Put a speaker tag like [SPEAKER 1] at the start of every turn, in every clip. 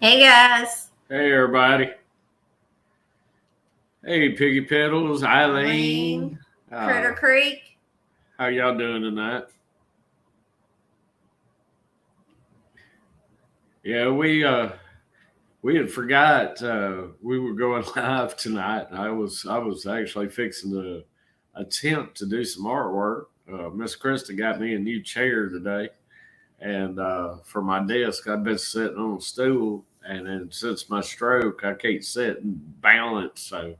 [SPEAKER 1] Hey guys.
[SPEAKER 2] Hey everybody. Hey Piggy Pedals, Eileen.
[SPEAKER 1] Critter
[SPEAKER 2] Uh,
[SPEAKER 1] Creek.
[SPEAKER 2] how y'all doing tonight? Yeah, we had forgot we were going live tonight. I was actually fixing to attempt to do some artwork. Miss Krista got me a new chair today, and for my desk, I've been sitting on a stool, and then since my stroke, I can't sit and balance. So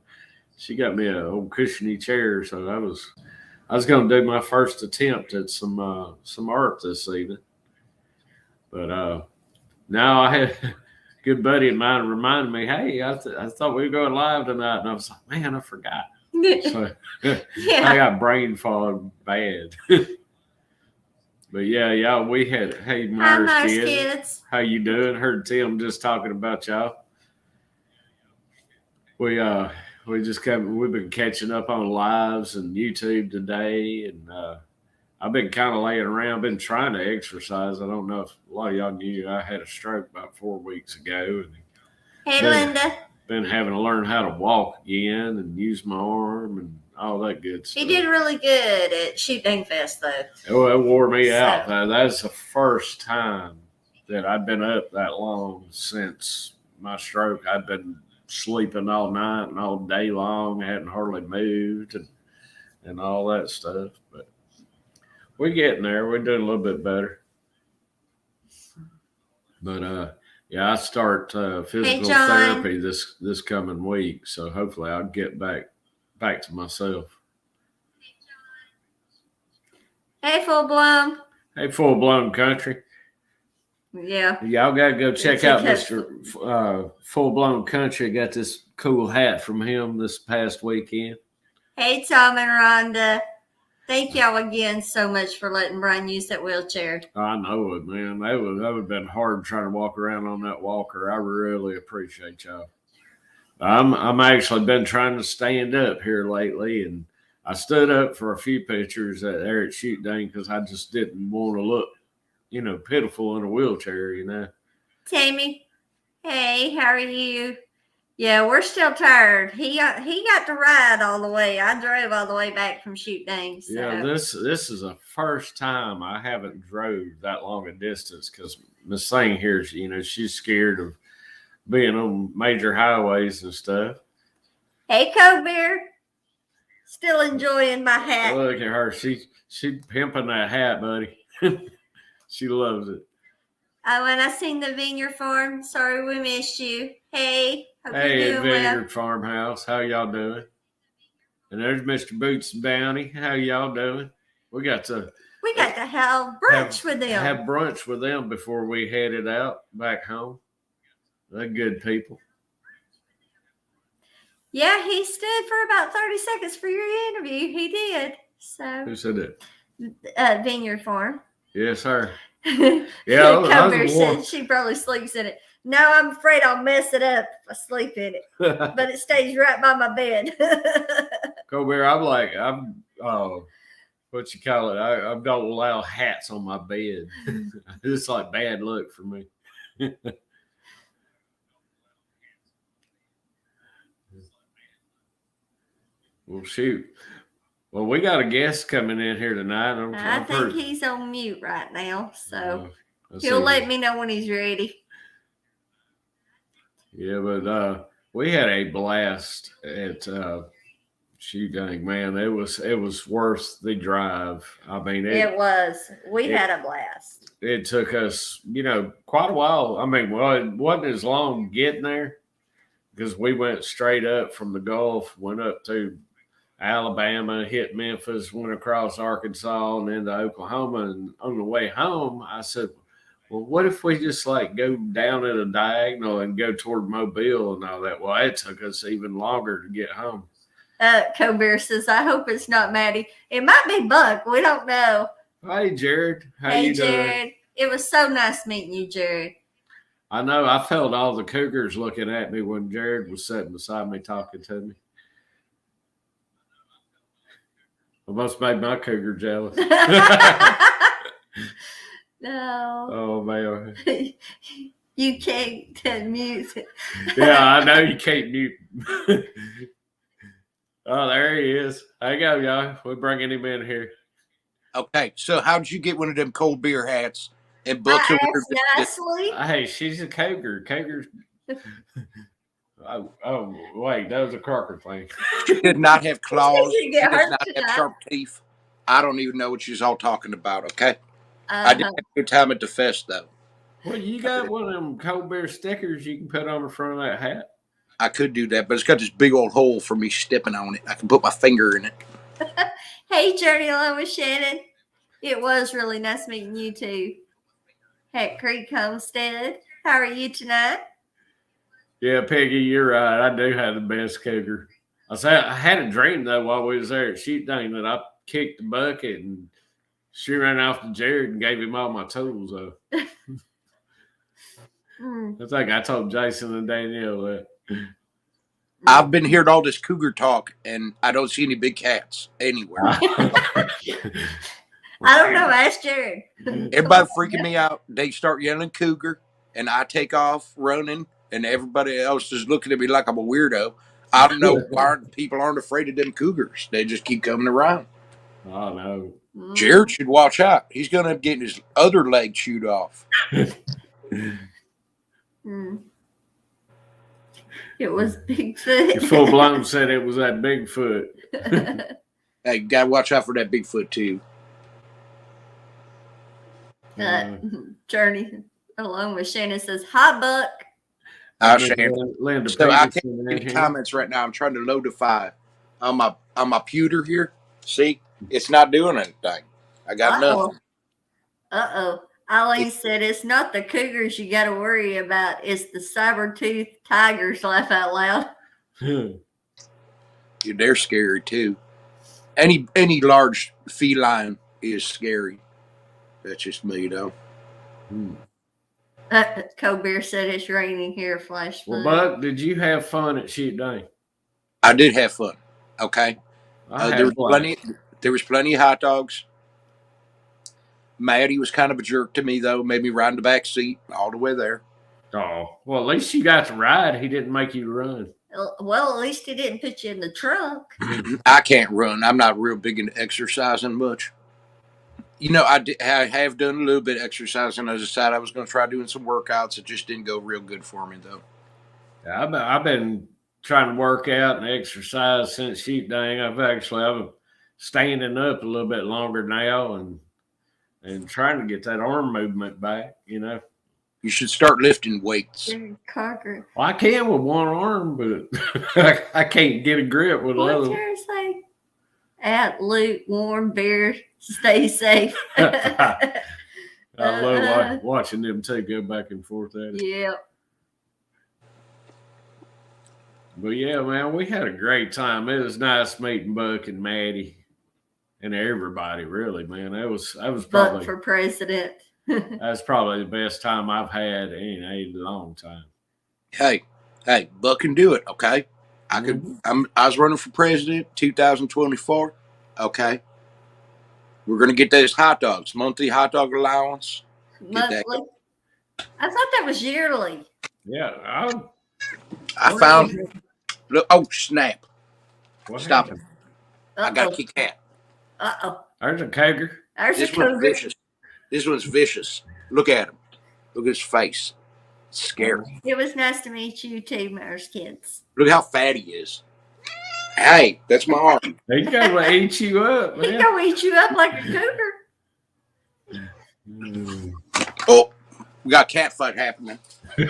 [SPEAKER 2] she got me a old cushiony chair. So I was going to do my first attempt at some art this evening, but now I had a good buddy of mine reminded me, hey, I thought we were going live tonight, and I was like, man, I forgot. So I got brain fog bad. But yeah, we had hey Mars kids, how you doing? Heard Tim just talking about y'all. We we've been catching up on lives and YouTube today, and I've been kind of laying around, been trying to exercise. I don't know if a lot of y'all knew I had a stroke about 4 weeks ago. And
[SPEAKER 1] hey, Linda.
[SPEAKER 2] Been having to learn how to walk again and use my arm and all that good stuff.
[SPEAKER 1] He did really good at SHOOTDANG Fest, though.
[SPEAKER 2] Oh, it wore me out. That's the first time that I've been up that long since my stroke. I've been sleeping all night and all day long, hadn't hardly moved and all that stuff. But we're getting there. We're doing a little bit better. But yeah, I start physical therapy this coming week, so hopefully I'll get back to myself.
[SPEAKER 1] Hey, full blown.
[SPEAKER 2] Hey, full blown country.
[SPEAKER 1] Yeah.
[SPEAKER 2] Y'all got to go check out Mr. Full Blown Country. Got this cool hat from him this past weekend.
[SPEAKER 1] Hey, Tom and Rhonda. Thank y'all again so much for letting Brian use that wheelchair.
[SPEAKER 2] I know it, man. That would have been hard trying to walk around on that walker. I really appreciate y'all. I'm actually been trying to stand up here lately, and I stood up for a few pictures there at SHOOTDANG because I just didn't want to look, pitiful in a wheelchair,
[SPEAKER 1] Tammy, hey, how are you? Yeah, we're still tired. He got to ride all the way. I drove all the way back from SHOOTDANG. So.
[SPEAKER 2] Yeah, this is the first time I haven't drove that long a distance because Miss Thing here, she's scared of being on major highways and stuff.
[SPEAKER 1] Hey, Bear, still enjoying my hat.
[SPEAKER 2] Look at her. She pimping that hat, buddy. She loves it.
[SPEAKER 1] When I seen the Vineyard Farm, sorry we missed you. Hey, hope
[SPEAKER 2] hey,
[SPEAKER 1] you're doing
[SPEAKER 2] Vineyard
[SPEAKER 1] well.
[SPEAKER 2] Farmhouse, how y'all doing? And there's Mr. Boots and Bounty. How y'all doing? We got to
[SPEAKER 1] have brunch with them.
[SPEAKER 2] Have brunch with them before we headed out back home. They're good people.
[SPEAKER 1] Yeah, he stood for about 30 seconds for your interview. He did. So
[SPEAKER 2] who said that?
[SPEAKER 1] Vineyard Farm.
[SPEAKER 2] Yes, sir.
[SPEAKER 1] Yeah, Cover said she probably sleeps in it. No, I'm afraid I'll mess it up if I sleep in it. But it stays right by my bed.
[SPEAKER 2] Colbert, what you call it? I don't allow hats on my bed. It's like bad luck for me. Well, shoot. Well, we got a guest coming in here tonight.
[SPEAKER 1] I think he's on mute right now, so he'll let me know when he's ready.
[SPEAKER 2] Yeah, but we had a blast at SHOOTDANG, man. It was worth the drive. I mean,
[SPEAKER 1] it was. We had a blast.
[SPEAKER 2] It took us, quite a while. I mean, well, it wasn't as long getting there because we went straight up from the Gulf, went up to Alabama, hit Memphis, went across Arkansas, and into Oklahoma. And on the way home, I said, well, what if we just go down at a diagonal and go toward Mobile and all that? Well, it took us even longer to get home.
[SPEAKER 1] Cobear says, I hope it's not Maddie. It might be Buck. We don't know.
[SPEAKER 2] Hey, Jared. How
[SPEAKER 1] you doing? Hey, Jared. It was so nice meeting you, Jared.
[SPEAKER 2] I know. I felt all the cougars looking at me when Jared was sitting beside me talking to me. Almost made my cougar jealous.
[SPEAKER 1] No.
[SPEAKER 2] Oh, man.
[SPEAKER 1] You can't mute it.
[SPEAKER 2] Yeah, I know you can't mute. Oh, there he is. There you go, y'all. We're bringing him in here.
[SPEAKER 3] Okay, so how did you get one of them cold beer hats and Buck's
[SPEAKER 1] I
[SPEAKER 3] over
[SPEAKER 1] asked nicely.
[SPEAKER 2] Hey, she's a cougar. Cougars. Oh, wait, that was a Crocker thing.
[SPEAKER 3] She did not have claws.
[SPEAKER 1] She
[SPEAKER 3] She
[SPEAKER 1] get
[SPEAKER 3] does
[SPEAKER 1] hurt
[SPEAKER 3] not
[SPEAKER 1] tonight.
[SPEAKER 3] have sharp teeth. I don't even know what she's all talking about, okay? I did have a good time at the fest, though.
[SPEAKER 2] Well, you got one of them cold beer stickers you can put on the front of that hat.
[SPEAKER 3] I could do that, but it's got this big old hole for me stepping on it. I can put my finger in it.
[SPEAKER 1] Hey, Journey along with Shannon. It was really nice meeting you too. Hat Creek Homestead. How are you tonight?
[SPEAKER 2] Yeah, Peggy, you're right. I do have the best cougar. I had a dream though while we was there at SHOOTDANG that I kicked the bucket and she ran off to Jared and gave him all my tools. I think I told Jason and Danielle that.
[SPEAKER 3] I've been hearing all this cougar talk, and I don't see any big cats anywhere.
[SPEAKER 1] I don't know. Ask Jared.
[SPEAKER 3] Everybody freaking me out. They start yelling cougar, and I take off running, and everybody else is looking at me like I'm a weirdo. I don't know why people aren't afraid of them cougars. They just keep coming around.
[SPEAKER 2] Oh, no.
[SPEAKER 3] Jared should watch out. He's going to end up getting his other leg chewed off.
[SPEAKER 1] It was Bigfoot.
[SPEAKER 2] Full blown said it was that Bigfoot.
[SPEAKER 3] Hey, got to watch out for that Bigfoot, too.
[SPEAKER 1] Journey along with Shannon says, "Hi, Buck."
[SPEAKER 2] Linda,
[SPEAKER 3] so I can't get any comments right now. I'm trying to loadify on my pewter here. See, it's not doing anything. I got nothing.
[SPEAKER 1] Eileen said it's not the cougars you got to worry about. It's the saber-toothed tigers. Laugh out loud.
[SPEAKER 3] Yeah, they're scary too. Any large feline is scary. That's just me, though.
[SPEAKER 1] Cold Bear said it's raining here. Flash flood.
[SPEAKER 2] Well, Buck, did you have fun at SHOOTDANG?
[SPEAKER 3] I did have fun. Okay, there was plenty of hot dogs. Maddie was kind of a jerk to me, though. Made me ride in the back seat all the way there.
[SPEAKER 2] Oh, well, at least you got to ride. He didn't make you run.
[SPEAKER 1] Well, at least he didn't put you in the trunk.
[SPEAKER 3] I can't run. I'm not real big into exercising much. You know, I have done a little bit of exercising. I decided I was going to try doing some workouts. It just didn't go real good for me, though.
[SPEAKER 2] Yeah, I've been trying to work out and exercise since SHOOTDANG. I'm standing up a little bit longer now and trying to get that arm movement back, you know.
[SPEAKER 3] You should start lifting weights.
[SPEAKER 1] Cocker.
[SPEAKER 2] Well, I can with one arm, but I can't get a grip with the other.
[SPEAKER 1] What's say? At lukewarm beer, stay safe.
[SPEAKER 2] I love watching them two go back and forth at it.
[SPEAKER 1] Yeah.
[SPEAKER 2] But yeah, man, we had a great time. It was nice meeting Buck and Maddie and everybody, really, man. That was probably
[SPEAKER 1] Buck for president.
[SPEAKER 2] That's probably the best time I've had in a long time.
[SPEAKER 3] Hey, Buck can do it, okay? I was running for president 2024. Okay. We're gonna get those hot dogs, monthly hot dog allowance.
[SPEAKER 1] Monthly? I thought that was yearly.
[SPEAKER 2] Yeah.
[SPEAKER 3] I found look, oh snap. Stop it. I got a kick cat.
[SPEAKER 2] There's a cougar.
[SPEAKER 3] This one's vicious. This one's vicious. Look at him. Look at his face. It's scary.
[SPEAKER 1] It was nice to meet you too, Mars kids.
[SPEAKER 3] Look how fat he is. Hey, that's my arm.
[SPEAKER 2] He's gonna eat you up, man.
[SPEAKER 1] He's gonna eat you up like a cougar.
[SPEAKER 3] Oh, we got a cat fight happening. Can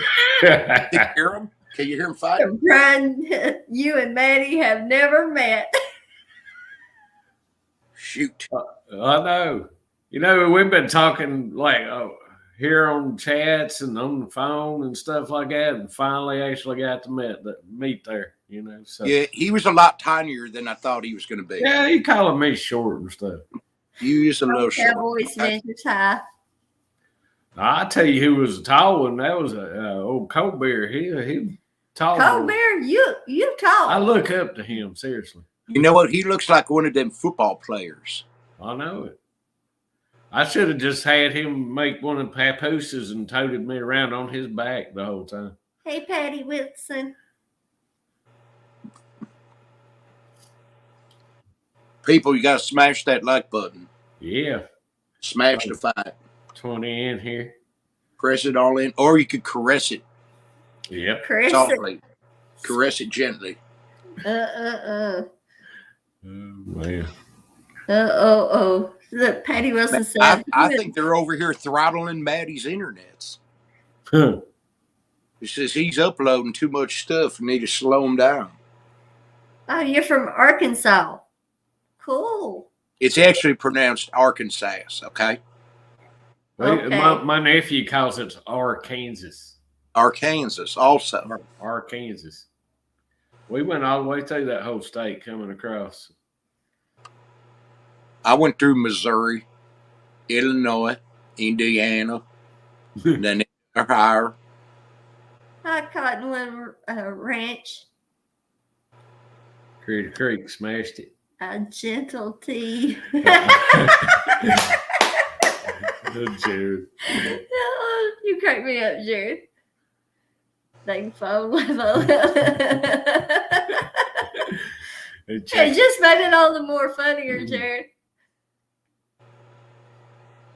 [SPEAKER 3] you hear him? Can you hear him fight?
[SPEAKER 1] Brian, you and Maddie have never met.
[SPEAKER 3] Shoot.
[SPEAKER 2] I know. You know, we've been talking like here on chats and on the phone and stuff like that, and finally actually got to meet there. You know, so
[SPEAKER 3] yeah, he was a lot tinier than I thought he was going to be.
[SPEAKER 2] Yeah, he calling me short and stuff.
[SPEAKER 3] You is a little short.
[SPEAKER 1] Cowboys Ninjas high.
[SPEAKER 2] I tell you, who was a tall one? That was old Cold Bear. He tall.
[SPEAKER 1] Cold Bear, you tall.
[SPEAKER 2] I look up to him seriously.
[SPEAKER 3] You know what? He looks like one of them football players.
[SPEAKER 2] I know it. I should have just had him make one of the papooses and toted me around on his back the whole time.
[SPEAKER 1] Hey, Patty Wilson.
[SPEAKER 3] People, you got to smash that like button.
[SPEAKER 2] Yeah.
[SPEAKER 3] Smash the 5.
[SPEAKER 2] 20 in here.
[SPEAKER 3] Press it all in, or you could caress it.
[SPEAKER 2] Yep.
[SPEAKER 3] Softly. Caress it gently.
[SPEAKER 2] Oh, man.
[SPEAKER 1] Look, Patty Wilson said.
[SPEAKER 3] I think they're over here throttling Maddie's internets. He says he's uploading too much stuff and need to slow him down.
[SPEAKER 1] Oh, you're from Arkansas. Cool.
[SPEAKER 3] It's actually pronounced Arkansas, okay?
[SPEAKER 1] Okay.
[SPEAKER 2] My nephew calls it Arkansas.
[SPEAKER 3] Arkansas also.
[SPEAKER 2] Arkansas. We went all the way through that whole state coming across.
[SPEAKER 3] I went through Missouri, Illinois, Indiana, then Ohio.
[SPEAKER 1] Hi, Cottonwood Ranch.
[SPEAKER 2] Crater Creek smashed it.
[SPEAKER 1] A gentle tea.
[SPEAKER 2] Jared.
[SPEAKER 1] You crack me up, Jared. They phone level. It just made it all the more funnier, Jared.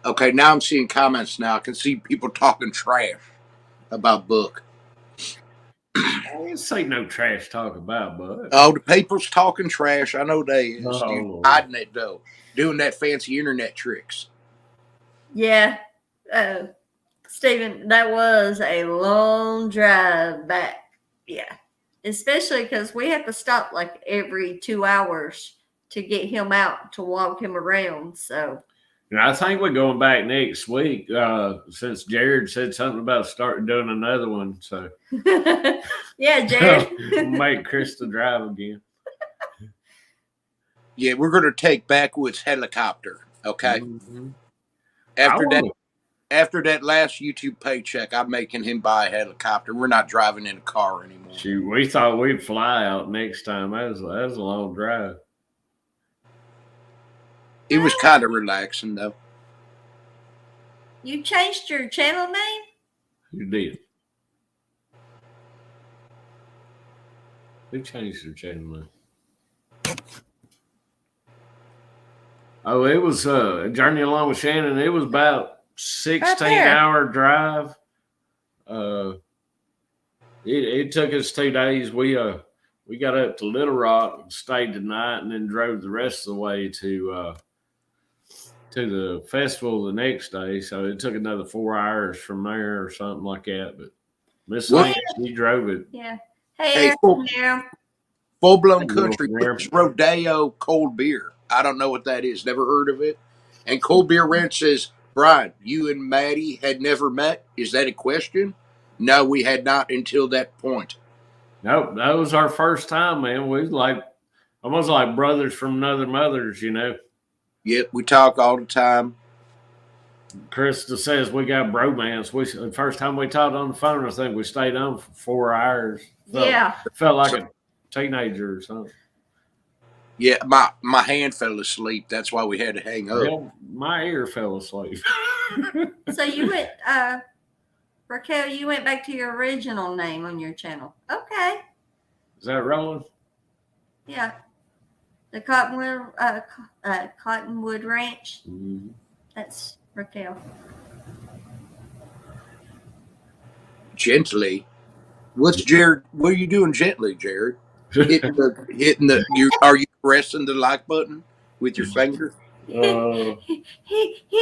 [SPEAKER 3] Okay, now I'm seeing comments now. I can see people talking trash about Book.
[SPEAKER 2] I didn't say no trash talk about Bud.
[SPEAKER 3] Oh, the people's talking trash. I know they is.
[SPEAKER 2] Oh.
[SPEAKER 3] Hiding it, though. Doing that fancy internet tricks.
[SPEAKER 1] Yeah. Stephen, that was a long drive back. Yeah. Especially because we have to stop like every 2 hours to get him out to walk him around. So
[SPEAKER 2] And I think we're going back next week since Jared said something about starting doing another one. So
[SPEAKER 1] yeah, Jared.
[SPEAKER 2] We'll make Krista drive again.
[SPEAKER 3] Yeah, we're going to take Backwoods helicopter. Okay.
[SPEAKER 2] Mm-hmm.
[SPEAKER 3] After that last YouTube paycheck, I'm making him buy a helicopter. We're not driving in a car anymore.
[SPEAKER 2] Shoot, we thought we'd fly out next time. That was a long drive.
[SPEAKER 3] It was kind of relaxing, though.
[SPEAKER 1] You changed your channel name?
[SPEAKER 2] You did. Who changed their channel name? Oh, it was Journey Along with Shannon. It was about 16-hour drive. It took us 2 days. We got up to Little Rock and stayed the night, and then drove the rest of the way to the festival the next day. So it took another 4 hours from there or something like that. But Miss Lance, she drove it.
[SPEAKER 1] Yeah. Hey,
[SPEAKER 3] full-blown country Rodeo cold beer. I don't know what that is. Never heard of it. And Cold Beer Ranch says, Brian, you and Maddie had never met. Is that a question? No, we had not until that point.
[SPEAKER 2] Nope, that was our first time, man. We was like almost like brothers from another mothers, you know.
[SPEAKER 3] Yep, we talk all the time.
[SPEAKER 2] Krista says we got bromance. The first time we talked on the phone, I think we stayed on for 4 hours. Felt like a teenager or something.
[SPEAKER 3] Yeah, my hand fell asleep. That's why we had to hang up.
[SPEAKER 2] Well, my ear fell asleep.
[SPEAKER 1] So you went, Raquel, you went back to your original name on your channel. Okay.
[SPEAKER 2] Is that rolling?
[SPEAKER 1] Yeah. The Cottonwood Ranch.
[SPEAKER 2] Mm-hmm.
[SPEAKER 1] That's Raquel.
[SPEAKER 3] Gently. What's Jared? What are you doing gently, Jared? Hitting the. Are you pressing the like button with your finger?
[SPEAKER 1] He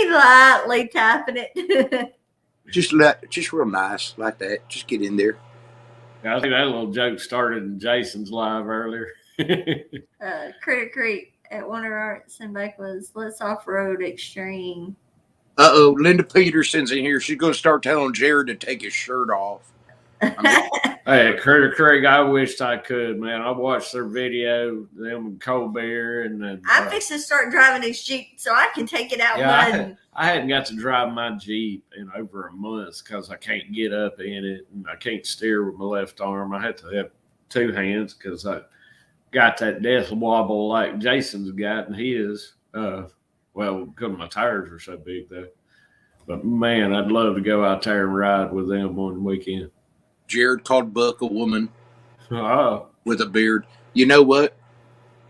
[SPEAKER 1] lightly tapping it.
[SPEAKER 3] just real nice like that. Just get in there.
[SPEAKER 2] I think that little joke started in Jason's live earlier.
[SPEAKER 1] Critter Creek at Wonder Arts and back was Let's Off-Road Extreme.
[SPEAKER 3] Linda Peterson's in here. She's going to start telling Jared to take his shirt off.
[SPEAKER 2] Hey, Critter Creek, I wished I could, man. I watched their video, them and Colbert, and then
[SPEAKER 1] I'm fixing to start driving his Jeep so I can take it out.
[SPEAKER 2] Yeah, I hadn't got to drive my Jeep in over a month because I can't get up in it and I can't steer with my left arm. I had to have two hands because I got that death wobble like Jason's got in his. Well, because my tires are so big though. But man, I'd love to go out there and ride with them one weekend.
[SPEAKER 3] Jared called Buck a woman
[SPEAKER 2] Oh,
[SPEAKER 3] with a beard. You know what?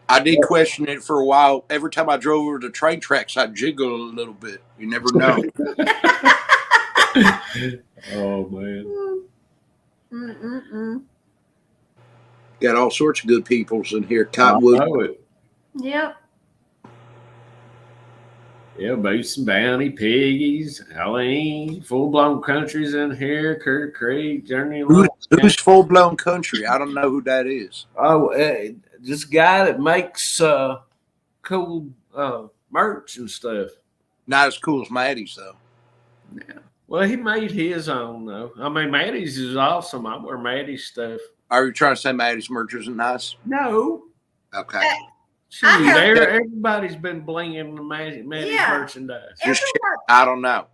[SPEAKER 3] I did question it for a while. Every time I drove over the train tracks, I'd jiggle a little bit. You never know.
[SPEAKER 2] oh man.
[SPEAKER 1] Mm-mm-mm.
[SPEAKER 3] Got all sorts of good peoples in here.
[SPEAKER 2] I
[SPEAKER 3] Cottonwood.
[SPEAKER 2] know it.
[SPEAKER 1] Yep.
[SPEAKER 2] Yeah, Boots and Bounty, Piggies, Helene, Full Blown Country's in here, Kurt Creek, Journey
[SPEAKER 3] Who's full blown country? I don't know who that is.
[SPEAKER 2] Oh, this guy that makes cool merch and stuff.
[SPEAKER 3] Not as cool as Maddie's though.
[SPEAKER 2] Yeah. Well, he made his own though. I mean, Maddie's is awesome. I wear Maddie's stuff.
[SPEAKER 3] Are you trying to say Maddie's merch isn't nice?
[SPEAKER 2] No.
[SPEAKER 3] Okay.
[SPEAKER 2] Shoot, everybody's been blinging the Maddie's merchandise.
[SPEAKER 3] I don't know.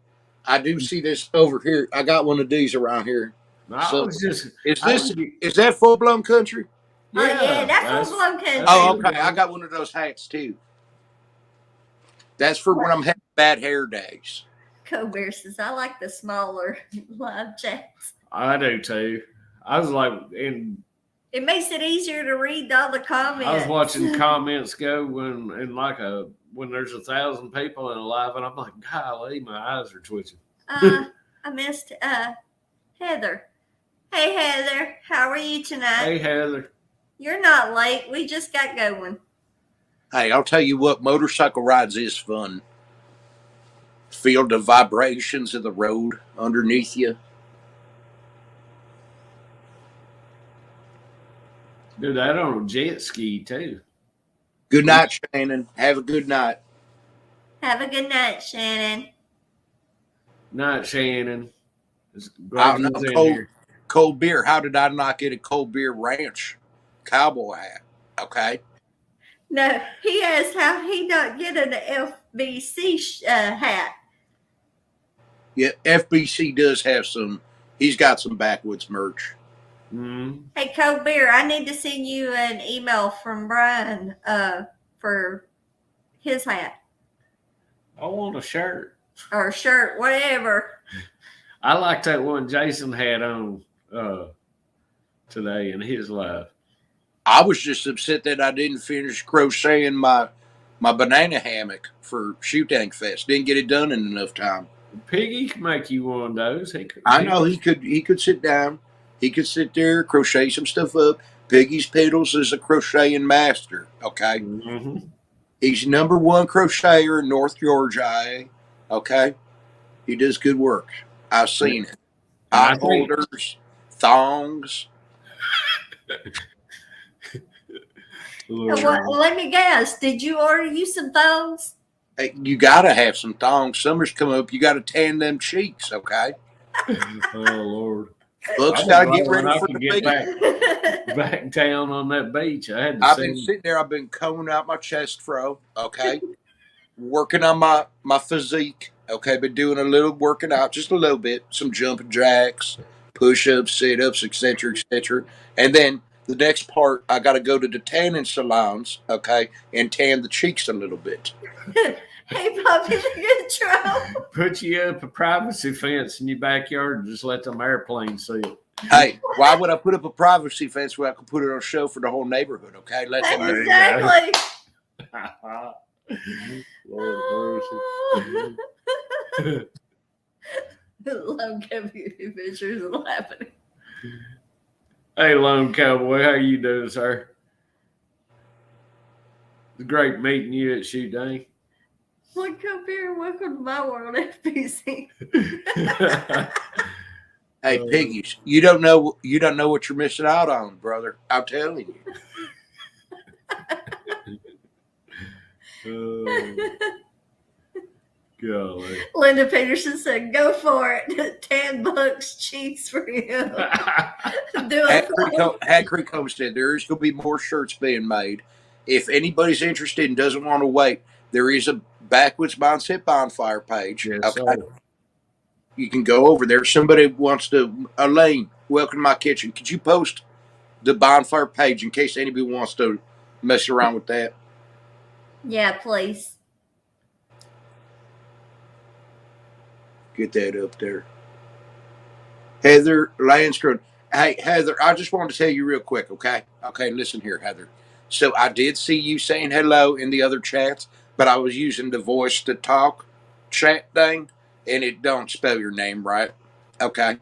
[SPEAKER 3] I do see this over here. I got one of these around here.
[SPEAKER 2] So,
[SPEAKER 3] is that full blown country?
[SPEAKER 1] Yeah, that's full blown country.
[SPEAKER 3] Oh, okay. I got one of those hats too. That's for when I'm having bad hair days.
[SPEAKER 1] Colbert says, I like the smaller live chats.
[SPEAKER 2] I do too. I was like,
[SPEAKER 1] it makes it easier to read all the comments.
[SPEAKER 2] I was watching comments go when there's 1,000 people in a live, and I'm like, golly, my eyes are twitching.
[SPEAKER 1] I missed Heather. Hey Heather, how are you tonight?
[SPEAKER 2] Hey Heather.
[SPEAKER 1] You're not late. We just got going.
[SPEAKER 3] Hey, I'll tell you what, motorcycle rides is fun. Feel the vibrations of the road underneath you.
[SPEAKER 2] Do that on a jet ski too.
[SPEAKER 3] Good night, Shannon. Have a good night.
[SPEAKER 1] Have a good night, Shannon.
[SPEAKER 2] Night, Shannon.
[SPEAKER 3] Cold beer. How did I not get a cold beer ranch cowboy hat? Okay.
[SPEAKER 1] No, he asked how he not get an FBC hat.
[SPEAKER 3] Yeah, FBC does have some. He's got some backwoods merch.
[SPEAKER 2] Mm-hmm.
[SPEAKER 1] Hey, Cold Beer, I need to send you an email from Brian for his hat.
[SPEAKER 2] I want a shirt.
[SPEAKER 1] Or shirt, whatever.
[SPEAKER 2] I like that one Jason had on today in his live.
[SPEAKER 3] I was just upset that I didn't finish crocheting my banana hammock for SHOOTDANG Fest. Didn't get it done in enough time.
[SPEAKER 2] Piggy could make you one of those.
[SPEAKER 3] I know he could sit down. He could sit there, crochet some stuff up. Piggy's Pedals is a crocheting master, okay?
[SPEAKER 2] Mm-hmm.
[SPEAKER 3] He's #1 crocheter in North Georgia, okay? He does good work. I've seen it. Eye holders, thongs.
[SPEAKER 1] Let me guess. Did you order you some thongs?
[SPEAKER 3] Hey, you got to have some thongs. Summer's coming up. You got to tan them cheeks, okay?
[SPEAKER 2] Oh, Lord.
[SPEAKER 3] Buck's got to get ready for the
[SPEAKER 2] get back down on that beach. I've
[SPEAKER 3] been sitting there. I've been combing out my chest fro, okay? Working on my physique, okay? Been doing a little working out, just a little bit. Some jumping jacks, push-ups, sit-ups, etc., etc. And then the next part, I got to go to the tanning salons, okay, and tan the cheeks a little bit.
[SPEAKER 1] Hey, Bobby, good try.
[SPEAKER 2] Put you up a privacy fence in your backyard and just let them airplanes see it.
[SPEAKER 3] Hey, why would I put up a privacy fence where I could put it on a show for the whole neighborhood, okay? Let them
[SPEAKER 1] exactly.
[SPEAKER 2] Lord mercy.
[SPEAKER 1] Lone Cowboy Adventures are laughing.
[SPEAKER 2] Hey, Lone Cowboy, how you doing, sir? It's great meeting you at SHOOTDANG.
[SPEAKER 1] Well, come here and welcome to my world, FBC.
[SPEAKER 3] Hey, piggies, you don't know what you're missing out on, brother. I'm telling
[SPEAKER 2] you. Golly.
[SPEAKER 1] Linda Peterson said, "Go for it. $10 cheese for him."
[SPEAKER 3] Hat Creek Homestead, there is going to be more shirts being made. If anybody's interested and doesn't want to wait, there is a Backwoods Mindset Bonfire page.
[SPEAKER 2] Yes,
[SPEAKER 3] okay. You can go over there. Somebody wants to, Elaine, welcome to my kitchen. Could you post the bonfire page in case anybody wants to mess around with that?
[SPEAKER 1] Yeah, please.
[SPEAKER 3] Get that up there. Heather Landstrom. Hey, Heather, I just wanted to tell you real quick, okay? Okay, listen here, Heather. So I did see you saying hello in the other chats, but I was using the voice to talk chat thing, and it don't spell your name right. Okay?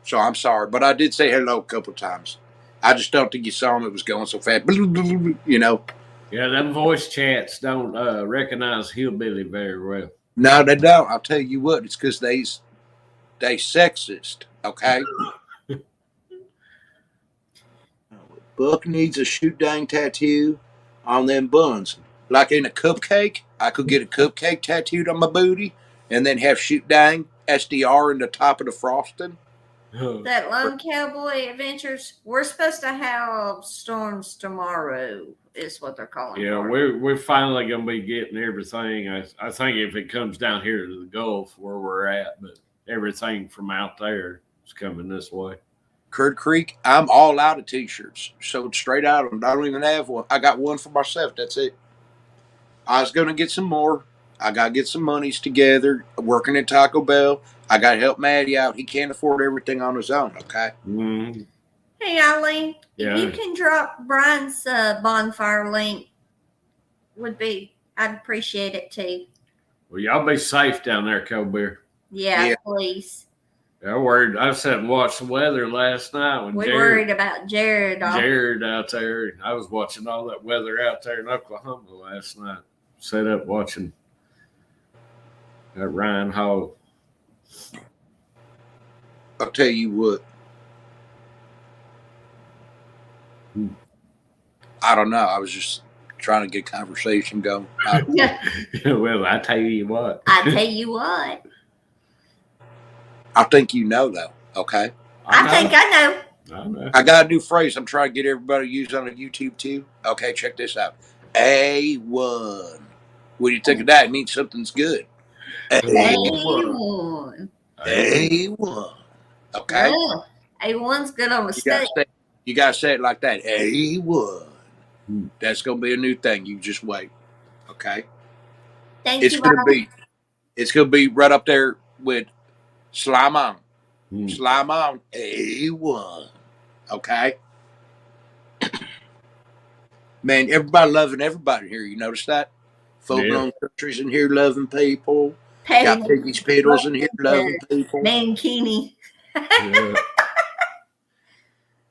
[SPEAKER 3] So I'm sorry, but I did say hello a couple times. I just don't think you saw him. It was going so fast. You know?
[SPEAKER 2] Yeah, them voice chats don't recognize hillbilly very well.
[SPEAKER 3] No, they don't. I'll tell you what. It's because they sexist, okay? Buck needs a shoot dang tattoo on them buns. Like in a cupcake, I could get a cupcake tattooed on my booty and then have shoot dang SDR in the top of the frosting.
[SPEAKER 1] That Lone Cowboy Adventures, we're supposed to have storms tomorrow, is what they're calling.
[SPEAKER 2] Yeah,
[SPEAKER 1] for.
[SPEAKER 2] we're finally gonna be getting everything. I think if it comes down here to the Gulf where we're at, but everything from out there is coming this way.
[SPEAKER 3] Curd Creek, I'm all out of t-shirts. So straight out of them. I don't even have one. I got one for myself. That's it. I was going to get some more. I got to get some monies together. Working at Taco Bell. I got to help Maddie out. He can't afford everything on his own, okay?
[SPEAKER 2] Mm-hmm.
[SPEAKER 1] Hey, Eileen,
[SPEAKER 2] Yeah.
[SPEAKER 1] if you can drop Brian's bonfire link, I'd appreciate it too.
[SPEAKER 2] Well, y'all be safe down there, Colbert.
[SPEAKER 1] Yeah, please.
[SPEAKER 2] I sat and watched the weather last night when
[SPEAKER 1] We're worried about Jared.
[SPEAKER 2] Jared out there. I was watching all that weather out there in Oklahoma last night. Sat up watching that Ryan Hall.
[SPEAKER 3] I'll tell you what. I don't know. I was just trying to get conversation going.
[SPEAKER 2] Well, I tell you what.
[SPEAKER 1] I tell you what.
[SPEAKER 3] I think you know, though, okay?
[SPEAKER 1] I think I know.
[SPEAKER 2] I know.
[SPEAKER 3] I got a new phrase I'm trying to get everybody to use on the YouTube, too. Okay, check this out. A1. What do you think of that? It means something's good.
[SPEAKER 1] A1.
[SPEAKER 3] A1. Okay?
[SPEAKER 1] Yeah. A1's good on the steak.
[SPEAKER 3] You got to say it like that. A1. That's going to be a new thing. You just wait. Okay?
[SPEAKER 1] Thank you,
[SPEAKER 3] It's going to be right up there with Slime On.
[SPEAKER 2] Mm.
[SPEAKER 3] Slime On. A1. Okay? Man, everybody loving everybody here. You notice that? Folk known countries in here loving people. Got Piggy's Pedals in here loving people.
[SPEAKER 1] Mankini.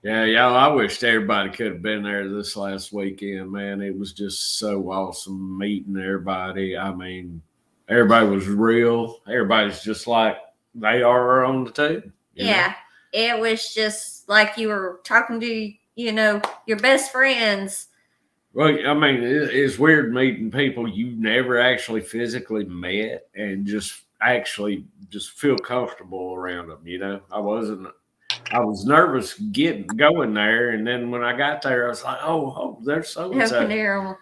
[SPEAKER 2] Yeah, y'all, I wished everybody could have been there this last weekend, man. It was just so awesome meeting everybody. I mean, everybody was real. Everybody's just like they are on the table.
[SPEAKER 1] Yeah, it was just like you were talking to, your best friends.
[SPEAKER 2] Well, I mean, it's weird meeting people you never actually physically met and just actually just feel comfortable around them, I was nervous going there, and then when I got there, I was like, oh, there's so-and-so.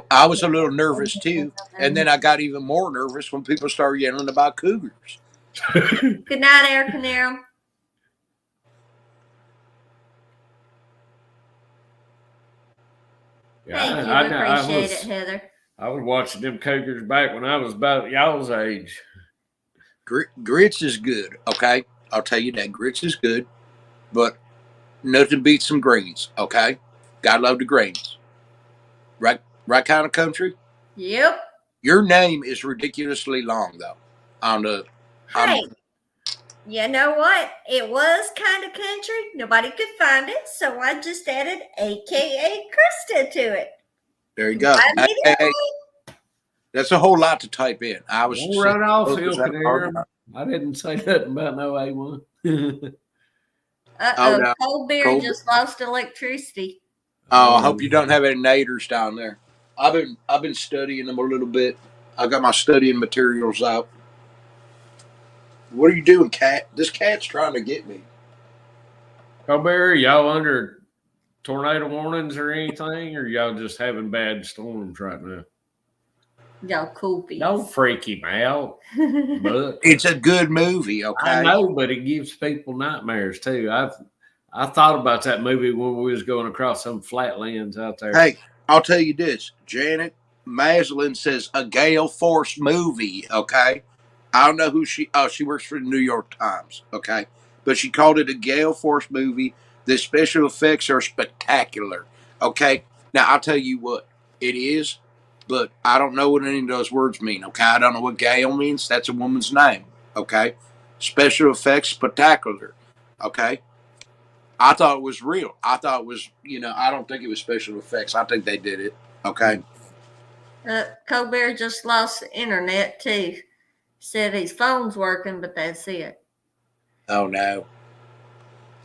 [SPEAKER 3] I was a little nervous too, and then I got even more nervous when people started yelling about cougars.
[SPEAKER 1] Good night, Air Canero.
[SPEAKER 2] Yeah,
[SPEAKER 1] Thank you. I appreciate it, Heather.
[SPEAKER 2] I was watching them cougars back when I was about y'all's age.
[SPEAKER 3] Grits is good, okay? I'll tell you that. Grits is good, but nothing beats some greens, okay? Gotta love the greens. Right kind of country?
[SPEAKER 1] Yep.
[SPEAKER 3] Your name is ridiculously long, though.
[SPEAKER 1] Hey, you know what? It was kind of country. Nobody could find it, so I just added AKA Krista to it.
[SPEAKER 3] There you go. Hey, that's a whole lot to type in. I was
[SPEAKER 2] run off, I didn't say nothing about no A1.
[SPEAKER 1] No. Cold beer just lost electricity.
[SPEAKER 3] Oh, I hope you don't have any naders down there. I've been studying them a little bit. I got my studying materials out. What are you doing, cat? This cat's trying to get me.
[SPEAKER 2] Colbert, y'all under tornado warnings or anything, or y'all just having bad storms right now?
[SPEAKER 1] Y'all cool beats.
[SPEAKER 2] Don't freak him out. But
[SPEAKER 3] it's a good movie, okay?
[SPEAKER 2] I know, but it gives people nightmares too. I thought about that movie when we was going across some flatlands out there.
[SPEAKER 3] Hey, I'll tell you this. Janet Maslin says a gale force movie, okay? I don't know who she. Oh, she works for the New York Times. Okay, but she called it a gale force movie. The special effects are spectacular. Okay, now I'll tell you what it is, but I don't know what any of those words mean. Okay, I don't know what gale means. That's a woman's name. Okay, special effects spectacular. Okay, I thought it was real. I thought it was. I don't think it was special effects. I think they did it. Okay.
[SPEAKER 1] Colbert just lost the internet too. Said his phone's working, but that's it.
[SPEAKER 3] Oh no.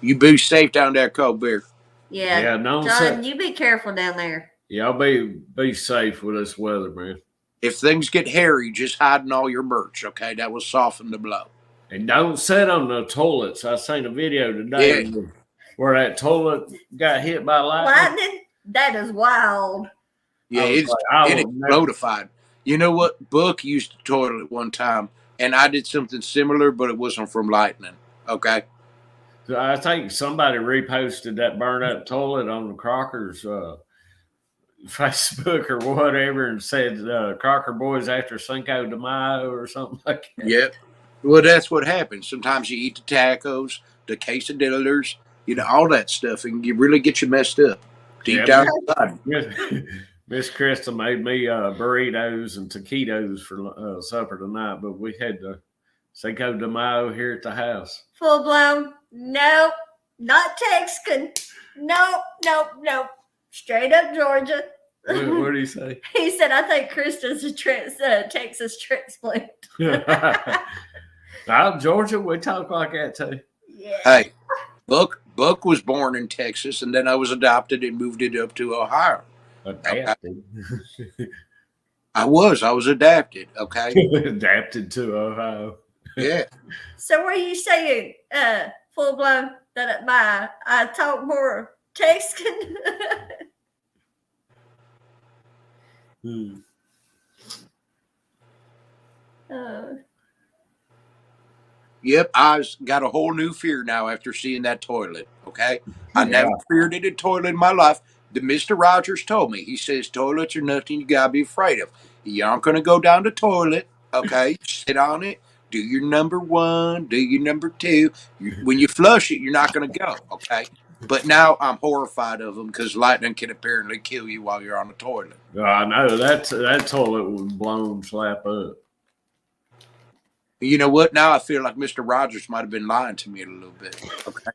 [SPEAKER 3] You be safe down there, Colbert.
[SPEAKER 1] Yeah,
[SPEAKER 2] Yeah, no,
[SPEAKER 1] John, you be careful down there.
[SPEAKER 2] Y'all be safe with this weather, man.
[SPEAKER 3] If things get hairy, just hiding all your merch, okay? That will soften the blow.
[SPEAKER 2] And don't sit on the toilets. I seen a video today where that toilet got hit by lightning.
[SPEAKER 1] Lightning? That is wild.
[SPEAKER 3] Yeah, it explodified. You know what? Buck used a toilet one time, and I did something similar, but it wasn't from lightning. Okay.
[SPEAKER 2] So I think somebody reposted that burned up toilet on the Crocker's Facebook or whatever, and said Crocker Boys after Cinco de Mayo or something like that.
[SPEAKER 3] Yep. Well, that's what happens. Sometimes you eat the tacos, the quesadillas, all that stuff, and you really get you messed up deep down inside.
[SPEAKER 2] Miss Krista made me burritos and taquitos for supper tonight, but we had the Cinco de Mayo here at the house.
[SPEAKER 1] Full blown? Nope. Not Texican. Nope. Straight up Georgia.
[SPEAKER 2] What did he say?
[SPEAKER 1] He said, I think Krista's a Texas transplant.
[SPEAKER 2] Georgia, we talk like that too.
[SPEAKER 1] Yeah.
[SPEAKER 3] Hey, Buck was born in Texas, and then I was adopted and moved it up to Ohio.
[SPEAKER 2] Adapted.
[SPEAKER 3] I was adapted, okay?
[SPEAKER 2] Adapted to Ohio.
[SPEAKER 3] Yeah.
[SPEAKER 1] So were you saying full blown that I talk more Texican?
[SPEAKER 3] Yep, I've got a whole new fear now after seeing that toilet, okay? I never feared a toilet in my life. Mr. Rogers told me, he says, toilets are nothing you gotta be afraid of. You aren't gonna go down the toilet, okay? Sit on it, do your number one, do your number two. When you flush it, you're not gonna go, okay? But now I'm horrified of them because lightning can apparently kill you while you're on the toilet.
[SPEAKER 2] I know that toilet was blown slap up.
[SPEAKER 3] You know what? Now I feel like Mr. Rogers might have been lying to me a little bit. Okay.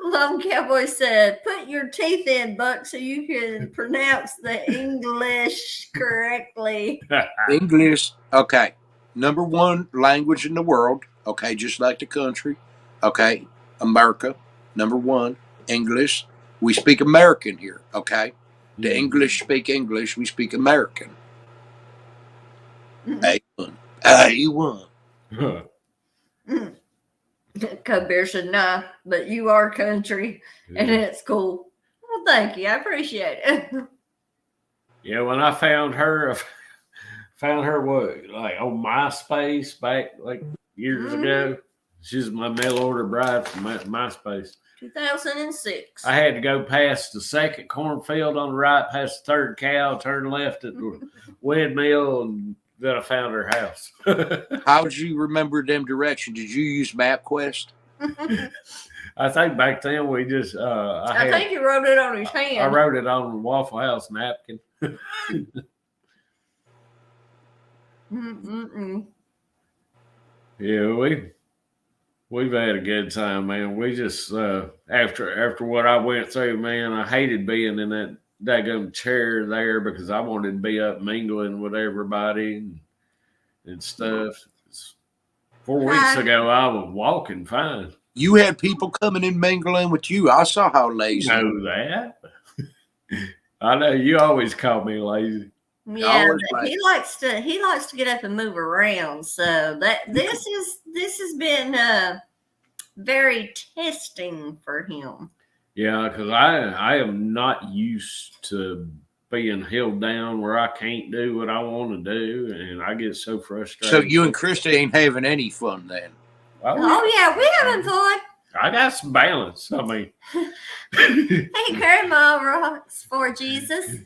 [SPEAKER 1] Lone Cowboy said, put your teeth in, Buck, so you can pronounce the English correctly.
[SPEAKER 3] English. Okay. Number one language in the world. Okay. Just like the country. Okay. America. Number one. English. We speak American here. Okay. The English speak English. We speak American. A1. A1.
[SPEAKER 1] Colbert said, nah, but you are country, and it's cool. Well, thank you. I appreciate it.
[SPEAKER 2] Yeah, when I found her like on MySpace back like years ago. She's my mail order bride from MySpace.
[SPEAKER 1] 2006.
[SPEAKER 2] I had to go past the second cornfield on the right, past the third cow, turn left at the windmill, and then I found her house.
[SPEAKER 3] How did you remember them directions? Did you use MapQuest?
[SPEAKER 2] I think back then we just
[SPEAKER 1] I think he wrote it on his hand.
[SPEAKER 2] I wrote it on a Waffle House napkin. Yeah, we've had a good time, man. We just after what I went through, man, I hated being in that daggum chair there because I wanted to be up mingling with everybody and stuff. 4 weeks ago, I was walking fine.
[SPEAKER 3] You had people coming in mingling with you. I saw how lazy.
[SPEAKER 2] You know that. I know you always call me lazy.
[SPEAKER 1] Yeah, he likes to get up and move around. So this has been very testing for him.
[SPEAKER 2] Yeah, because I am not used to being held down where I can't do what I want to do, and I get so frustrated.
[SPEAKER 3] So you and Krista ain't having any fun then?
[SPEAKER 1] Oh yeah, we having fun.
[SPEAKER 2] I got some balance. I mean,
[SPEAKER 1] hey, Grandma rocks for Jesus.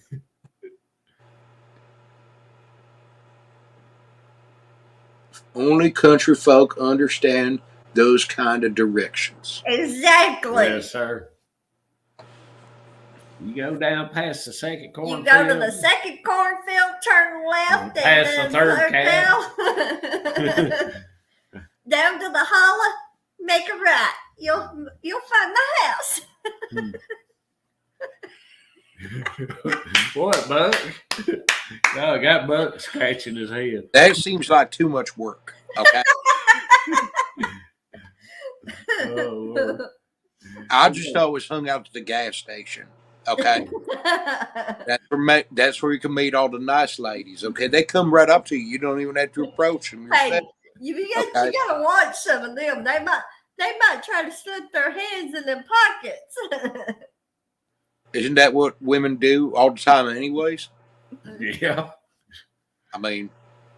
[SPEAKER 3] Only country folk understand those kind of directions.
[SPEAKER 1] Exactly.
[SPEAKER 2] Yes, sir. You go down past the second
[SPEAKER 1] You
[SPEAKER 2] cornfield.
[SPEAKER 1] go to the second cornfield, turn left,
[SPEAKER 2] Past
[SPEAKER 1] and
[SPEAKER 2] the
[SPEAKER 1] then
[SPEAKER 2] third
[SPEAKER 1] hotel. Down to the holler, make a right. You'll find the house.
[SPEAKER 2] What, Buck? No, I got Buck scratching his head.
[SPEAKER 3] That seems like too much work. Okay.
[SPEAKER 2] Oh, Lord.
[SPEAKER 3] I just always hung out at the gas station. Okay. That's where you can meet all the nice ladies. Okay. They come right up to you. You don't even have to approach them yourself.
[SPEAKER 1] Hey, you gotta watch some of them. They might try to slip their hands in their pockets.
[SPEAKER 3] Isn't that what women do all the time, anyways?
[SPEAKER 2] Yeah.
[SPEAKER 3] I mean,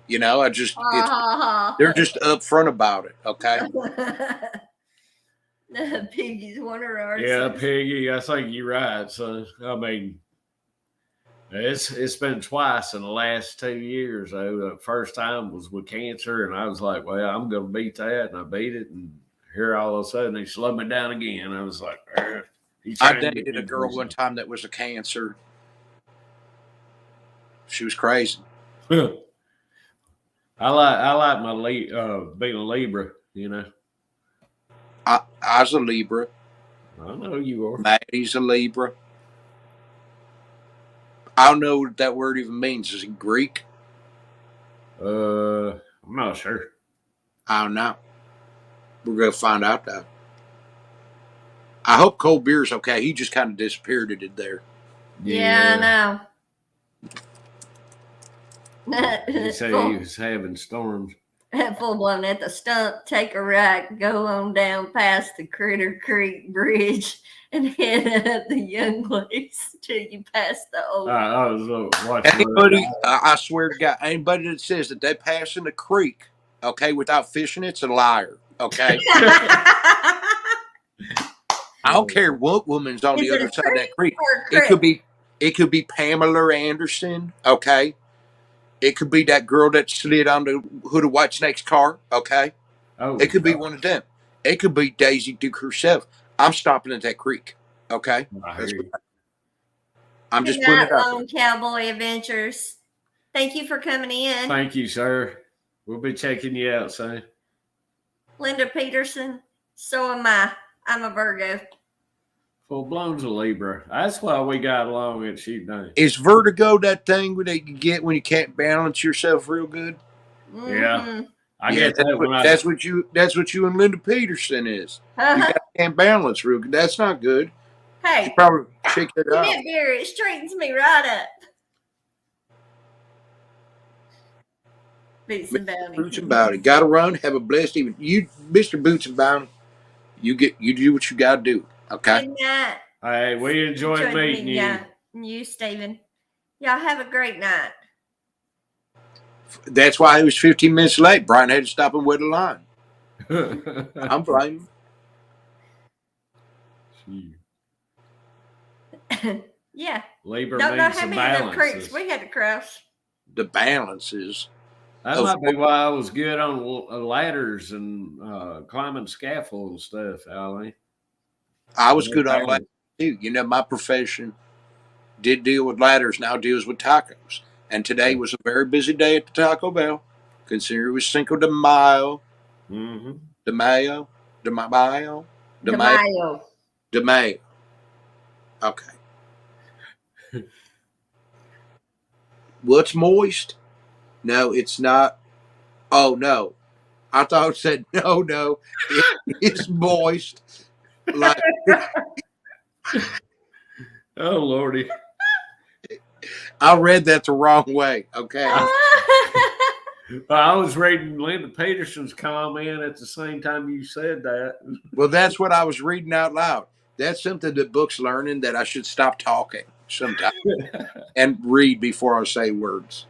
[SPEAKER 3] they're just upfront about it. Okay.
[SPEAKER 1] Piggy's one of ours.
[SPEAKER 2] Yeah, Piggy, I think you're right. So, I mean, it's been twice in the last 2 years. Though. The first time was with cancer, and I was like, well, I'm going to beat that. And I beat it. And here all of a sudden, he slowed me down again. I was like,
[SPEAKER 3] I dated a girl one time that was a cancer. She was crazy.
[SPEAKER 2] I like my being a Libra,
[SPEAKER 3] I was a Libra.
[SPEAKER 2] I know you are.
[SPEAKER 3] Maddie's a Libra. I don't know what that word even means. Is it Greek?
[SPEAKER 2] I'm not sure.
[SPEAKER 3] I don't know. We're going to find out, though. I hope cold beer's okay. He just kind of disappeared it there.
[SPEAKER 1] Yeah, I know.
[SPEAKER 2] He said he was having storms.
[SPEAKER 1] Full blown at the stump, take a right, go on down past the Critter Creek Bridge and head up the Young Place till you pass the old.
[SPEAKER 2] I was watching.
[SPEAKER 3] Anybody, I swear to God, anybody that says that they pass in the creek, okay, without fishing, it's a liar. Okay. I don't care what woman's on the other side of that creek. It could be Pamela Anderson, okay? It could be that girl that slid on the hood of Whitesnake's car, okay?
[SPEAKER 2] Oh,
[SPEAKER 3] it could be one of them. It could be Daisy Duke herself. I'm stopping at that creek, okay? I'm just putting it out.
[SPEAKER 1] Long Cowboy Adventures. Thank you for coming in.
[SPEAKER 2] Thank you, sir. We'll be checking you out soon.
[SPEAKER 1] Linda Peterson. So am I. I'm a Virgo.
[SPEAKER 2] Full blown's a Libra. That's why we got along at SHOOTDANG.
[SPEAKER 3] Is vertigo that thing that you get when you can't balance yourself real good?
[SPEAKER 1] Mm-hmm.
[SPEAKER 2] Yeah, I get that.
[SPEAKER 3] That's what you and Linda Peterson is. You can't balance real good. That's not good.
[SPEAKER 1] Hey,
[SPEAKER 3] you probably check it out.
[SPEAKER 1] Beer, it straightens me right up. Boots and Bounty.
[SPEAKER 3] Boots and Bounty. Got to run. Have a blessed evening. You, Mr. Boots and Bounty, you do what you got to do. Okay.
[SPEAKER 1] Good night.
[SPEAKER 2] Hey, we enjoyed meeting you.
[SPEAKER 1] Yeah, you, Steven. Y'all have a great night.
[SPEAKER 3] That's why he was 15 minutes late. Brian had to stop and wait a line. I'm blaming.
[SPEAKER 1] Yeah.
[SPEAKER 2] Libra
[SPEAKER 1] don't know
[SPEAKER 2] needs
[SPEAKER 1] how
[SPEAKER 2] some
[SPEAKER 1] many of them
[SPEAKER 2] balances.
[SPEAKER 1] creeks we had to cross.
[SPEAKER 3] The balances.
[SPEAKER 2] That might be why I was good on ladders and climbing scaffold and stuff, Alan.
[SPEAKER 3] I was good on ladders too. My profession did deal with ladders, now deals with tacos. And today was a very busy day at the Taco Bell. Consider it was Cinco de Mayo.
[SPEAKER 2] Mm-hmm.
[SPEAKER 3] De Mayo. Okay. What's moist? No, it's not. Oh, no. I thought it said no. It's moist. Like,
[SPEAKER 2] oh, Lordy.
[SPEAKER 3] I read that the wrong way. Okay.
[SPEAKER 2] I was reading Linda Peterson's comment at the same time you said that.
[SPEAKER 3] Well, that's what I was reading out loud. That's something that Book's learning, that I should stop talking sometimes and read before I say words.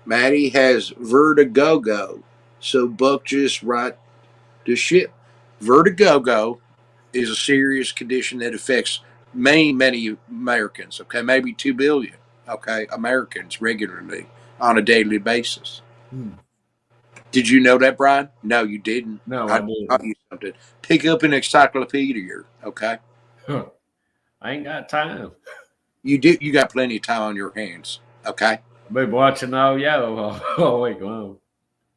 [SPEAKER 3] Maddie has vertigo, so Buck just write the shit. Vertigo is a serious condition that affects many Americans. Okay, maybe 2 billion. Okay, Americans regularly. on a daily basis.
[SPEAKER 2] Hmm.
[SPEAKER 3] Did you know that, Brian? No, you didn't.
[SPEAKER 2] No,
[SPEAKER 3] I
[SPEAKER 2] I didn't.
[SPEAKER 3] taught you something. Pick up an encyclopedia, okay?
[SPEAKER 2] Huh. I ain't got time.
[SPEAKER 3] You do. You got plenty of time on your hands, okay?
[SPEAKER 2] I've been watching all y'all all week long.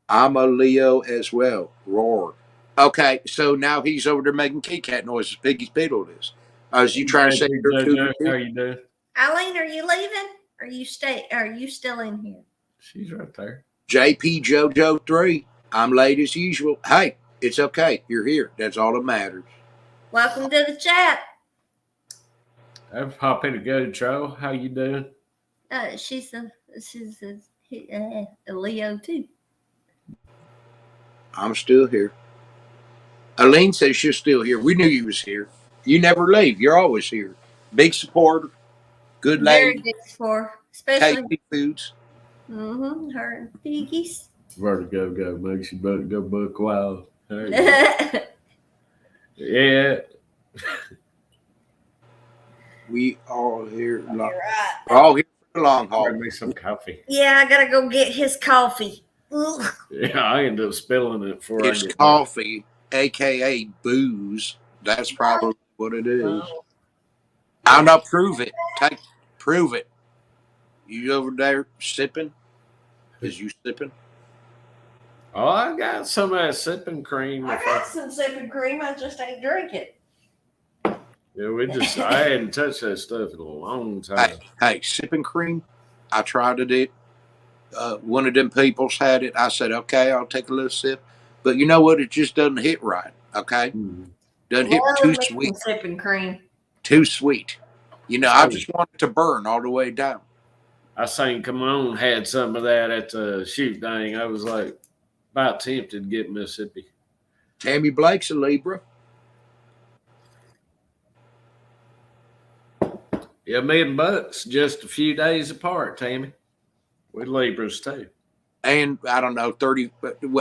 [SPEAKER 3] I'm a Leo as well. Roar. Okay, so now he's over there making Kit Kat noises. Piggy's Beetle is. Is you trying to say
[SPEAKER 2] Hey,
[SPEAKER 3] you're
[SPEAKER 2] JoJo, how
[SPEAKER 3] too?
[SPEAKER 2] you doing?
[SPEAKER 1] Eileen, are you leaving? Are you still in here?
[SPEAKER 2] She's right there.
[SPEAKER 3] JP JoJo 3. I'm late as usual. Hey, it's okay. You're here. That's all that matters.
[SPEAKER 1] Welcome to the chat.
[SPEAKER 2] I'm Poppy the Go Tro. How you doing?
[SPEAKER 1] She's a Leo too.
[SPEAKER 3] I'm still here. Aline says she's still here. We knew you was here. You never leave. You're always here. Big supporter. Good
[SPEAKER 1] Very
[SPEAKER 3] lady.
[SPEAKER 1] good for, especially
[SPEAKER 3] Tasty foods.
[SPEAKER 1] her and piggies.
[SPEAKER 2] Vertigo go makes you go buck wild. There you go.
[SPEAKER 1] You're
[SPEAKER 2] Yeah.
[SPEAKER 3] We all here.
[SPEAKER 1] right.
[SPEAKER 3] We're all here for the long haul.
[SPEAKER 2] Grab me some coffee.
[SPEAKER 1] Yeah, I gotta go get his coffee. Ugh.
[SPEAKER 2] Yeah, I ended up spilling it before
[SPEAKER 3] It's
[SPEAKER 2] I get
[SPEAKER 3] coffee, aka booze. That's probably what it is.
[SPEAKER 1] Oh.
[SPEAKER 3] I'll not prove it. Prove it. You over there sipping? Is you sipping?
[SPEAKER 2] Oh, I got some of that sipping cream.
[SPEAKER 1] I got some sipping cream. I just ain't drinking.
[SPEAKER 2] Yeah, I hadn't touched that stuff in a long time.
[SPEAKER 3] Hey, sipping cream. I tried it. One of them peoples had it. I said, okay, I'll take a little sip. But you know what? It just doesn't hit right. Okay, doesn't hit too sweet.
[SPEAKER 1] Sipping cream.
[SPEAKER 3] Too sweet. You know, I just want it to burn all the way down.
[SPEAKER 2] I seen Come On had some of that at the SHOOTDANG. I was like about tempted to get Mississippi.
[SPEAKER 3] Tammy Blake's a Libra.
[SPEAKER 2] Yeah, me and Buck's just a few days apart, Tammy. We're Libras too.
[SPEAKER 3] And I don't know, 30,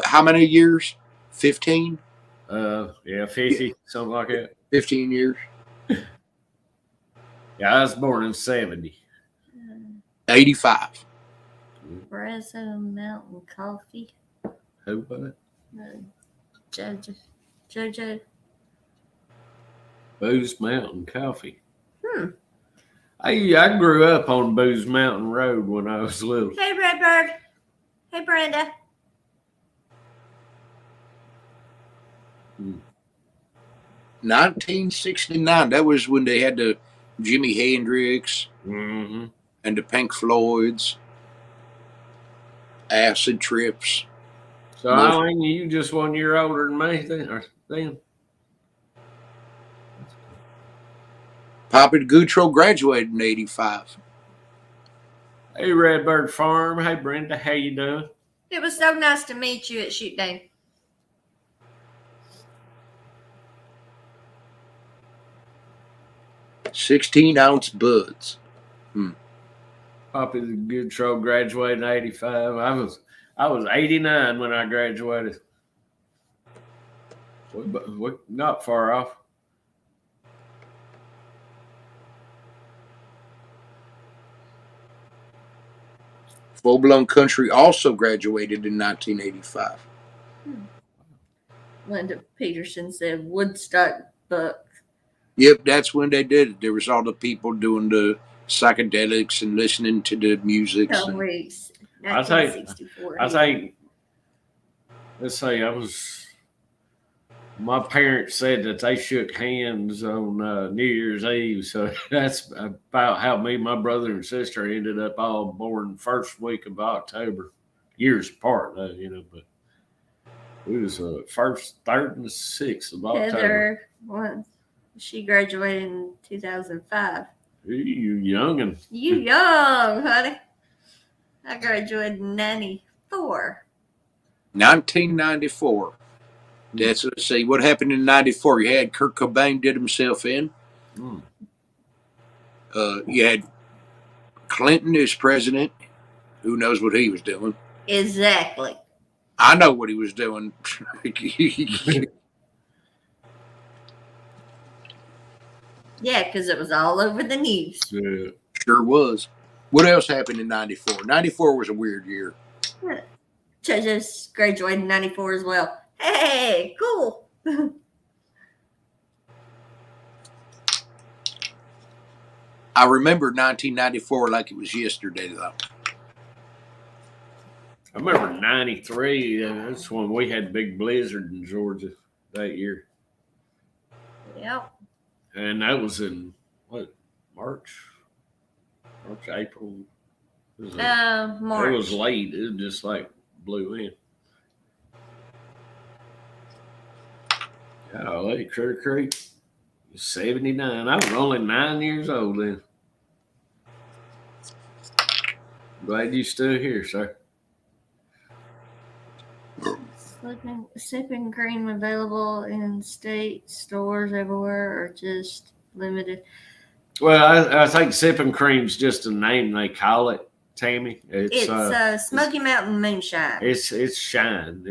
[SPEAKER 3] how many years? 15?
[SPEAKER 2] Yeah, 50, something like that.
[SPEAKER 3] 15 years.
[SPEAKER 2] Yeah, I was born in 70.
[SPEAKER 3] 85.
[SPEAKER 1] Espresso Mountain Coffee.
[SPEAKER 2] Who was it?
[SPEAKER 1] JoJo.
[SPEAKER 2] Booze Mountain Coffee. I grew up on Booze Mountain Road when I was little.
[SPEAKER 1] Hey, Redbird. Hey, Brenda.
[SPEAKER 2] Hmm.
[SPEAKER 3] 1969. That was when they had the Jimi Hendrix
[SPEAKER 2] Mm-hmm.
[SPEAKER 3] and the Pink Floyds, Acid Trips.
[SPEAKER 2] So, Eileen, you just 1 year older than me then?
[SPEAKER 3] Poppy Gutro graduated in 85.
[SPEAKER 2] Hey, Redbird Farm. Hey, Brenda. How you doing?
[SPEAKER 1] It was so nice to meet you at SHOOTDANG.
[SPEAKER 3] $16-ounce buds.
[SPEAKER 2] Poppy the Good Troll graduated in 85. I was 89 when I graduated. We're not far off.
[SPEAKER 3] Full Blown Country also graduated in 1985.
[SPEAKER 1] Linda Peterson said Woodstock Buck.
[SPEAKER 3] Yep, that's when they did it. There was all the people doing the psychedelics and listening to the music.
[SPEAKER 1] I
[SPEAKER 2] think, let's say my parents said that they shook hands on New Year's Eve. So that's about how me, my brother and sister ended up all born first week of October. Years apart, though, but we was first, third, and sixth of October.
[SPEAKER 1] Heather, she graduated in 2005.
[SPEAKER 2] You youngin'.
[SPEAKER 1] You young, honey. I graduated in 94.
[SPEAKER 3] 1994. Let's see what happened in 94. You had Kurt Cobain did himself in. You had Clinton as president. Who knows what he was doing?
[SPEAKER 1] Exactly.
[SPEAKER 3] I know what he was doing.
[SPEAKER 1] Yeah, because it was all over the news.
[SPEAKER 2] Yeah.
[SPEAKER 3] Sure was. What else happened in 94? 94 was a weird year.
[SPEAKER 1] Just graduated in 94 as well. Hey, cool.
[SPEAKER 3] I remember 1994 like it was yesterday, though.
[SPEAKER 2] I remember 93. That's when we had big blizzard in Georgia that year.
[SPEAKER 1] Yep.
[SPEAKER 2] And that was in, March, April.
[SPEAKER 1] March.
[SPEAKER 2] It was late. It just like blew in. Golly, Critter Creek, 79. I was only 9 years old then. Glad you still here, sir.
[SPEAKER 1] Sipping cream available in state stores everywhere or just limited?
[SPEAKER 2] Well, I think sipping cream's just a name they call it, Tammy.
[SPEAKER 1] It's Smoky Mountain Moonshine.
[SPEAKER 2] It's shine.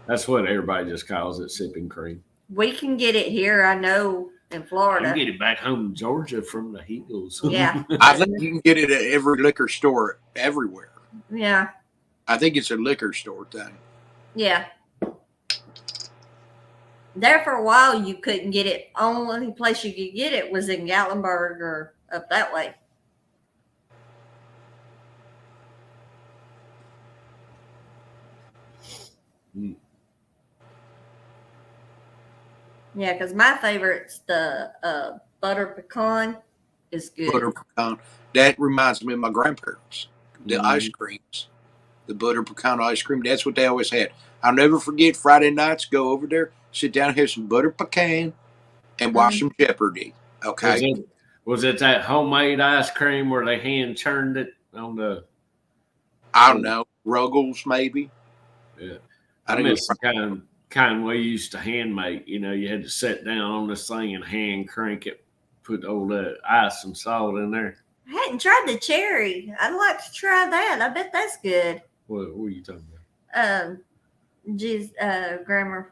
[SPEAKER 2] That's what everybody just calls it, sipping cream.
[SPEAKER 1] We can get it here, I know, in Florida.
[SPEAKER 2] You can get it back home in Georgia from the hills.
[SPEAKER 1] Yeah.
[SPEAKER 3] I think you can get it at every liquor store everywhere.
[SPEAKER 1] Yeah.
[SPEAKER 3] I think it's a liquor store thing.
[SPEAKER 1] Yeah. There for a while, you couldn't get it. Only place you could get it was in Gatlinburg or up that way.
[SPEAKER 2] Mm.
[SPEAKER 1] Yeah, because my favorite's the butter pecan is good.
[SPEAKER 3] Butter pecan. That reminds me of my grandparents. The ice creams. The butter pecan ice cream. That's what they always had. I'll never forget Friday nights, go over there, sit down, have some butter pecan, and watch some Jeopardy. Okay.
[SPEAKER 2] Was it that homemade ice cream where they hand churned it on the?
[SPEAKER 3] I don't know. Ruggles, maybe.
[SPEAKER 2] Yeah.
[SPEAKER 3] I
[SPEAKER 2] I
[SPEAKER 3] think
[SPEAKER 2] miss the kind we used to hand make. You know, you had to sit down on this thing and hand crank it, put all that ice and salt in there.
[SPEAKER 1] I hadn't tried the cherry. I'd like to try that. I bet that's good.
[SPEAKER 2] What are you talking about?
[SPEAKER 1] Grammar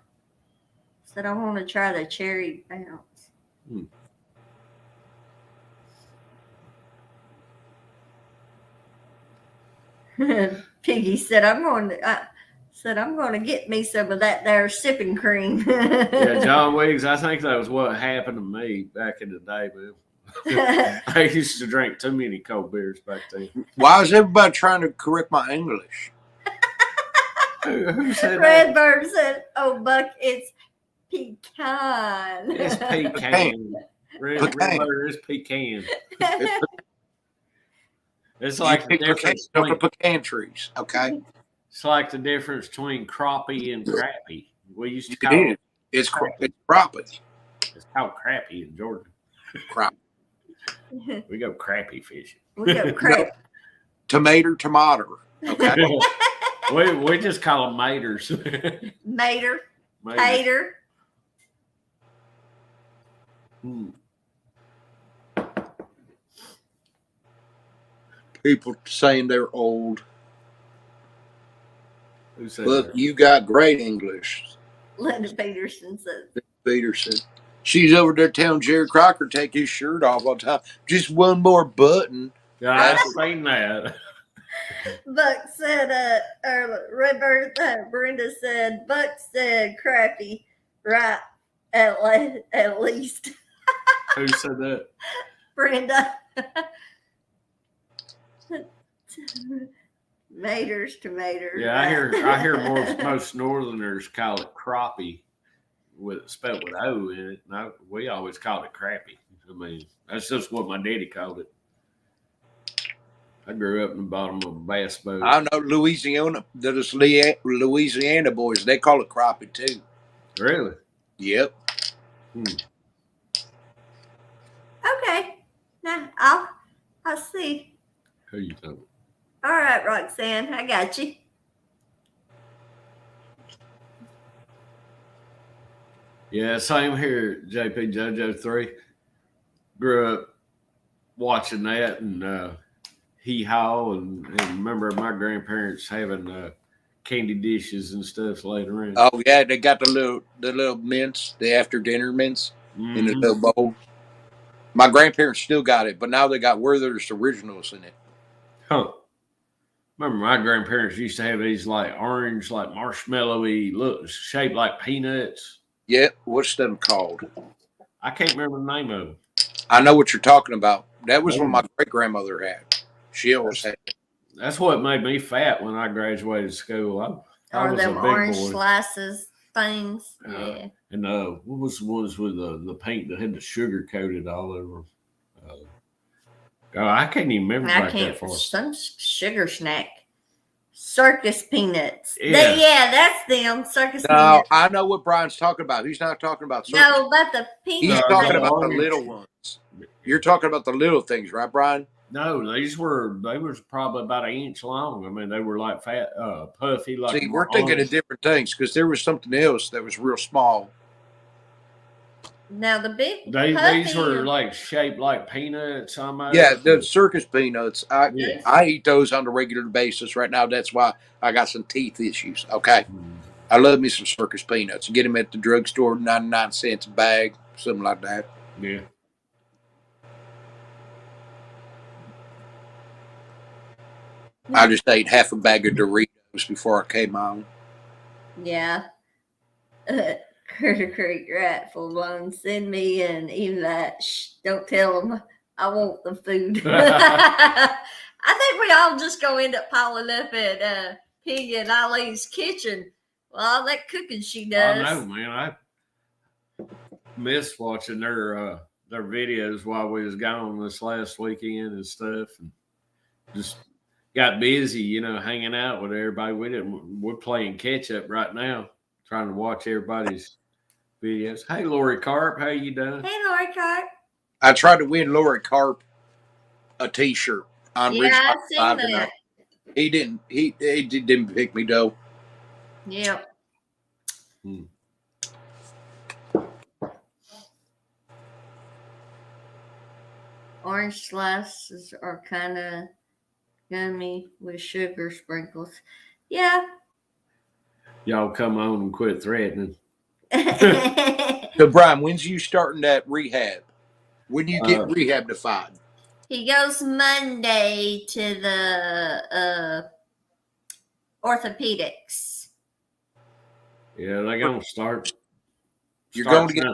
[SPEAKER 1] said I want to try the cherry bounce. Piggy said I'm going to get me some of that there sipping cream.
[SPEAKER 2] Yeah, John Wiggs, I think that was what happened to me back in the day, man. I used to drink too many cold beers back then.
[SPEAKER 3] Why is everybody trying to correct my English?
[SPEAKER 2] Who said
[SPEAKER 1] Redbird said, "Oh, Buck, it's pecan."
[SPEAKER 2] It's pecan. Redbird is pecan. It's like the difference between
[SPEAKER 3] pecan trees. Okay.
[SPEAKER 2] It's like the difference between crappie and crappie. We used to call
[SPEAKER 3] it's crappie.
[SPEAKER 2] It's called crappie in Georgia.
[SPEAKER 3] Crap.
[SPEAKER 2] We go crappie fishing.
[SPEAKER 1] We go crap.
[SPEAKER 3] Tomato. Okay.
[SPEAKER 2] we just call them maters.
[SPEAKER 1] Mater. Tater.
[SPEAKER 3] People saying they're old.
[SPEAKER 2] Who said
[SPEAKER 3] Look,
[SPEAKER 2] that?
[SPEAKER 3] you got great English.
[SPEAKER 1] Linda Peterson says.
[SPEAKER 3] Peterson. She's over there telling Jerry Crocker to take his shirt off all the time. Just one more button.
[SPEAKER 2] Yeah, I've seen that.
[SPEAKER 1] Buck said, Redbird, Brenda said, Buck said crappy, right, at least.
[SPEAKER 2] Who said that?
[SPEAKER 1] Brenda. Maters, tomatoes.
[SPEAKER 2] Yeah, I hear most Northerners call it crappie, spelled with O in it. And we always called it crappie. I mean, that's just what my daddy called it. I grew up in the bottom of a bass boat.
[SPEAKER 3] I know Louisiana boys, they call it crappie too.
[SPEAKER 2] Really?
[SPEAKER 3] Yep.
[SPEAKER 1] Okay. Now I'll see.
[SPEAKER 2] Who you talking?
[SPEAKER 1] All right, Roxanne, I got you.
[SPEAKER 2] Yeah, same here, JP JoJo 3. Grew up watching that and Hee Haw and remember my grandparents having candy dishes and stuff later on.
[SPEAKER 3] Oh yeah, they got the little mints, the after dinner mints in the little bowl. My grandparents still got it, but now they got Werther's Originals in it.
[SPEAKER 2] Huh. Remember, my grandparents used to have these like orange, like marshmallowy, look shaped like peanuts.
[SPEAKER 3] Yeah, what's them called?
[SPEAKER 2] I can't remember the name of them.
[SPEAKER 3] I know what you're talking about. That was what my great grandmother had. She always had it.
[SPEAKER 2] That's what made me fat when I graduated school. I
[SPEAKER 1] Or
[SPEAKER 2] was a
[SPEAKER 1] them
[SPEAKER 2] big
[SPEAKER 1] orange
[SPEAKER 2] boy.
[SPEAKER 1] slices things. Yeah.
[SPEAKER 2] And what was the ones with the paint that had the sugar coated all over? I can't even remember
[SPEAKER 1] I
[SPEAKER 2] back that
[SPEAKER 1] can't.
[SPEAKER 2] far.
[SPEAKER 1] Some sugar snack. Circus peanuts.
[SPEAKER 2] Yeah.
[SPEAKER 1] That's them. Circus
[SPEAKER 3] No,
[SPEAKER 1] peanuts.
[SPEAKER 3] I know what Brian's talking about. He's not talking about circus.
[SPEAKER 1] No, but the
[SPEAKER 3] He's
[SPEAKER 1] peanuts.
[SPEAKER 3] talking about the
[SPEAKER 2] orange.
[SPEAKER 3] little ones. You're talking about the little things, right, Brian?
[SPEAKER 2] No, they was probably about an inch long. I mean, they were like fat, puffy, like.
[SPEAKER 3] See, we're thinking of different things because there was something else that was real small.
[SPEAKER 1] Now the big
[SPEAKER 2] These were like shaped like peanuts almost.
[SPEAKER 3] Yeah, the circus peanuts. I eat those on a regular basis right now. That's why I got some teeth issues. Okay. I love me some circus peanuts. Get them at the drugstore, 99 cents a bag, something like that.
[SPEAKER 2] Yeah.
[SPEAKER 3] I just ate half a bag of Doritos before I came on.
[SPEAKER 1] Yeah. Critter Creek Rat full blown. Send me and even that. Shh, don't tell them I want the food. I think we all just go end up piling up at Piggy and Eileen's kitchen. Well, all that cooking she does.
[SPEAKER 2] I know, man. I miss watching their videos while we was gone this last weekend and stuff, and just got busy, hanging out with everybody. We're playing catch up right now, trying to watch everybody's videos. Hey, Lori Carp, how you doing?
[SPEAKER 1] Hey, Lori Carp.
[SPEAKER 3] I tried to win Lori Carp a T-shirt on
[SPEAKER 1] Yeah,
[SPEAKER 3] Rich
[SPEAKER 1] I
[SPEAKER 3] Live
[SPEAKER 1] seen that.
[SPEAKER 3] tonight. He didn't. He didn't pick me though.
[SPEAKER 1] Yep. Orange slices are kind of gummy with sugar sprinkles. Yeah.
[SPEAKER 2] Y'all come on and quit threatening.
[SPEAKER 3] So, Brian, when's you starting that rehab? When you get rehab-defied?
[SPEAKER 1] He goes Monday to the orthopedics.
[SPEAKER 2] Yeah, they're going to start.
[SPEAKER 3] You're going to get.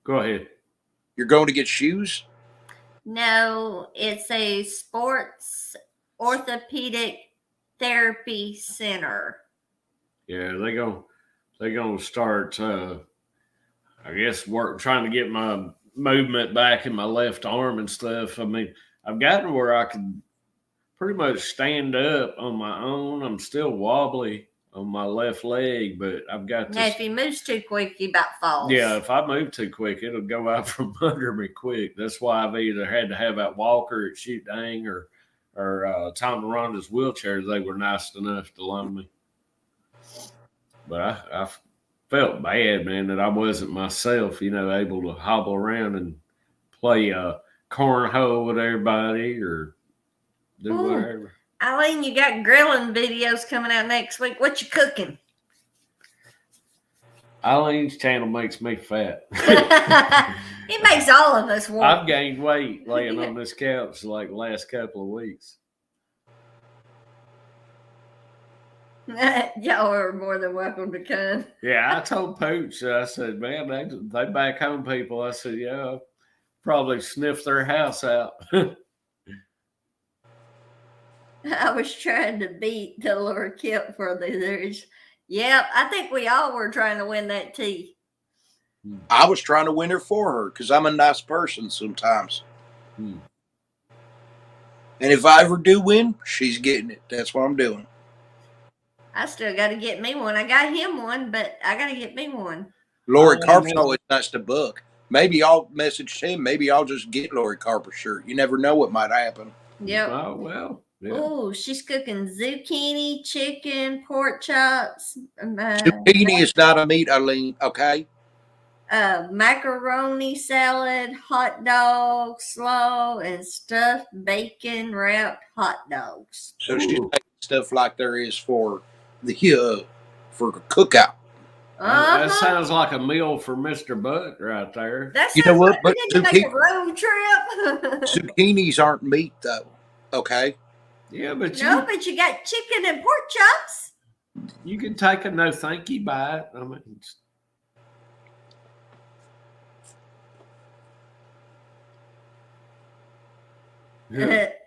[SPEAKER 2] Go ahead.
[SPEAKER 3] You're going to get shoes?
[SPEAKER 1] No, it's a sports orthopedic therapy center.
[SPEAKER 2] Yeah, they're gonna start. I guess trying to get my movement back in my left arm and stuff. I mean, I've gotten where I can pretty much stand up on my own. I'm still wobbly on my left leg, but I've got
[SPEAKER 1] Now, if he moves too quick, he about falls.
[SPEAKER 2] Yeah, if I move too quick, it'll go out from under me quick. That's why I've either had to have that walker at SHOOTDANG or Tom and Rhonda's wheelchair. They were nice enough to loan me. But I felt bad, man, that I wasn't myself, able to hobble around and play cornhole with everybody or do whatever.
[SPEAKER 1] Eileen, you got grilling videos coming out next week. What you cooking?
[SPEAKER 2] Eileen's channel makes me fat.
[SPEAKER 1] It makes all of us want.
[SPEAKER 2] I've gained weight laying on this couch like the last couple of weeks.
[SPEAKER 1] Y'all are more than welcome to come.
[SPEAKER 2] Yeah, I told Pooch, I said, man, they back home people. I said, yeah, I'll probably sniff their house out.
[SPEAKER 1] I was trying to beat the Lord Kilt for the others. Yep, I think we all were trying to win that tea.
[SPEAKER 3] I was trying to win her for her because I'm a nice person sometimes. And if I ever do win, she's getting it. That's what I'm doing.
[SPEAKER 1] I still got to get me one. I got him one, but I got to get me one.
[SPEAKER 3] Lori Carp's always nice to book. Maybe I'll message him. Maybe I'll just get Lori Carp a shirt. You never know what might happen.
[SPEAKER 1] Yep.
[SPEAKER 2] Oh, well. Yeah.
[SPEAKER 1] Oh, she's cooking zucchini, chicken, pork chops.
[SPEAKER 3] Zucchini is not a meat, Eileen, okay?
[SPEAKER 1] Macaroni salad, hot dog, slaw, and stuffed bacon wrapped hot dogs.
[SPEAKER 3] So she's making stuff like there is for the for a cookout.
[SPEAKER 2] That sounds like a meal for Mr. Buck right there.
[SPEAKER 1] That
[SPEAKER 3] You know
[SPEAKER 1] sounds
[SPEAKER 3] what?
[SPEAKER 1] like we
[SPEAKER 3] But
[SPEAKER 1] need to make a road trip.
[SPEAKER 3] zucchinis aren't meat, though. Okay.
[SPEAKER 2] Yeah, but
[SPEAKER 1] No, but you got chicken and pork chops.
[SPEAKER 2] you can take a no thank you bite. I mean,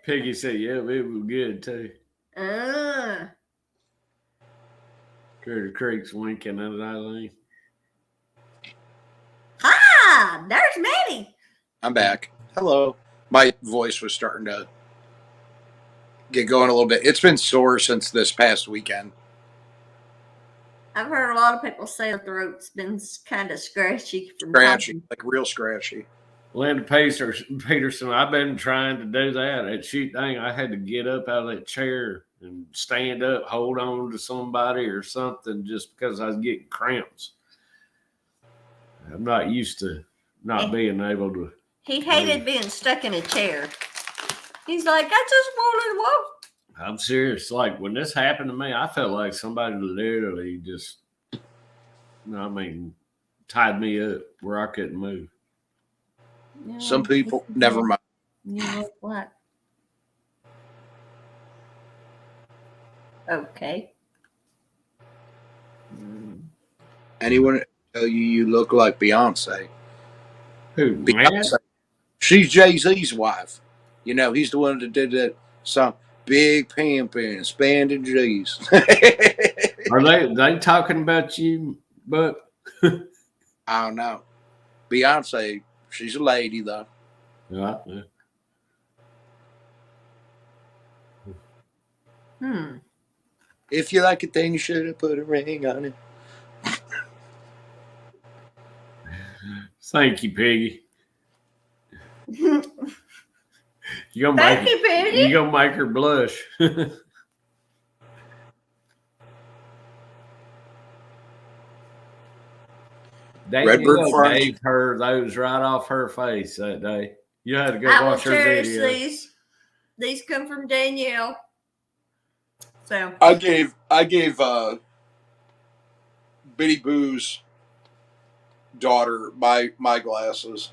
[SPEAKER 2] Piggy said, "Yeah, it was good too." Critter Creek's winking at Eileen.
[SPEAKER 1] Ah, there's Manny.
[SPEAKER 3] I'm back. Hello. My voice was starting to get going a little bit. It's been sore since this past weekend.
[SPEAKER 1] I've heard a lot of people say the throat's been kind of scratchy.
[SPEAKER 3] Scratchy, like real scratchy.
[SPEAKER 2] Linda Peterson, I've been trying to do that at SHOOTDANG. I had to get up out of that chair and stand up, hold on to somebody or something just because I was getting cramps. I'm not used to not being able to.
[SPEAKER 1] He hated being stuck in a chair. He's like, I just wanted to walk.
[SPEAKER 2] I'm serious. Like when this happened to me, I felt like somebody literally just, tied me up where I couldn't move.
[SPEAKER 1] Yeah,
[SPEAKER 3] Some people, never mind.
[SPEAKER 1] You look what? Okay.
[SPEAKER 3] Anyone tell you look like Beyonce?
[SPEAKER 2] Who?
[SPEAKER 3] Beyonce. She's Jay-Z's wife. You know, he's the one that did that song, Big Pimpin', Spanding G's.
[SPEAKER 2] Are they talking about you, Buck?
[SPEAKER 3] I don't know. Beyonce, she's a lady, though.
[SPEAKER 2] Yeah.
[SPEAKER 3] If you like it, then you should have put a ring on it.
[SPEAKER 2] Thank you, Piggy. You gonna
[SPEAKER 1] Thank you, Piggy.
[SPEAKER 2] You gonna make her blush.
[SPEAKER 3] Redbird Farm
[SPEAKER 2] gave her those right off her face that day. You had to go
[SPEAKER 1] I will
[SPEAKER 2] watch her
[SPEAKER 1] cherish
[SPEAKER 2] video.
[SPEAKER 1] these. These come from Danielle. So
[SPEAKER 3] I gave Bitty Boo's daughter my glasses.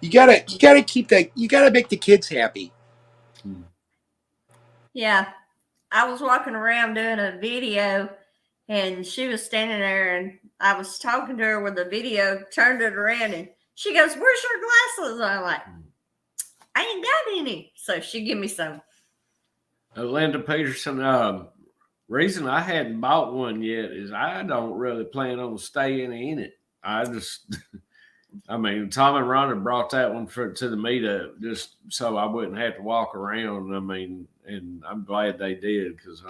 [SPEAKER 3] You gotta keep that. You gotta make the kids happy.
[SPEAKER 1] yeah, I was walking around doing a video, and she was standing there, and I was talking to her with the video, turned it around, and she goes, "Where's your glasses?" I'm like, "I ain't got any." So she give me some.
[SPEAKER 2] Linda Peterson, reason I hadn't bought one yet is I don't really plan on staying in it. Tom and Rhonda brought that one to the meetup just so I wouldn't have to walk around. And I'm glad they did because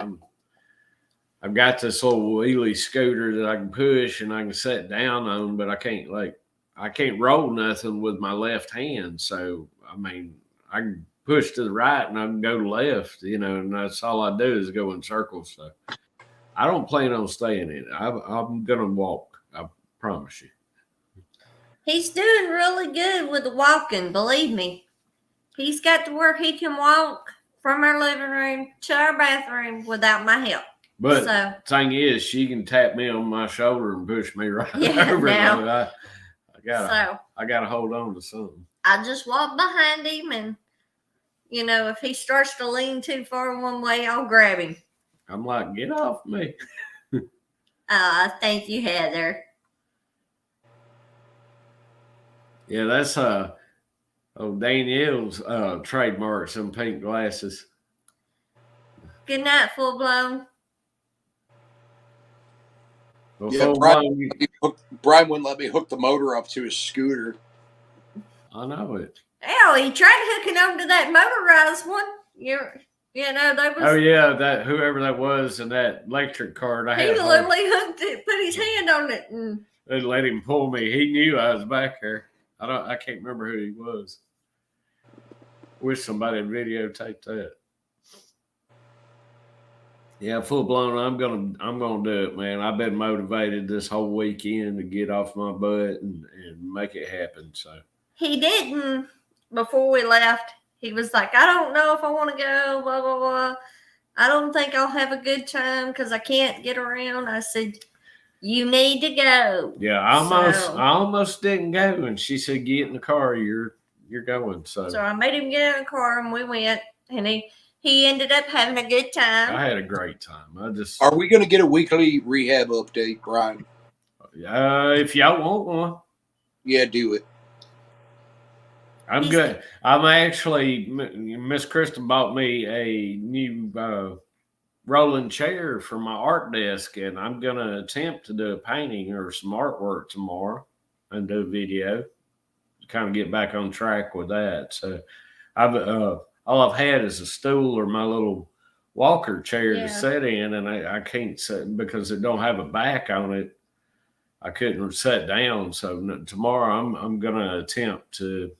[SPEAKER 2] I've got this little wheelie scooter that I can push and I can sit down on, but I can't roll nothing with my left hand. So I can push to the right and I can go left, and that's all I do is go in circles. So I don't plan on staying in it. I'm gonna walk. I promise you.
[SPEAKER 1] He's doing really good with the walking, believe me. He's got to where he can walk from our living room to our bathroom without my help.
[SPEAKER 2] But the thing is, she can tap me on my shoulder and push me right over.
[SPEAKER 1] Now,
[SPEAKER 2] I gotta hold on to something.
[SPEAKER 1] I just walk behind him, and if he starts to lean too far one way, I'll grab him.
[SPEAKER 2] I'm like, get off me.
[SPEAKER 1] Thank you, Heather.
[SPEAKER 2] Yeah, that's Danielle's trademark, some pink glasses.
[SPEAKER 1] Good night, full blown.
[SPEAKER 2] Well,
[SPEAKER 3] yeah, Brian wouldn't let me hook the motor up to his scooter.
[SPEAKER 2] I know it.
[SPEAKER 1] Hell, he tried hooking on to that motorized one. That was.
[SPEAKER 2] Oh yeah, that whoever that was in that electric car.
[SPEAKER 1] He literally hooked it, put his hand on it, and
[SPEAKER 2] they let him pull me. He knew I was back there. I can't remember who he was. Wish somebody had videotaped that. Yeah, full blown. I'm gonna do it, man. I've been motivated this whole weekend to get off my butt and make it happen. So
[SPEAKER 1] he didn't before we left. He was like, I don't know if I want to go, blah blah blah. I don't think I'll have a good time because I can't get around. I said, you need to go.
[SPEAKER 2] Yeah, I almost didn't go, and she said, "Get in the car. You're going."
[SPEAKER 1] So I made him get in the car, and we went, and he ended up having a good time.
[SPEAKER 2] I had a great time.
[SPEAKER 3] Are we going to get a weekly rehab update, Brian?
[SPEAKER 2] If y'all want one,
[SPEAKER 3] Yeah, do it.
[SPEAKER 2] I'm good. I'm actually, Miss Krista bought me a new rolling chair for my art desk, and I'm going to attempt to do a painting or some artwork tomorrow and do a video to kind of get back on track with that. So all I've had is a stool or my little walker chair to sit in, and I can't sit because it don't have a back on it. I couldn't sit down. So tomorrow I'm going to attempt to,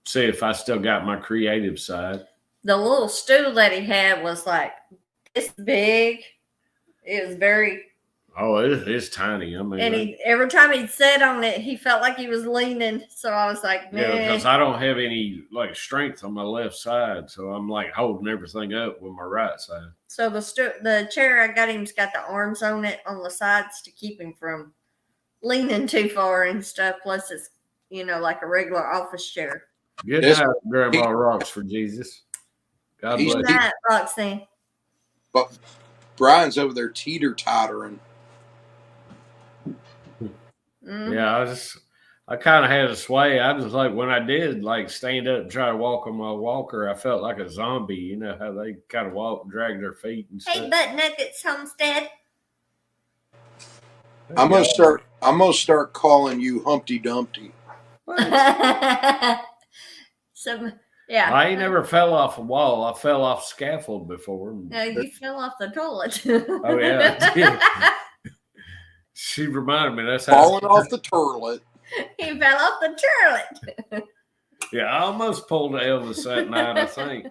[SPEAKER 2] see if I still got my creative side.
[SPEAKER 1] The little stool that he had was like this big. It was very.
[SPEAKER 2] Oh, it's tiny. I mean,
[SPEAKER 1] and every time he'd sit on it, he felt like he was leaning. So I was like, man.
[SPEAKER 2] Yeah, because I don't have any strength on my left side, so I'm holding everything up with my right side.
[SPEAKER 1] So the chair I got him's got the arms on it on the sides to keep him from leaning too far and stuff. Plus, it's like a regular office chair.
[SPEAKER 2] Good night, Grandma Rocks for Jesus. God bless.
[SPEAKER 1] Good night, Roxanne.
[SPEAKER 3] But Brian's over there teeter-tottering.
[SPEAKER 1] Mm-hmm.
[SPEAKER 2] Yeah, I kind of had a sway. I was when I did stand up and try to walk on my walker, I felt like a zombie. You know how they kind of walk and drag their feet and stuff.
[SPEAKER 1] Hey, Butt Nuggets Homestead.
[SPEAKER 3] I'm gonna start calling you Humpty Dumpty.
[SPEAKER 1] Yeah.
[SPEAKER 2] I ain't never fell off a wall. I fell off scaffold before.
[SPEAKER 1] No, you fell off the toilet.
[SPEAKER 2] Oh yeah. She reminded me that's
[SPEAKER 3] falling off the toilet.
[SPEAKER 1] He fell off the toilet.
[SPEAKER 2] Yeah, I almost pulled Elvis that night, I think.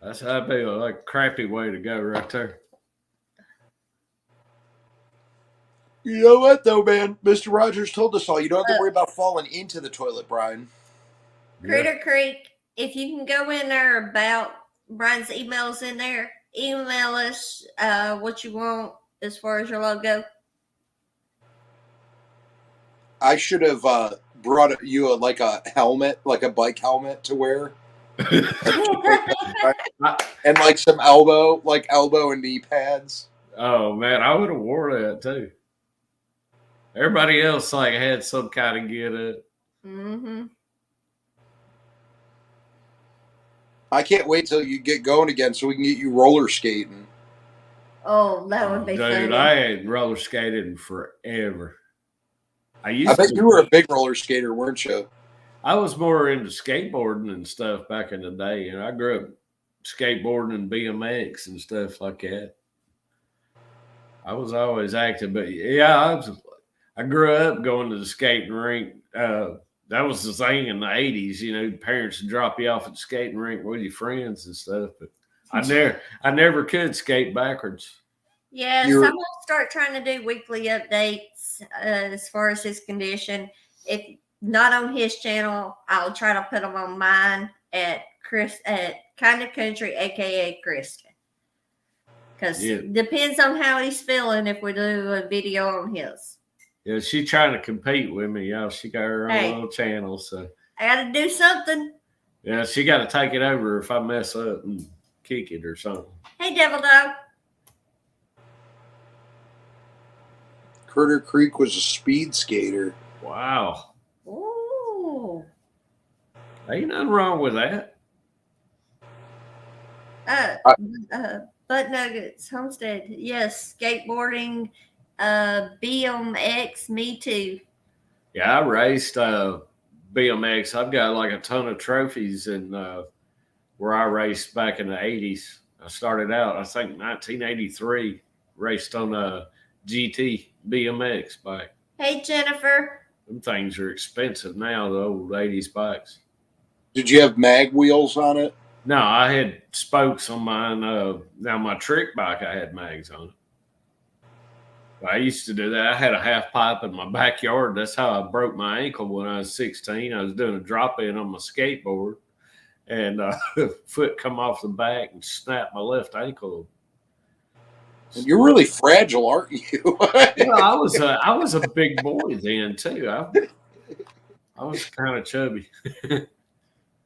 [SPEAKER 2] That'd be a crappy way to go right there.
[SPEAKER 3] You know what though, man? Mr. Rogers told us all. You don't have to worry about falling into the toilet, Brian.
[SPEAKER 1] Critter Creek, if you can go in there about Brian's emails in there, email us what you want as far as your logo.
[SPEAKER 3] I should have brought you a helmet, like a bike helmet to wear. And some elbow and knee pads.
[SPEAKER 2] Oh man, I would have wore that too. Everybody else had some kind of get it.
[SPEAKER 1] Mm-hmm.
[SPEAKER 3] I can't wait till you get going again so we can get you roller skating.
[SPEAKER 1] Oh, that would be funny.
[SPEAKER 2] Dude, I ain't roller skated in forever.
[SPEAKER 3] I bet you were a big roller skater, weren't you?
[SPEAKER 2] I was more into skateboarding and stuff back in the day, and I grew up skateboarding and BMX and stuff like that. I was always active, but yeah, I grew up going to the skating rink. That was the thing in the 80s, parents would drop you off at the skating rink with your friends and stuff, but I never could skate backwards.
[SPEAKER 1] Yes, I'm going to start trying to do weekly updates as far as his condition. If not on his channel, I'll try to put them on mine at Kind of Country, aka Krista. Because it depends on how he's feeling if we do a video on his.
[SPEAKER 2] Yeah, she's trying to compete with me, y'all. She got her own little channel, so
[SPEAKER 1] I got to do something.
[SPEAKER 2] Yeah, she got to take it over if I mess up and kick it or something.
[SPEAKER 1] Hey, Devil Dog.
[SPEAKER 3] Critter Creek was a speed skater.
[SPEAKER 2] Wow.
[SPEAKER 1] Ooh.
[SPEAKER 2] Ain't nothing wrong with that.
[SPEAKER 1] Butt Nuggets Homestead. Yes, skateboarding, BMX, me too.
[SPEAKER 2] Yeah, I raced BMX. I've got a ton of trophies in where I raced back in the 80s. I started out, I think, 1983, raced on a GT BMX bike.
[SPEAKER 1] Hey, Jennifer.
[SPEAKER 2] Them things are expensive now, the old 80s bikes.
[SPEAKER 3] Did you have mag wheels on it?
[SPEAKER 2] No, I had spokes on mine. Now, my trick bike, I had mags on it. I used to do that. I had a half pipe in my backyard. That's how I broke my ankle when I was 16. I was doing a drop-in on my skateboard, and foot come off the back and snapped my left ankle.
[SPEAKER 3] And you're really fragile, aren't you?
[SPEAKER 2] Well, I was a big boy then too. I was kind of chubby.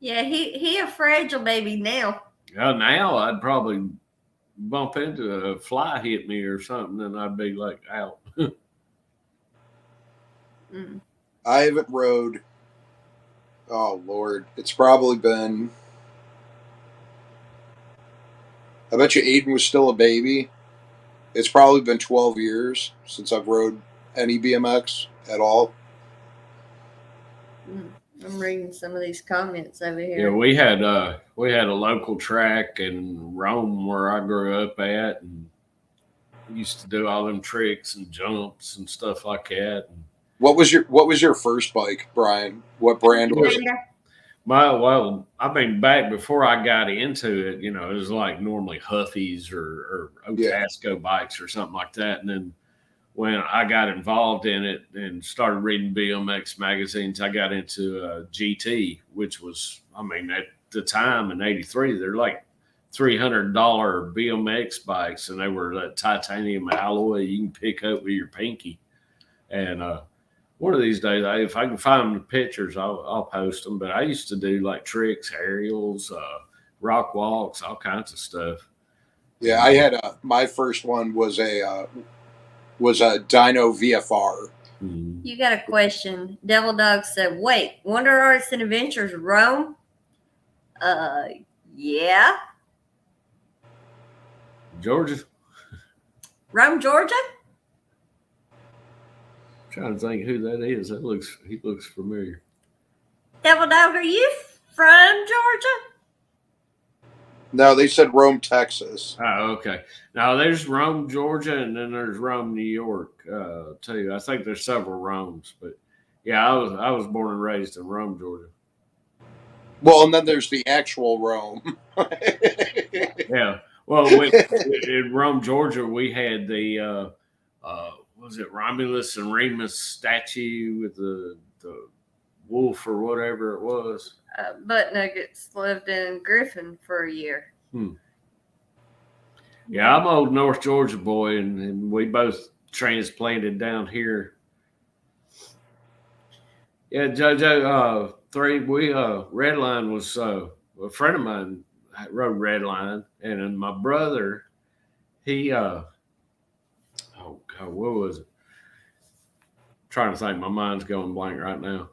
[SPEAKER 1] Yeah, he a fragile baby now.
[SPEAKER 2] Well, now I'd probably bump into a fly hit me or something, and I'd be like out.
[SPEAKER 3] I haven't rode. Oh Lord, it's probably been. I bet you Aiden was still a baby. It's probably been 12 years since I've rode any BMX at all.
[SPEAKER 1] I'm reading some of these comments over
[SPEAKER 2] Yeah,
[SPEAKER 1] here.
[SPEAKER 2] we had a local track in Rome where I grew up at, and we used to do all them tricks and jumps and stuff like that. And
[SPEAKER 3] What was your first bike, Brian? What brand was it?
[SPEAKER 2] I mean, back before I got into it, it was like normally Huffies or Otasco bikes or something like that. And then when I got involved in it and started reading BMX magazines, I got into GT, which was, I mean, at the time in '83, they're like $300 BMX bikes, and they were that titanium alloy you can pick up with your pinky. And one of these days, if I can find the pictures, I'll post them. But I used to do like tricks, aerials, rock walks, all kinds of stuff.
[SPEAKER 3] Yeah, I had my first one was a Dyno VFR.
[SPEAKER 1] You got a question. Devil Dog said, "Wait, Wonder Arts and Adventures Rome?" Yeah.
[SPEAKER 2] Georgia.
[SPEAKER 1] Rome, Georgia?
[SPEAKER 2] Trying to think who that is. He looks familiar.
[SPEAKER 1] Devil Dog, are you from Georgia?
[SPEAKER 3] No, they said Rome, Texas.
[SPEAKER 2] Oh, okay. Now there's Rome, Georgia, and then there's Rome, New York, too. I think there's several Romes, but yeah, I was born and raised in Rome, Georgia.
[SPEAKER 3] Well, and then there's the actual Rome.
[SPEAKER 2] Yeah. Well, in Rome, Georgia, we had the was it Romulus and Remus statue with the wolf or whatever it was.
[SPEAKER 1] Butt Nuggets lived in Griffin for a year.
[SPEAKER 2] Yeah, I'm an old North Georgia boy, and we both transplanted down here. Yeah, JoJo, Redline was a friend of mine rode Redline, and then my brother, he oh God, what was it? I'm trying to think, my mind's going blank right now.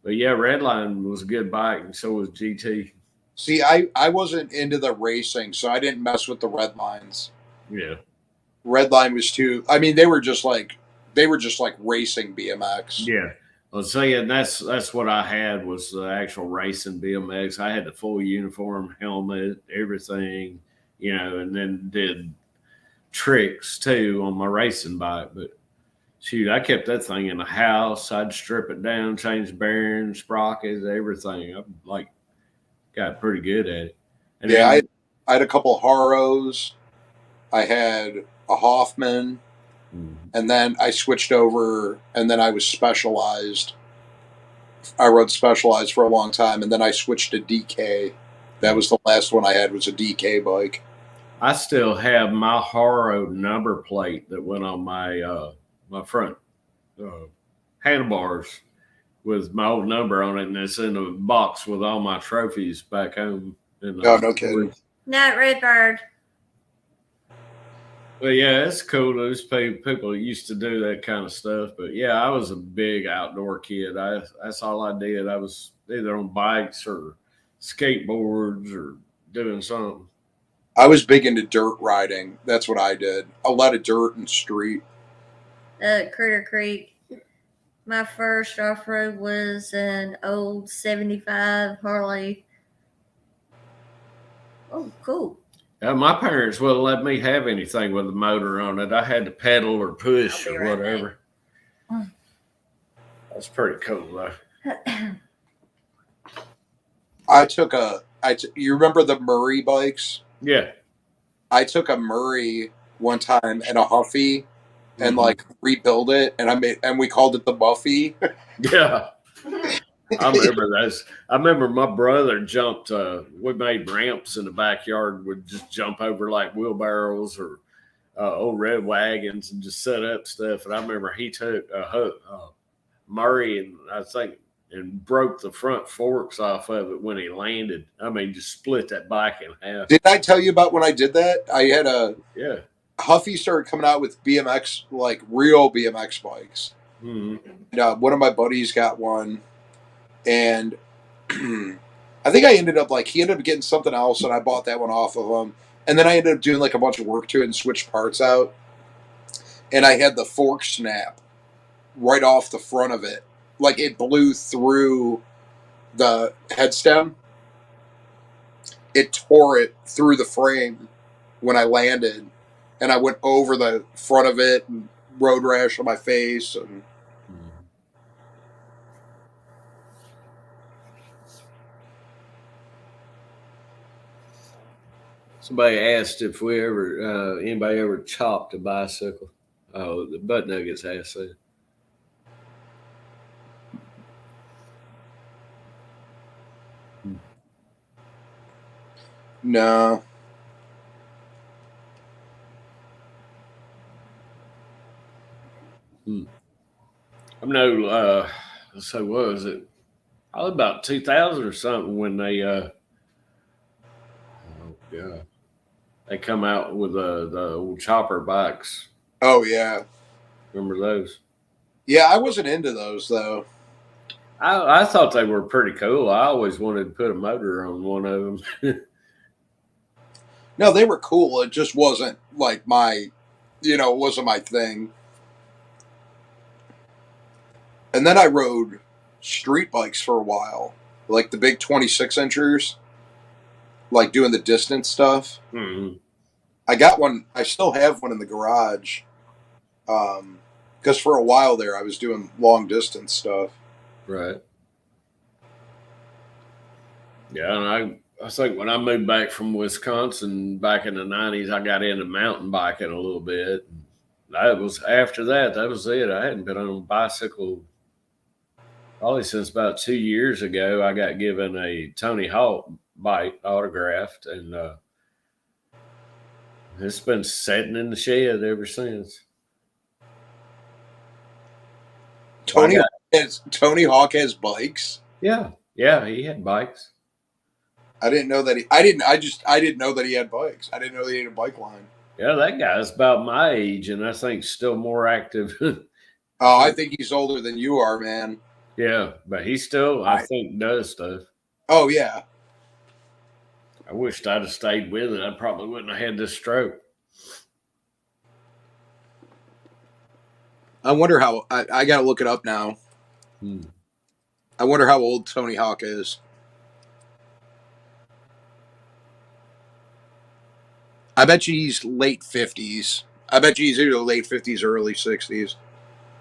[SPEAKER 2] But yeah, Redline was a good bike, and so was GT.
[SPEAKER 3] See, I wasn't into the racing, so I didn't mess with the red lines.
[SPEAKER 2] Yeah.
[SPEAKER 3] Redline was too. I mean, they were just like racing BMX.
[SPEAKER 2] Yeah. Well, see, and that's what I had was the actual racing BMX. I had the full uniform, helmet, everything, and then did tricks too on my racing bike. But shoot, I kept that thing in the house. I'd strip it down, change bearings, sprockets, everything. I got pretty good at it. And
[SPEAKER 3] yeah,
[SPEAKER 2] then,
[SPEAKER 3] I had a couple of Haros. I had a Hoffman. And then I switched over, and then I was Specialized. I rode Specialized for a long time, and then I switched to DK. That was the last one I had, was a DK bike.
[SPEAKER 2] I still have my Haro number plate that went on my my front handlebars with my old number on it, and it's in a box with all my trophies back home.
[SPEAKER 3] Oh, no kidding.
[SPEAKER 1] Not Redbird.
[SPEAKER 2] Well, yeah, it's cool. Those people used to do that kind of stuff. But yeah, I was a big outdoor kid. That's all I did. I was either on bikes or skateboards or doing something.
[SPEAKER 3] I was big into dirt riding. That's what I did. A lot of dirt and street.
[SPEAKER 1] Critter Creek. My first off-road was an old 75 Harley. Oh, cool.
[SPEAKER 2] My parents wouldn't let me have anything with a motor on it. I had to pedal or push or whatever. That's pretty cool, though.
[SPEAKER 3] You remember the Murray bikes?
[SPEAKER 2] Yeah.
[SPEAKER 3] I took a Murray one time and a Huffy and like rebuild it, and we called it the Buffy.
[SPEAKER 2] Yeah. I remember those. I remember my brother jumped. We made ramps in the backyard. Would just jump over like wheelbarrows or old red wagons and just set up stuff. And I remember he took a hook, Murray, and I think and broke the front forks off of it when he landed. I mean, just split that bike in half.
[SPEAKER 3] Did I tell you about when I did that? I had
[SPEAKER 2] Yeah.
[SPEAKER 3] Huffy started coming out with BMX, like real BMX bikes.
[SPEAKER 2] Mm-hmm.
[SPEAKER 3] And, one of my buddies got one, and I think I ended up he ended up getting something else, and I bought that one off of him. And then I ended up doing like a bunch of work to it and switched parts out. And I had the fork snap right off the front of it, like it blew through the headstem. It tore it through the frame when I landed, and I went over the front of it and road rash on my face. And
[SPEAKER 2] somebody asked if we ever anybody ever chopped a bicycle. Oh, the butt nuggets asked that.
[SPEAKER 3] no.
[SPEAKER 2] I know. So what was it? Probably about 2000 or something when they. Oh god. They come out with the old chopper bikes.
[SPEAKER 3] Oh yeah.
[SPEAKER 2] Remember those?
[SPEAKER 3] Yeah, I wasn't into those though.
[SPEAKER 2] I thought they were pretty cool. I always wanted to put a motor on one of them.
[SPEAKER 3] No, they were cool. It just wasn't like it wasn't my thing. And then I rode street bikes for a while, like the big 26 inchers, like doing the distance stuff.
[SPEAKER 2] Mm-hmm.
[SPEAKER 3] I got one. I still have one in the garage. Because for a while there, I was doing long distance stuff.
[SPEAKER 2] Right. Yeah, and I think when I moved back from Wisconsin back in the 90s, I got into mountain biking a little bit. That was after that. That was it. I hadn't been on a bicycle probably since about 2 years ago. I got given a Tony Hawk bike autographed, and it's been sitting in the shed ever since.
[SPEAKER 3] Tony Hawk has bikes.
[SPEAKER 2] Yeah, he had bikes.
[SPEAKER 3] I didn't know that I didn't know that he had bikes. I didn't know that he had a bike line.
[SPEAKER 2] Yeah, that guy's about my age, and I think still more active.
[SPEAKER 3] Oh, I think he's older than you are, man.
[SPEAKER 2] Yeah, but he still, I think, does stuff.
[SPEAKER 3] Oh yeah.
[SPEAKER 2] I wished I'd have stayed with it. I probably wouldn't have had this stroke.
[SPEAKER 3] I wonder how. I got to look it up now. I wonder how old Tony Hawk is. I bet you he's late 50s. I bet you he's either late 50s or early 60s.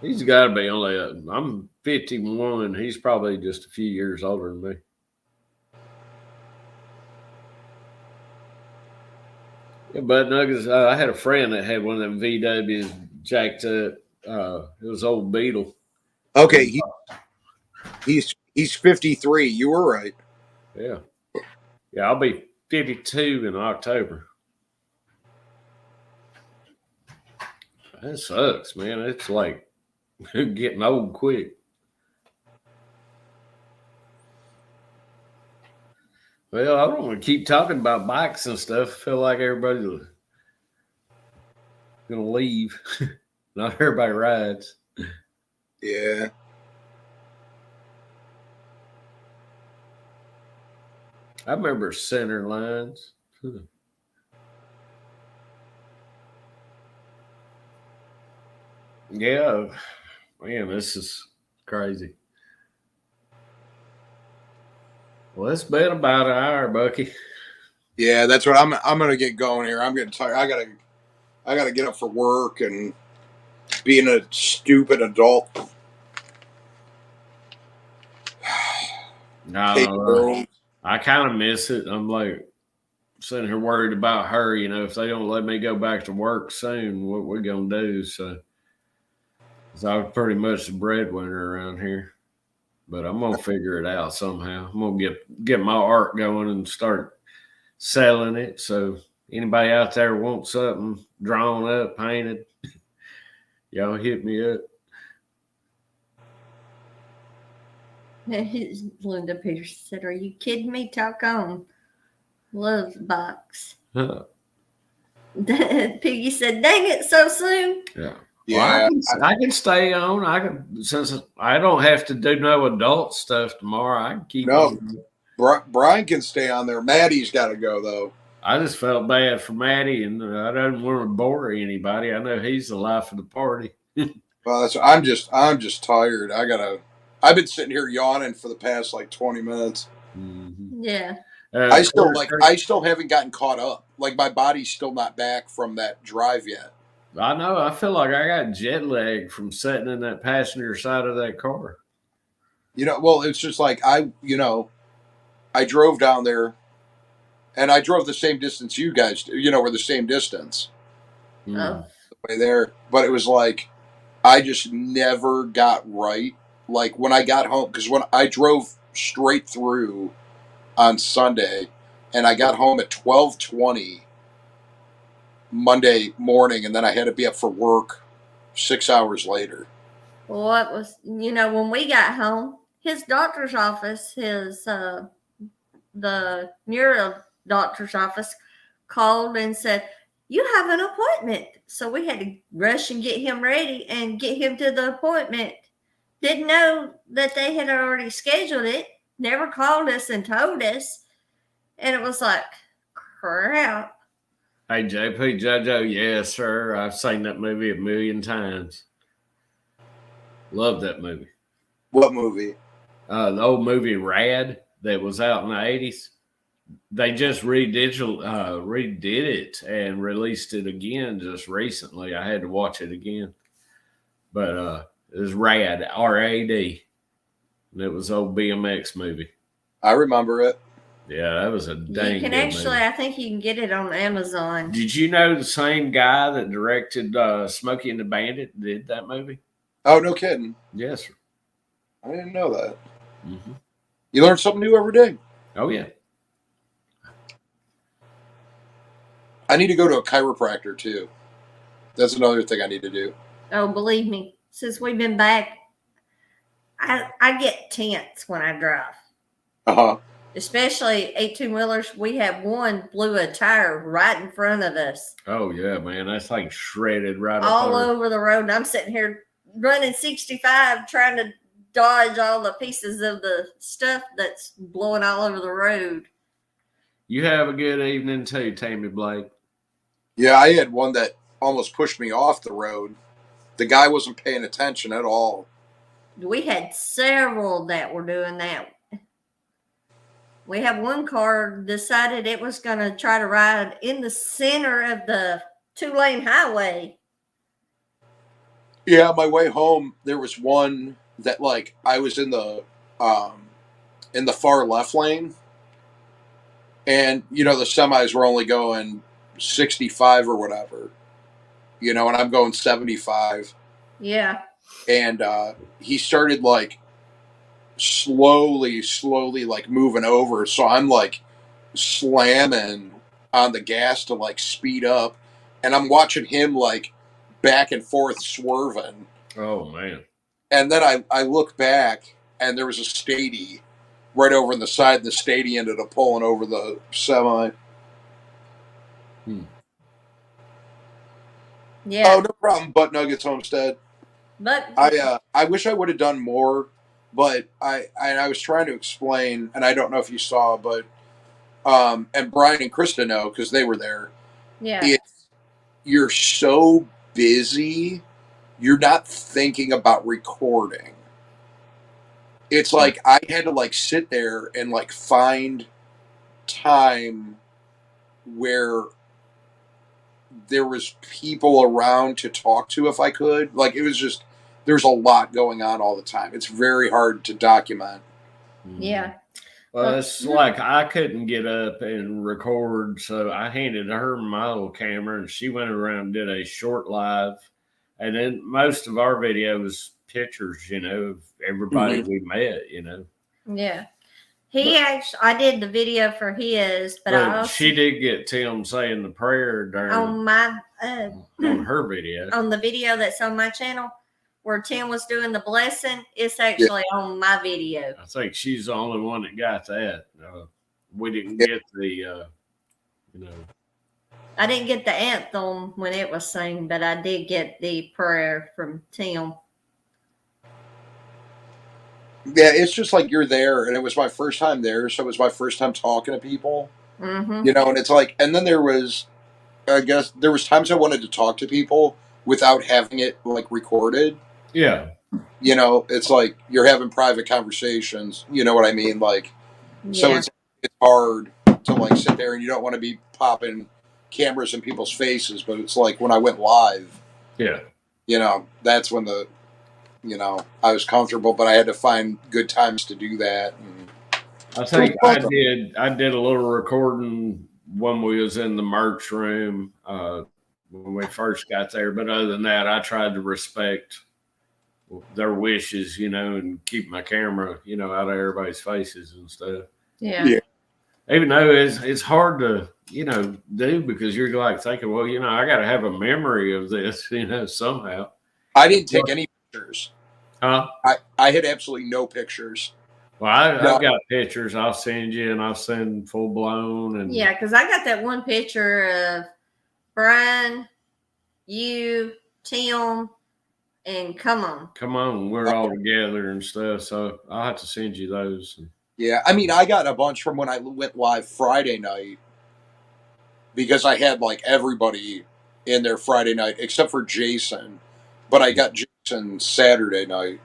[SPEAKER 2] He's got to be only. I'm 51. He's probably just a few years older than me. Yeah, Bud Nuggets. I had a friend that had one of them VWs jacked up. It was old Beetle.
[SPEAKER 3] Okay, he's 53. You were right.
[SPEAKER 2] Yeah. I'll be 52 in October. That sucks, man. It's like getting old quick. Well, I don't want to keep talking about bikes and stuff. I feel like everybody's going to leave. Not everybody rides.
[SPEAKER 3] Yeah.
[SPEAKER 2] I remember center lines. Yeah. Man, this is crazy. Well, it's been about an hour, Bucky.
[SPEAKER 3] Yeah, that's what I'm gonna get going here. I'm getting tired. I gotta get up for work and being a stupid adult.
[SPEAKER 2] No, I kind of miss it. I'm like sitting here worried about her. You know, if they don't let me go back to work soon, what we're gonna do? So I'm pretty much the breadwinner around here. but I'm gonna figure it out somehow. I'm gonna get my art going and start selling it. So anybody out there wants something drawn up, painted, y'all hit me up.
[SPEAKER 1] Linda Peters said, "Are you kidding me? Talk on." Love box.
[SPEAKER 2] Huh.
[SPEAKER 1] Piggy said, "Dang it, so soon."
[SPEAKER 2] Yeah.
[SPEAKER 3] Yeah.
[SPEAKER 2] Well, I can stay on. I can, since I don't have to do no adult stuff tomorrow. I can keep
[SPEAKER 3] No,
[SPEAKER 2] on.
[SPEAKER 3] Brian can stay on there. Maddie's got to go though.
[SPEAKER 2] I just felt bad for Maddie, and I don't want to bore anybody. I know he's the life of the party.
[SPEAKER 3] Well, I'm just tired. I've been sitting here yawning for the past like 20 minutes.
[SPEAKER 2] Mm-hmm.
[SPEAKER 1] Yeah.
[SPEAKER 3] I still haven't gotten caught up. Like my body's still not back from that drive yet.
[SPEAKER 2] I know. I feel like I got jet lag from sitting in that passenger side of that car.
[SPEAKER 3] Well, it's just like I drove down there, and I drove the same distance you guys. We're the same distance
[SPEAKER 1] Oh.
[SPEAKER 3] the way there, but it was like I just never got right. Like when I got home, because when I drove straight through on Sunday, and I got home at 12:20 Monday morning, and then I had to be up for work 6 hours later.
[SPEAKER 1] Well, what was, when we got home, his doctor's office, the neuro doctor's office called and said, "You have an appointment." So we had to rush and get him ready and get him to the appointment. Didn't know that they had already scheduled it, never called us and told us. And it was like, crap.
[SPEAKER 2] Hey, JP JoJo, yes, sir. I've seen that movie a million times. Love that movie.
[SPEAKER 3] What movie?
[SPEAKER 2] The old movie Rad that was out in the 80s. They just redid it and released it again just recently. I had to watch it again. But it was Rad, R-A-D. And it was an old BMX movie.
[SPEAKER 3] I remember it.
[SPEAKER 2] Yeah, that was a dang
[SPEAKER 1] You can
[SPEAKER 2] good
[SPEAKER 1] actually,
[SPEAKER 2] movie.
[SPEAKER 1] I think you can get it on Amazon.
[SPEAKER 2] Did you know the same guy that directed Smokey and the Bandit did that movie?
[SPEAKER 3] Oh, no kidding.
[SPEAKER 2] Yes, sir.
[SPEAKER 3] I didn't know that.
[SPEAKER 2] Mm-hmm.
[SPEAKER 3] You learn something new every day.
[SPEAKER 2] Oh, yeah.
[SPEAKER 3] I need to go to a chiropractor, too. That's another thing I need to do.
[SPEAKER 1] Oh, believe me, since we've been back, I get tense when I drive.
[SPEAKER 3] Uh-huh.
[SPEAKER 1] Especially 18-wheelers. We have one blew a tire right in front of us.
[SPEAKER 2] Oh, yeah, man. That's like shredded right
[SPEAKER 1] all
[SPEAKER 2] up
[SPEAKER 1] over the road. And I'm sitting here running 65 trying to dodge all the pieces of the stuff that's blowing all over the road.
[SPEAKER 2] You have a good evening, too, Tammy Blake.
[SPEAKER 3] Yeah, I had one that almost pushed me off the road. The guy wasn't paying attention at all.
[SPEAKER 1] We had several that were doing that. We have one car decided it was going to try to ride in the center of the 2-lane highway.
[SPEAKER 3] Yeah, on my way home, there was one that like I was in the far left lane, and the semis were only going 65 or whatever, and I'm going 75.
[SPEAKER 1] Yeah.
[SPEAKER 3] And he started like slowly like moving over, so I'm like slamming on the gas to like speed up, and I'm watching him like back and forth swerving.
[SPEAKER 2] Oh, man.
[SPEAKER 3] And then I look back, and there was a Stady right over on the side, and the Stady ended up pulling over the semi.
[SPEAKER 1] Yeah.
[SPEAKER 3] Oh, no problem, Butt Nuggets Homestead.
[SPEAKER 1] But
[SPEAKER 3] I wish I would have done more, but I was trying to explain, and I don't know if you saw, but and Brian and Krista know because they were there.
[SPEAKER 1] yeah.
[SPEAKER 3] You're so busy, you're not thinking about recording. It's like I had to like sit there and like find time where there was people around to talk to if I could. Like it was just there's a lot going on all the time. It's very hard to document.
[SPEAKER 1] Yeah.
[SPEAKER 2] Well, it's like I couldn't get up and record, so I handed her my little camera, and she went around and did a short live. And then most of our video was pictures, of everybody we met,
[SPEAKER 1] Yeah. I did the video for his, but I
[SPEAKER 2] But
[SPEAKER 1] also
[SPEAKER 2] she did get Tim saying the prayer during
[SPEAKER 1] on my
[SPEAKER 2] on her video.
[SPEAKER 1] on the video that's on my channel where Tim was doing the blessing. It's actually on my video.
[SPEAKER 2] I think she's the only one that got that. We didn't get the,
[SPEAKER 1] I didn't get the anthem when it was sung, but I did get the prayer from Tim.
[SPEAKER 3] Yeah, it's just like you're there, and it was my first time there, so it was my first time talking to people.
[SPEAKER 1] Mm-hmm.
[SPEAKER 3] And it's like, and then there was, I guess, there was times I wanted to talk to people without having it like recorded.
[SPEAKER 2] Yeah.
[SPEAKER 3] It's like you're having private conversations. You know what I mean? Like, so it's hard to like sit there, and you don't want to be popping cameras in people's faces. But it's like when I went live, that's when I was comfortable, but I had to find good times to do that. And
[SPEAKER 2] I think I did a little recording when we was in the merch room when we first got there. But other than that, I tried to respect their wishes, and keep my camera, out of everybody's faces and stuff.
[SPEAKER 1] Yeah.
[SPEAKER 2] Even though it's hard to, do because you're like thinking, well, I got to have a memory of this, somehow.
[SPEAKER 3] I didn't take any pictures.
[SPEAKER 2] Huh?
[SPEAKER 3] I had absolutely no pictures.
[SPEAKER 2] Well, I've got pictures I'll send you, and I'll send full blown. And
[SPEAKER 1] yeah, because I got that one picture of Brian, you, Tim, and come on,
[SPEAKER 2] we're all together and stuff. So I'll have to send you those.
[SPEAKER 3] Yeah, I mean, I got a bunch from when I went live Friday night because I had like everybody in there Friday night except for Jason, but I got Jason Saturday night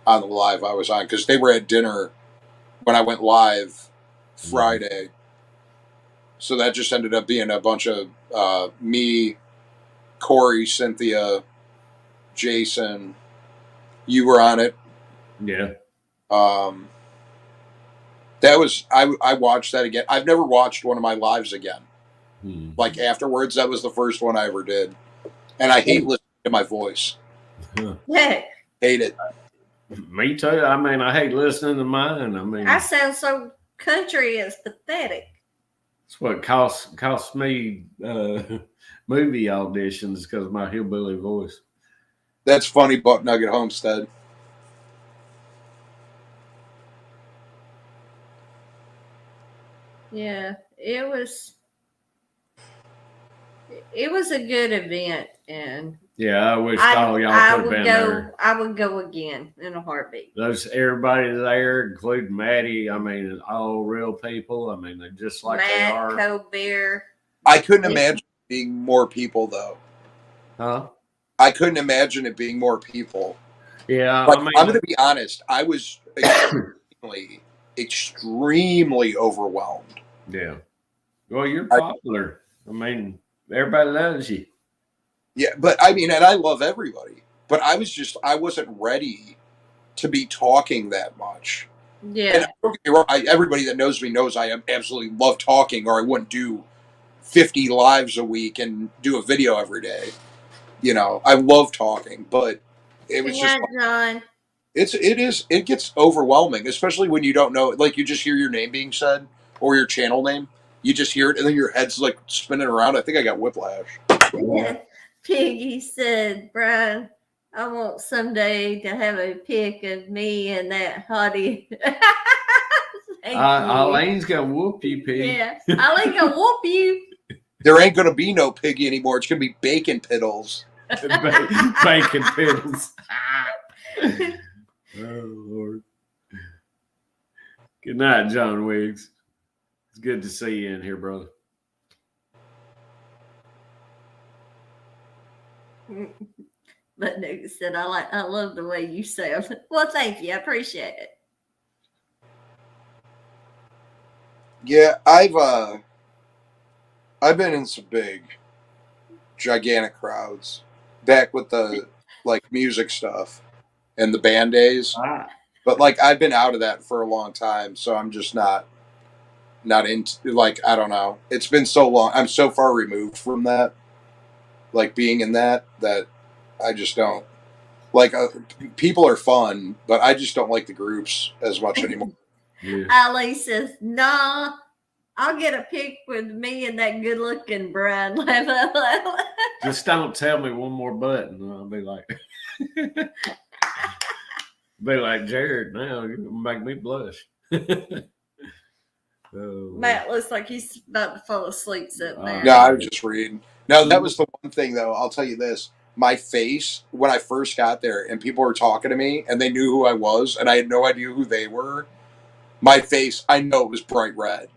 [SPEAKER 3] on the live I was on because they were at dinner when I went live Friday. So that just ended up being a bunch of me, Corey, Cynthia, Jason. You were on it.
[SPEAKER 2] Yeah.
[SPEAKER 3] That was I watched that again. I've never watched one of my lives again. Like afterwards, that was the first one I ever did, and I hate listening to my voice.
[SPEAKER 1] Yeah.
[SPEAKER 3] Hate it.
[SPEAKER 2] Me too. I mean, I hate listening to mine. I mean,
[SPEAKER 1] I sound so country. It's pathetic.
[SPEAKER 2] It's what cost me movie auditions because of my hillbilly voice.
[SPEAKER 3] That's funny, Buck Nugget Homestead.
[SPEAKER 1] Yeah, it was a good event, and
[SPEAKER 2] yeah, I wish all y'all could have been there.
[SPEAKER 1] I would go again in a heartbeat.
[SPEAKER 2] Those everybody there, including Maddie. I mean, all real people. I mean, they're just like they are.
[SPEAKER 1] Matt, Colbert.
[SPEAKER 3] I couldn't imagine it being more people, though.
[SPEAKER 2] Huh?
[SPEAKER 3] I couldn't imagine it being more people.
[SPEAKER 2] Yeah,
[SPEAKER 3] like, I'm going to be honest. I was extremely overwhelmed.
[SPEAKER 2] Yeah. Well, you're popular. I mean, everybody loves you.
[SPEAKER 3] Yeah, but I mean, and I love everybody. But I wasn't ready to be talking that much.
[SPEAKER 1] Yeah.
[SPEAKER 3] And everybody that knows me knows I absolutely love talking, or I wouldn't do 50 lives a week and do a video every day. I love talking, but it was just
[SPEAKER 1] John.
[SPEAKER 3] It gets overwhelming, especially when you don't know, like you just hear your name being said or your channel name. You just hear it and then your head's like spinning around. I think I got whiplash.
[SPEAKER 1] Yeah. Piggy said, Brian, I want someday to have a pic of me and that hottie.
[SPEAKER 2] Eileen's gonna whoop you, Pig.
[SPEAKER 1] Yeah, Eileen's gonna whoop you.
[SPEAKER 3] There ain't gonna be no Piggy anymore. It's gonna be Bacon Piddles.
[SPEAKER 2] Bacon Piddles. Oh Lord. Good night, John Wiggs. It's good to see you in here, brother.
[SPEAKER 1] But Nugget said, I love the way you sound. Well, thank you. I appreciate it.
[SPEAKER 3] Yeah, I've been in some big, gigantic crowds back with the like music stuff and the band days. But like I've been out of that for a long time, so I'm just not into, like, I don't know. It's been so long. I'm so far removed from that, like being in that I just don't Like people are fun, but I just don't like the groups as much anymore.
[SPEAKER 2] Yeah.
[SPEAKER 1] Ali says, "Nah, I'll get a pic with me and that good-looking Brian."
[SPEAKER 2] Just don't tell me one more button. And I'll be like, Jared. Now you're gonna make me blush.
[SPEAKER 1] Matt looks like he's about to fall asleep sitting there.
[SPEAKER 3] No, I was just reading. No, that was the one thing though. I'll tell you this: my face when I first got there, and people were talking to me, and they knew who I was, and I had no idea who they were. My face, I know it was bright red.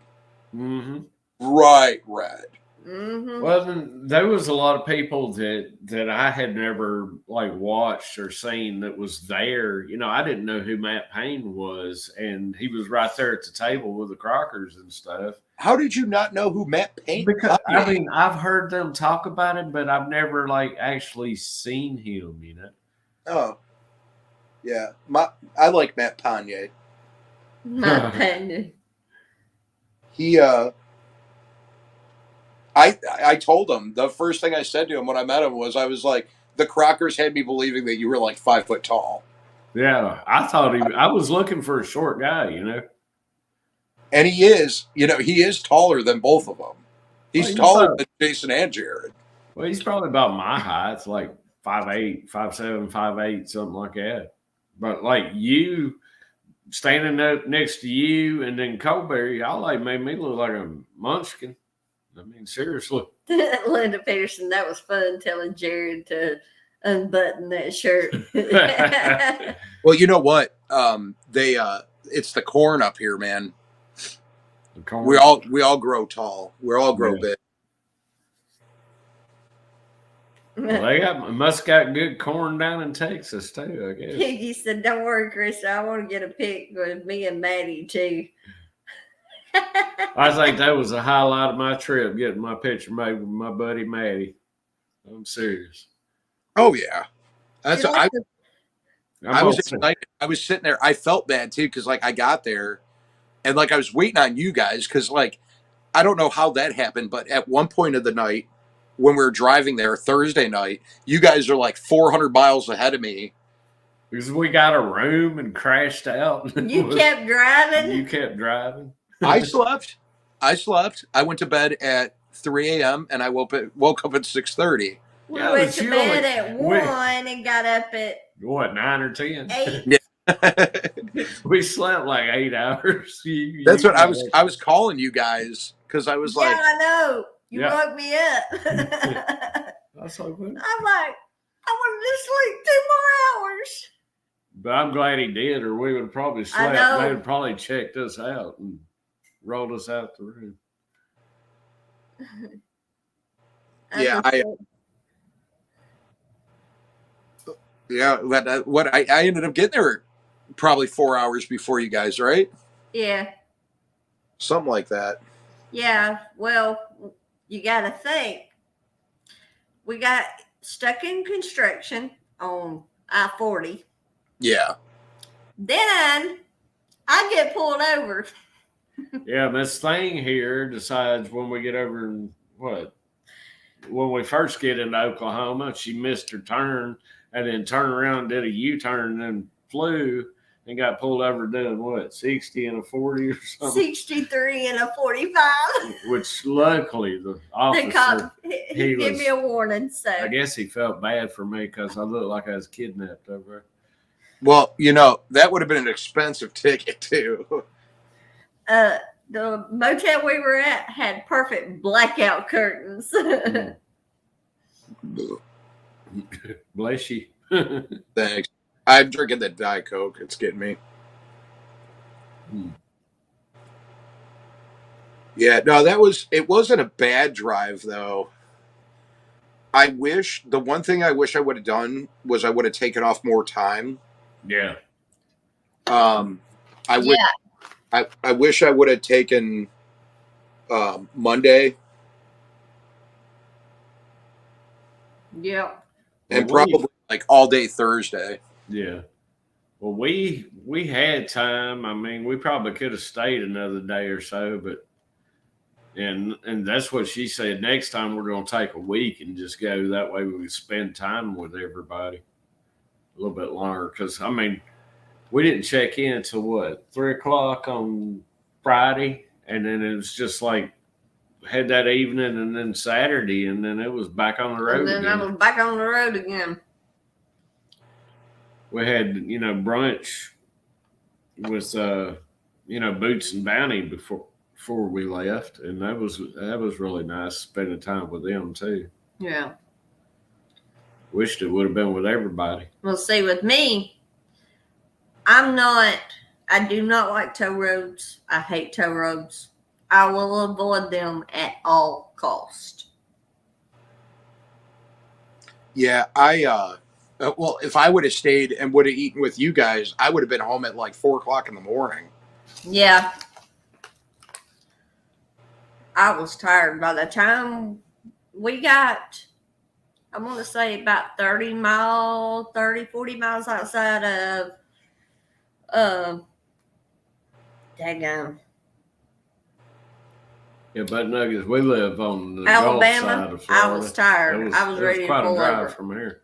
[SPEAKER 2] Mm-hmm.
[SPEAKER 3] Bright red.
[SPEAKER 1] Mm-hmm.
[SPEAKER 2] Well, then there was a lot of people that I had never like watched or seen that was there. You know, I didn't know who Matt Payne was, and he was right there at the table with the Crockers and stuff.
[SPEAKER 3] How did you not know who Matt Payne?
[SPEAKER 2] Because I mean, I've heard them talk about him, but I've never like actually seen him. You know.
[SPEAKER 3] Oh, yeah. I like Matt Payne.
[SPEAKER 1] Matt Payne.
[SPEAKER 3] He I told him the first thing I said to him when I met him was I was like, the Crockers had me believing that you were like 5 foot tall.
[SPEAKER 2] Yeah, I thought I was looking for a short guy, you know.
[SPEAKER 3] And he is, he is taller than both of them. He's taller than Jason and Jared.
[SPEAKER 2] Well, he's probably about my height. It's like 5'8", 5'7", 5'8", something like that. But like you standing up next to you and then Colbert, y'all like made me look like a munchkin. I mean, seriously.
[SPEAKER 1] Linda Peterson, that was fun telling Jared to unbutton that shirt.
[SPEAKER 3] Well, you know what? It's the corn up here, man. We all grow tall. We all grow big.
[SPEAKER 2] Well, they must got good corn down in Texas too, I guess.
[SPEAKER 1] He said, "Don't worry, Krista. I want to get a pic with me and Maddie too."
[SPEAKER 2] I think that was the highlight of my trip, getting my picture made with my buddy Maddie. I'm serious.
[SPEAKER 3] Oh yeah, I was excited. I was sitting there. I felt bad too because like I got there, and like I was waiting on you guys because like I don't know how that happened, but at one point of the night when we were driving there Thursday night, you guys are like 400 miles ahead of me.
[SPEAKER 2] Because we got a room and crashed out.
[SPEAKER 1] You kept driving.
[SPEAKER 2] You kept driving.
[SPEAKER 3] I slept. I went to bed at 3 a.m. and I woke up at 6:30.
[SPEAKER 1] We went to bed at 1 and got up at
[SPEAKER 2] what, 9 or 10?
[SPEAKER 1] 8.
[SPEAKER 3] Yeah.
[SPEAKER 2] We slept like 8 hours.
[SPEAKER 3] That's what I was calling you guys because I was like,
[SPEAKER 1] yeah, I know. You woke me up.
[SPEAKER 2] That's so good.
[SPEAKER 1] I'm like, I wanted to sleep 2 more hours.
[SPEAKER 2] But I'm glad he did, or we would have probably slept. They would have probably checked us out and rolled us out the room.
[SPEAKER 3] Yeah, I ended up getting there probably 4 hours before you guys, right?
[SPEAKER 1] Yeah.
[SPEAKER 3] Something like that.
[SPEAKER 1] Yeah, well, you got to think. We got stuck in construction on I-40.
[SPEAKER 3] Yeah.
[SPEAKER 1] Then I get pulled over.
[SPEAKER 2] Yeah, this thing here decides when we get over when we first get into Oklahoma, she missed her turn and then turned around and did a U-turn and then flew and got pulled over doing 60 and a 40 or something?
[SPEAKER 1] 63 and a 45.
[SPEAKER 2] Which luckily the officer,
[SPEAKER 1] he gave me a warning. So
[SPEAKER 2] I guess he felt bad for me because I looked like I was kidnapped over there.
[SPEAKER 3] Well, that would have been an expensive ticket too.
[SPEAKER 1] The motel we were at had perfect blackout curtains.
[SPEAKER 2] Bless you.
[SPEAKER 3] Thanks. I'm drinking the Diet Coke. It's getting me. Yeah, no, it wasn't a bad drive though. The one thing I wish I would have done was I would have taken off more time.
[SPEAKER 2] Yeah.
[SPEAKER 3] I wish I would have taken Monday.
[SPEAKER 1] Yeah.
[SPEAKER 3] And probably like all day Thursday.
[SPEAKER 2] Yeah. Well, we had time. I mean, we probably could have stayed another day or so, but and that's what she said. Next time we're going to take a week and just go. That way we can spend time with everybody. little bit longer because I mean we didn't check in until what 3 o'clock on Friday, and then it was just like had that evening, and then Saturday, and then it was back on the road
[SPEAKER 1] And then
[SPEAKER 2] again.
[SPEAKER 1] I was back on the road again.
[SPEAKER 2] We had brunch with Boots and Bounty before we left, and that was really nice spending time with them too.
[SPEAKER 1] Yeah.
[SPEAKER 2] Wished it would have been with everybody.
[SPEAKER 1] Well, see, with me, I do not like tow roads. I hate tow roads. I will avoid them at all cost.
[SPEAKER 3] Yeah, well, if I would have stayed and would have eaten with you guys, I would have been home at like 4 o'clock in the morning.
[SPEAKER 1] Yeah. I was tired by the time we got, I want to say about 40 miles outside of, daggone.
[SPEAKER 2] Yeah, Butt Nuggets. We live on the
[SPEAKER 1] Alabama.
[SPEAKER 2] Gulf side of Florida.
[SPEAKER 1] I was tired. I was ready to
[SPEAKER 2] quite
[SPEAKER 1] pull
[SPEAKER 2] a drive
[SPEAKER 1] over.
[SPEAKER 2] from here.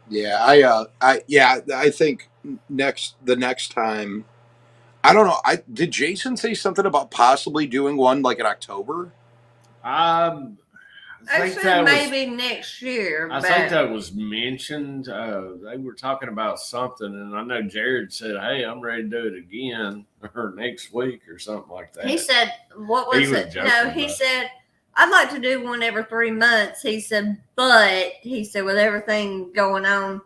[SPEAKER 3] Yeah, I think the next time, I don't know. Did Jason say something about possibly doing one like in October?
[SPEAKER 2] I think
[SPEAKER 1] Actually, maybe next year.
[SPEAKER 2] I think that was mentioned. They were talking about something, and I know Jared said, "Hey, I'm ready to do it again or next week or something like that."
[SPEAKER 1] He said, "What was it?" No, he said, "I'd like to do one every 3 months." He said, "But," he said, "with everything going on."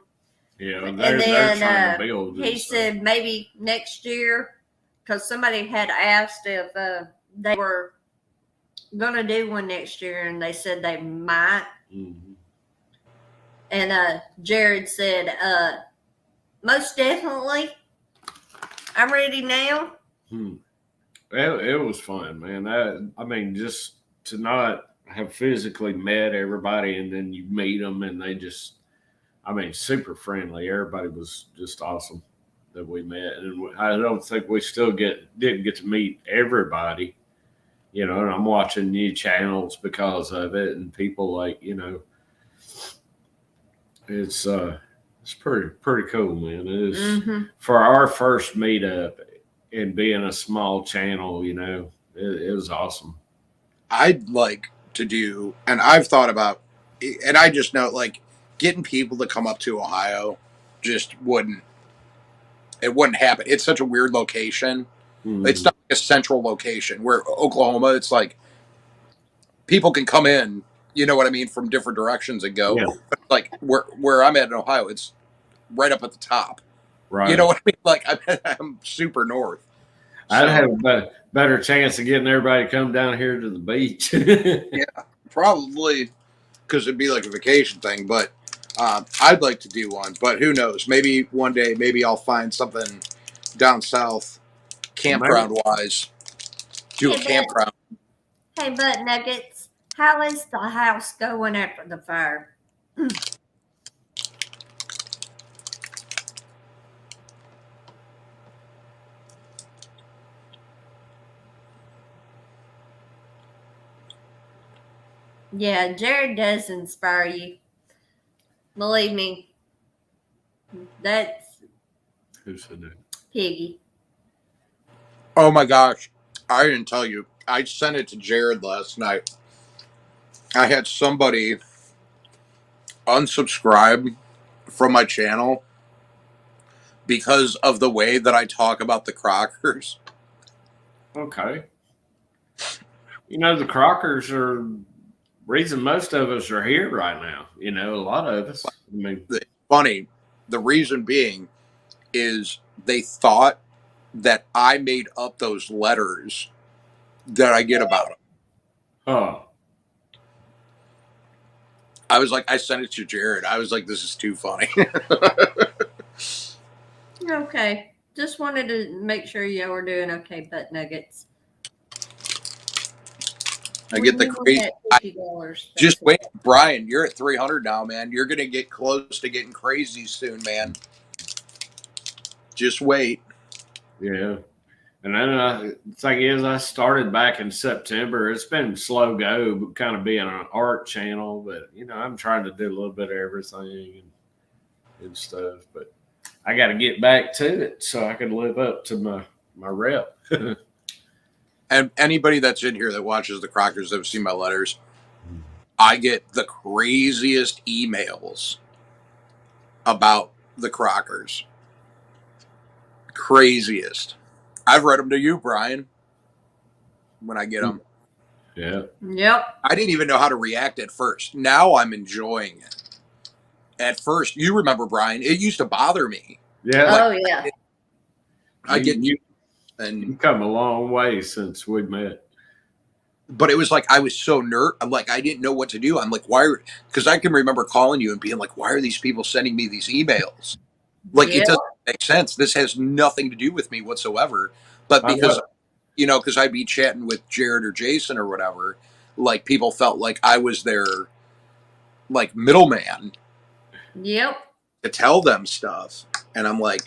[SPEAKER 2] Yeah,
[SPEAKER 1] and
[SPEAKER 2] they're
[SPEAKER 1] then
[SPEAKER 2] trying to build.
[SPEAKER 1] He said maybe next year, because somebody had asked if they were going to do one next year, and they said they might.
[SPEAKER 2] Mm-hmm.
[SPEAKER 1] And Jared said, "Most definitely, I'm ready now."
[SPEAKER 2] It was fun, man. I mean, just to not have physically met everybody, and then you meet them, and they just, I mean, super friendly. Everybody was just awesome that we met, and I don't think we still didn't get to meet everybody. And I'm watching new channels because of it, and people like, it's pretty cool, man. It is for our first meetup and being a small channel, it was awesome.
[SPEAKER 3] I'd like to do, and I've thought about, and I just know like getting people to come up to Ohio just wouldn't happen. It's such a weird location. Mm-hmm. It's not like a central location where Oklahoma, it's like people can come in, you know what I mean, from different directions and go. Yeah. But like where I'm at in Ohio, it's right up at the top. Right. You know what I mean? Like I'm super north.
[SPEAKER 2] I'd have a better chance of getting everybody to come down here to the beach.
[SPEAKER 3] Yeah, probably because it'd be like a vacation thing. But I'd like to do one. But who knows? Maybe one day, maybe I'll find something down south, campground-wise. Do a campground.
[SPEAKER 1] Hey, Butt Nuggets, how is the house going after the fire? Yeah, Jared does inspire you. Believe me. That's
[SPEAKER 2] who said that?
[SPEAKER 1] Piggy.
[SPEAKER 3] Oh my gosh. I didn't tell you. I sent it to Jared last night. I had somebody unsubscribe from my channel because of the way that I talk about the Crockers.
[SPEAKER 2] Okay. The Crockers are reason most of us are here right now. A lot of us. I mean,
[SPEAKER 3] funny. The reason being is they thought that I made up those letters that I get about them.
[SPEAKER 2] Oh.
[SPEAKER 3] I was like, I sent it to Jared. I was like, this is too funny.
[SPEAKER 1] Okay. Just wanted to make sure you were doing okay, Butt Nuggets.
[SPEAKER 3] I get the crazy.
[SPEAKER 1] $50.
[SPEAKER 3] Just wait, Brian. You're at 300 now, man. You're gonna get close to getting crazy soon, man. Just wait.
[SPEAKER 2] Yeah. And then the thing is, I started back in September. It's been slow go, kind of being an art channel, but I'm trying to do a little bit of everything and stuff. But I got to get back to it so I can live up to my rep.
[SPEAKER 3] And anybody that's in here that watches the Crockers that have seen my letters, I get the craziest emails about the Crockers. Craziest. I've read them to you, Brian, when I get them.
[SPEAKER 2] Yeah.
[SPEAKER 1] Yep.
[SPEAKER 3] I didn't even know how to react at first. Now I'm enjoying it. At first, you remember, Brian, it used to bother me.
[SPEAKER 2] Yeah.
[SPEAKER 1] Oh, yeah.
[SPEAKER 3] I get
[SPEAKER 2] you
[SPEAKER 3] and
[SPEAKER 2] come a long way since we met.
[SPEAKER 3] but it was like I was so I'm like I didn't know what to do. I'm like, why? Because I can remember calling you and being like, why are these people sending me these emails? Like it doesn't make sense. This has nothing to do with me whatsoever. But because because I'd be chatting with Jared or Jason or whatever, like people felt like I was their like middleman.
[SPEAKER 1] Yep.
[SPEAKER 3] To tell them stuff, and I'm like,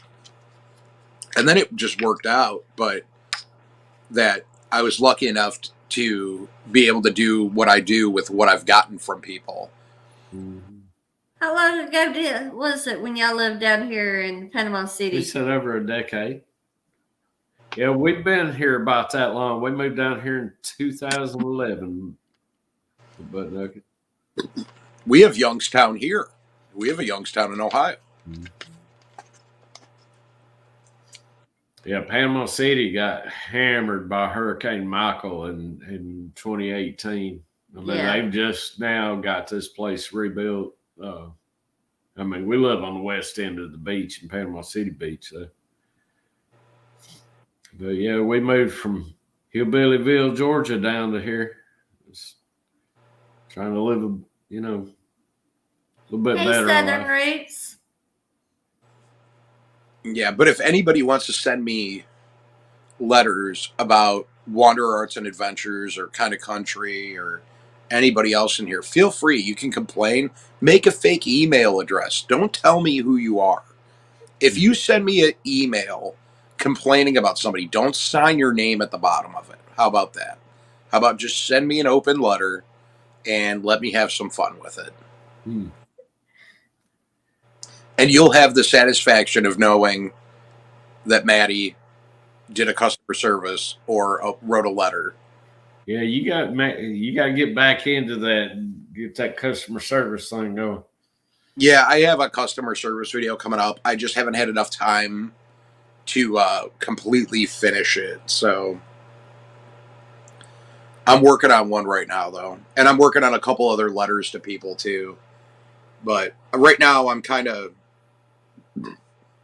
[SPEAKER 3] and then it just worked out. But that I was lucky enough to be able to do what I do with what I've gotten from people.
[SPEAKER 1] How long ago was it when y'all lived down here in Panama City?
[SPEAKER 2] We said over a decade. Yeah, we've been here about that long. We moved down here in 2011. But
[SPEAKER 3] we have Youngstown here. We have a Youngstown in Ohio.
[SPEAKER 2] Yeah, Panama City got hammered by Hurricane Michael in 2018. I mean, they've just now got this place rebuilt. I mean, we live on the west end of the beach in Panama City Beach. But yeah, we moved from Hillbillyville, Georgia, down to here. Just trying to live a little bit better
[SPEAKER 1] Southern
[SPEAKER 2] life.
[SPEAKER 1] roots.
[SPEAKER 3] Yeah, but if anybody wants to send me letters about Wander Arts and Adventures or Kind of Country or anybody else in here, feel free. You can complain. Make a fake email address. Don't tell me who you are. If you send me an email complaining about somebody, don't sign your name at the bottom of it. How about that? How about just send me an open letter and let me have some fun with it? And you'll have the satisfaction of knowing that Maddie did a customer service or wrote a letter.
[SPEAKER 2] Yeah, you got to get back into that and get that customer service thing going.
[SPEAKER 3] Yeah, I have a customer service video coming up. I just haven't had enough time to completely finish it. So I'm working on one right now, though. And I'm working on a couple other letters to people, too. But right now, I'm kind of,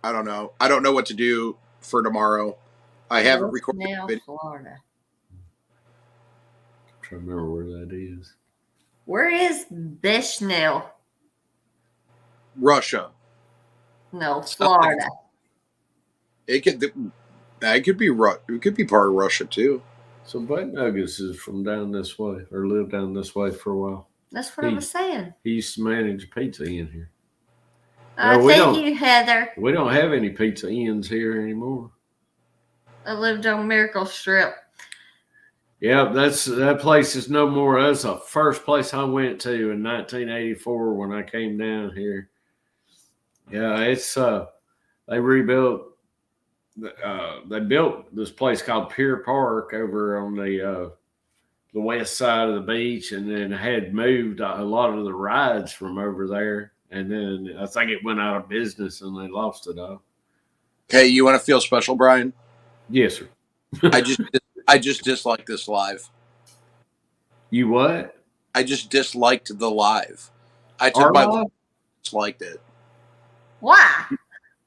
[SPEAKER 3] I don't know. I don't know what to do for tomorrow. I haven't recorded
[SPEAKER 1] Now,
[SPEAKER 3] it.
[SPEAKER 1] Florida.
[SPEAKER 2] I'm trying to remember where that is.
[SPEAKER 1] Where is Bushnell?
[SPEAKER 3] Russia.
[SPEAKER 1] No, Florida.
[SPEAKER 3] It could be part of Russia, too.
[SPEAKER 2] So Buck Nuggets is from down this way, or lived down this way for a while.
[SPEAKER 1] That's what I was saying.
[SPEAKER 2] He used to manage a pizza inn here.
[SPEAKER 1] Thank you, Heather.
[SPEAKER 2] We don't have any pizza inns here anymore.
[SPEAKER 1] I lived on Miracle Strip.
[SPEAKER 2] Yeah, that place is no more. That's the first place I went to in 1984 when I came down here. Yeah, it's they rebuilt. They built this place called Pier Park over on the west side of the beach, and then had moved a lot of the rides from over there. And then I think it went out of business, and they lost it all.
[SPEAKER 3] Hey, you want to feel special, Brian?
[SPEAKER 2] Yes, sir.
[SPEAKER 3] I just disliked this live.
[SPEAKER 2] You what?
[SPEAKER 3] I just disliked the live. I
[SPEAKER 2] Our
[SPEAKER 3] took my
[SPEAKER 2] live?
[SPEAKER 3] disliked it.
[SPEAKER 1] Why?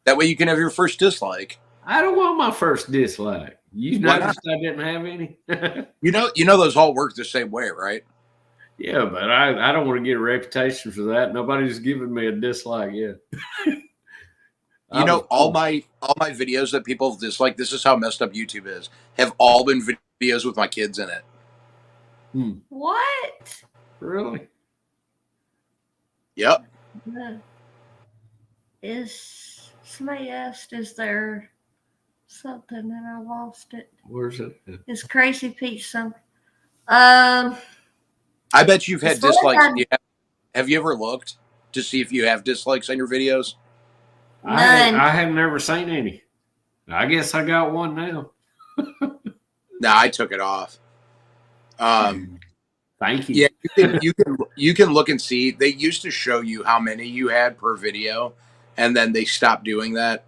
[SPEAKER 3] That way you can have your first dislike.
[SPEAKER 2] I don't want my first dislike. You
[SPEAKER 3] Why
[SPEAKER 2] noticed I didn't have any?
[SPEAKER 3] You know those all work the same way, right?
[SPEAKER 2] Yeah, but I don't want to get a reputation for that. Nobody's given me a dislike yet.
[SPEAKER 3] You know, all my videos that people have disliked, this is how messed up YouTube is, have all been videos with my kids in it.
[SPEAKER 1] What?
[SPEAKER 2] Really?
[SPEAKER 3] Yep.
[SPEAKER 1] Is somebody asked, is there something and I lost it?
[SPEAKER 2] Where's it?
[SPEAKER 1] Is Crazy Peach something?
[SPEAKER 3] I bet you've had
[SPEAKER 1] As far as
[SPEAKER 3] dislikes.
[SPEAKER 1] I-
[SPEAKER 3] Have you ever looked to see if you have dislikes on your videos?
[SPEAKER 1] None.
[SPEAKER 2] I had never seen any. I guess I got one now.
[SPEAKER 3] No, I took it off.
[SPEAKER 2] Thank you.
[SPEAKER 3] Yeah, you can look and see. They used to show you how many you had per video, and then they stopped doing that.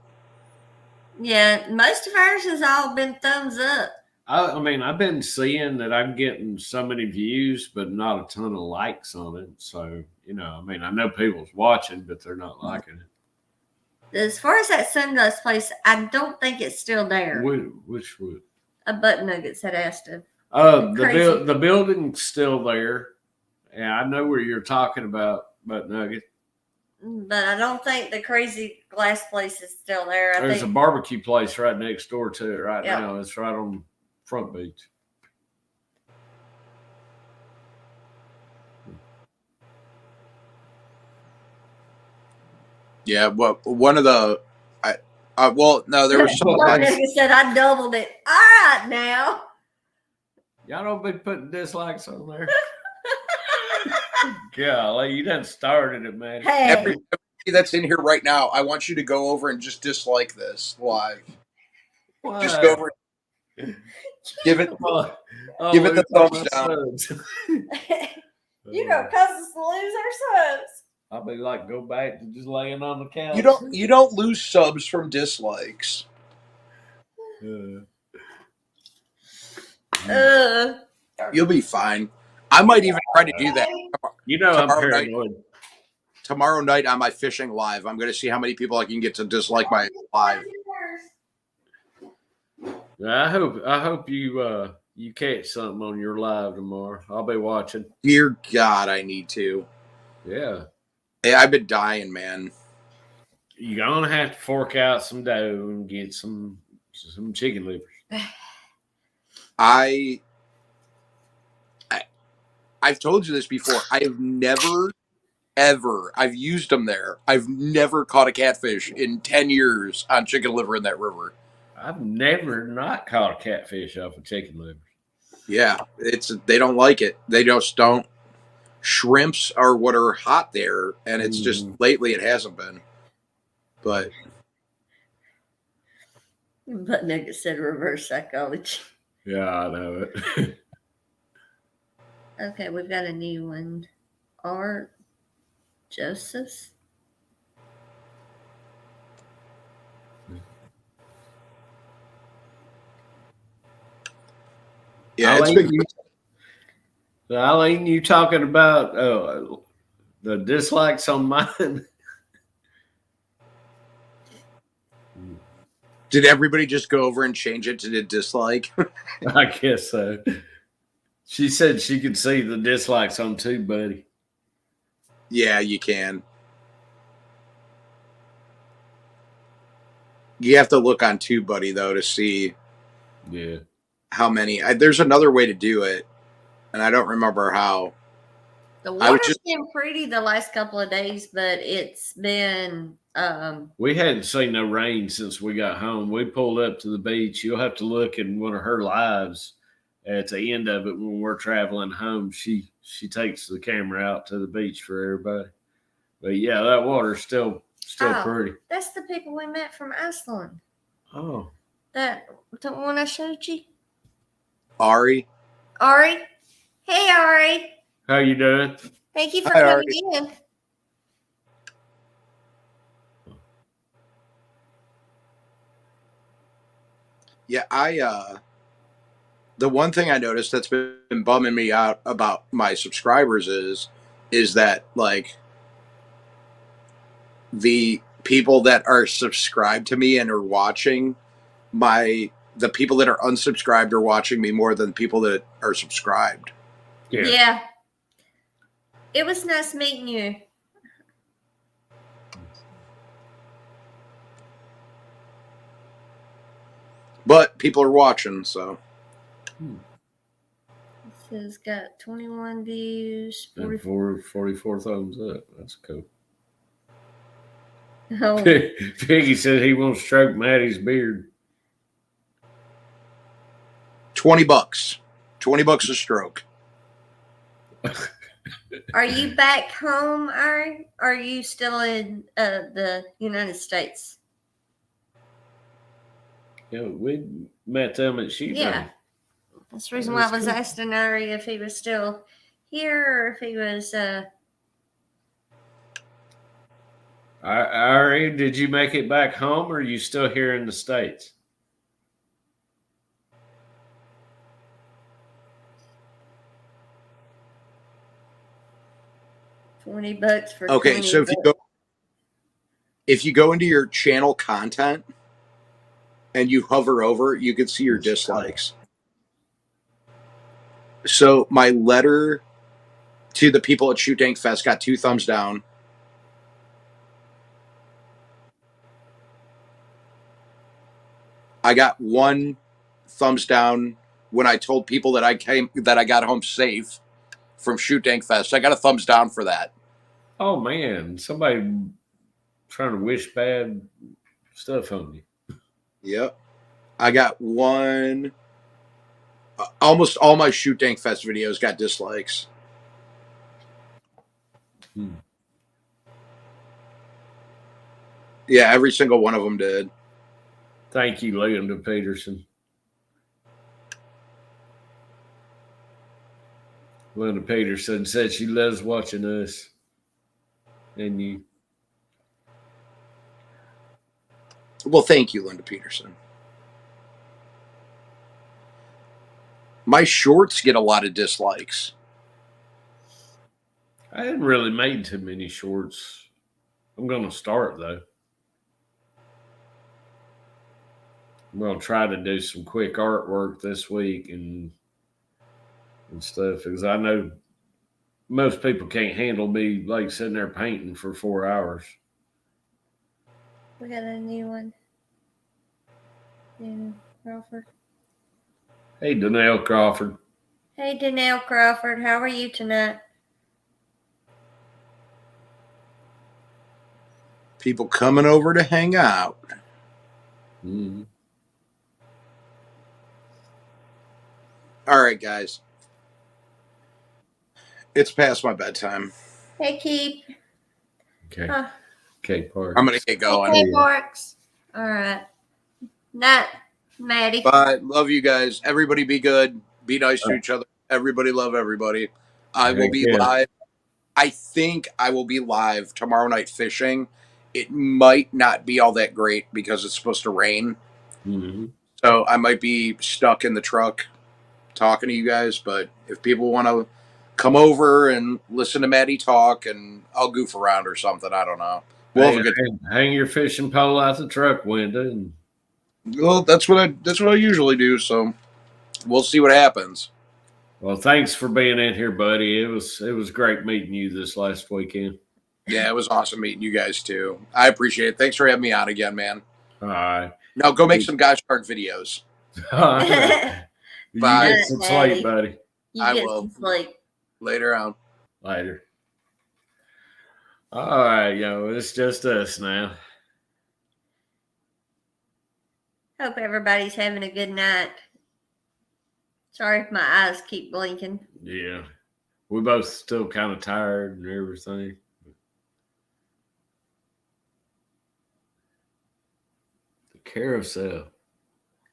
[SPEAKER 1] Yeah, most of ours has all been thumbs up.
[SPEAKER 2] I mean, I've been seeing that I'm getting so many views, but not a ton of likes on it. So, I mean, I know people's watching, but they're not liking it.
[SPEAKER 1] As far as that sunglass place, I don't think it's still there.
[SPEAKER 2] Which would?
[SPEAKER 1] A Butt Nuggets had asked him.
[SPEAKER 2] The building's still there. Yeah, I know where you're talking about, Butt Nugget.
[SPEAKER 1] But I don't think the Crazy Glass place is still there.
[SPEAKER 2] There's a barbecue place right next door to it right now. It's right on Front Beach.
[SPEAKER 3] Yeah, well, one of the, no, there was some.
[SPEAKER 1] Like I said, I doubled it. All right, now.
[SPEAKER 2] Y'all don't be putting dislikes on there. Golly, you done started it, man.
[SPEAKER 1] Hey.
[SPEAKER 3] Everybody that's in here right now, I want you to go over and just dislike this live.
[SPEAKER 2] What?
[SPEAKER 3] Just go over. Give it the thumbs down.
[SPEAKER 1] You gonna cause us to lose our subs.
[SPEAKER 2] I'll be like, go back to just laying on the couch.
[SPEAKER 3] You don't lose subs from dislikes. You'll be fine. I might even try to do that.
[SPEAKER 2] I'm paranoid.
[SPEAKER 3] Tomorrow night on my fishing live, I'm going to see how many people I can get to dislike my live.
[SPEAKER 2] I hope you catch something on your live tomorrow. I'll be watching.
[SPEAKER 3] Dear God, I need to.
[SPEAKER 2] Yeah.
[SPEAKER 3] Hey, I've been dying, man.
[SPEAKER 2] You're gonna have to fork out some dough and get some chicken livers.
[SPEAKER 3] I've told you this before. I have never, ever, I've used them there. I've never caught a catfish in 10 years on chicken liver in that river.
[SPEAKER 2] I've never not caught a catfish off of chicken livers.
[SPEAKER 3] Yeah, they don't like it. They just don't. Shrimps are what are hot there, and it's just lately it hasn't been. But
[SPEAKER 1] Nugget said reverse psychology.
[SPEAKER 2] Yeah, I know it.
[SPEAKER 1] Okay, we've got a new one. Art Joseph.
[SPEAKER 3] yeah, it's been.
[SPEAKER 2] Eileen, you talking about the dislikes on mine?
[SPEAKER 3] Did everybody just go over and change it to the dislike?
[SPEAKER 2] I guess so. She said she could see the dislikes on TubeBuddy.
[SPEAKER 3] Yeah, you can. You have to look on TubeBuddy though to see.
[SPEAKER 2] Yeah.
[SPEAKER 3] How many? There's another way to do it, and I don't remember how.
[SPEAKER 1] The water's been pretty the last couple of days, but it's been.
[SPEAKER 2] We hadn't seen no rain since we got home. We pulled up to the beach. You'll have to look in one of her lives at the end of it when we're traveling home. She takes the camera out to the beach for everybody. But yeah, that water's still pretty.
[SPEAKER 1] That's the people we met from Iceland.
[SPEAKER 2] Oh.
[SPEAKER 1] That the one I showed you?
[SPEAKER 3] Ari.
[SPEAKER 1] Hey, Ari.
[SPEAKER 2] How you doing?
[SPEAKER 1] Thank you for coming in.
[SPEAKER 3] Yeah, the one thing I noticed that's been bumming me out about my subscribers is that like the people that are subscribed to me and are watching the people that are unsubscribed are watching me more than people that are subscribed.
[SPEAKER 1] Yeah. It was nice meeting you.
[SPEAKER 3] But people are watching, so.
[SPEAKER 1] Let's It's got 21 views.
[SPEAKER 2] And 44 thumbs up. That's cool.
[SPEAKER 1] Oh,
[SPEAKER 2] Piggy said he won't stroke Maddie's beard.
[SPEAKER 3] $20. $20 a stroke.
[SPEAKER 1] are you back home, Ari? Are you still in the United States?
[SPEAKER 2] Yeah, we met them at SHOOTDANG.
[SPEAKER 1] Yeah. That's the reason why I was asking Ari if he was still here or if he was.
[SPEAKER 2] Ari, did you make it back home or are you still here in the States?
[SPEAKER 1] $20 for
[SPEAKER 3] Okay,
[SPEAKER 1] 20
[SPEAKER 3] so if you go into your channel content and you hover over, you can see your dislikes. So my letter to the people at SHOOTDANG Fest got 2 thumbs down. I got 1 thumbs down when I told people that I got home safe from SHOOTDANG Fest. I got a thumbs down for that.
[SPEAKER 2] Oh man, somebody trying to wish bad stuff on you.
[SPEAKER 3] Yep. I got 1. Almost all my SHOOTDANG Fest videos got dislikes. Yeah, every single one of them did.
[SPEAKER 2] Thank you, Linda Peterson. Linda Peterson said she loves watching us and you.
[SPEAKER 3] Well, thank you, Linda Peterson. My shorts get a lot of dislikes.
[SPEAKER 2] I hadn't really made too many shorts. I'm going to start, though. I'm going to try to do some quick artwork this week and stuff because I know most people can't handle me like sitting there painting for 4 hours.
[SPEAKER 1] We got a new one. Yeah, Crawford.
[SPEAKER 2] Hey, Donnell Crawford.
[SPEAKER 1] Hey, Donnell Crawford. How are you tonight?
[SPEAKER 3] People coming over to hang out.
[SPEAKER 2] Mm-hmm.
[SPEAKER 3] All right, guys. It's past my bedtime.
[SPEAKER 1] Hey, Keith.
[SPEAKER 2] Okay. Okay, Parks.
[SPEAKER 3] I'm going to get going.
[SPEAKER 1] Hey, Parks. All right. Night, Maddie.
[SPEAKER 3] Bye. Love you guys. Everybody be good. Be nice to each other. Everybody love everybody. I will be live. I think I will be live tomorrow night fishing. It might not be all that great because it's supposed to rain.
[SPEAKER 2] Mm-hmm.
[SPEAKER 3] So I might be stuck in the truck talking to you guys. But if people want to come over and listen to Maddie talk, and I'll goof around or something, I don't know. We'll have a good
[SPEAKER 2] hang your fishing pole out the truck window. And...
[SPEAKER 3] Well, that's what I usually do. So we'll see what happens.
[SPEAKER 2] Well, thanks for being in here, buddy. It was great meeting you this last weekend.
[SPEAKER 3] Yeah, it was awesome meeting you guys too. I appreciate it. Thanks for having me on again, man.
[SPEAKER 2] All right.
[SPEAKER 3] Now go make some Gosh Darn videos.
[SPEAKER 2] All right. You get some sleep, buddy.
[SPEAKER 3] I will.
[SPEAKER 1] Some sleep.
[SPEAKER 3] Later on.
[SPEAKER 2] Later. All right, yo, it's just us now.
[SPEAKER 1] Hope everybody's having a good night. Sorry if my eyes keep blinking.
[SPEAKER 2] Yeah. We're both still kind of tired and everything. The carousel.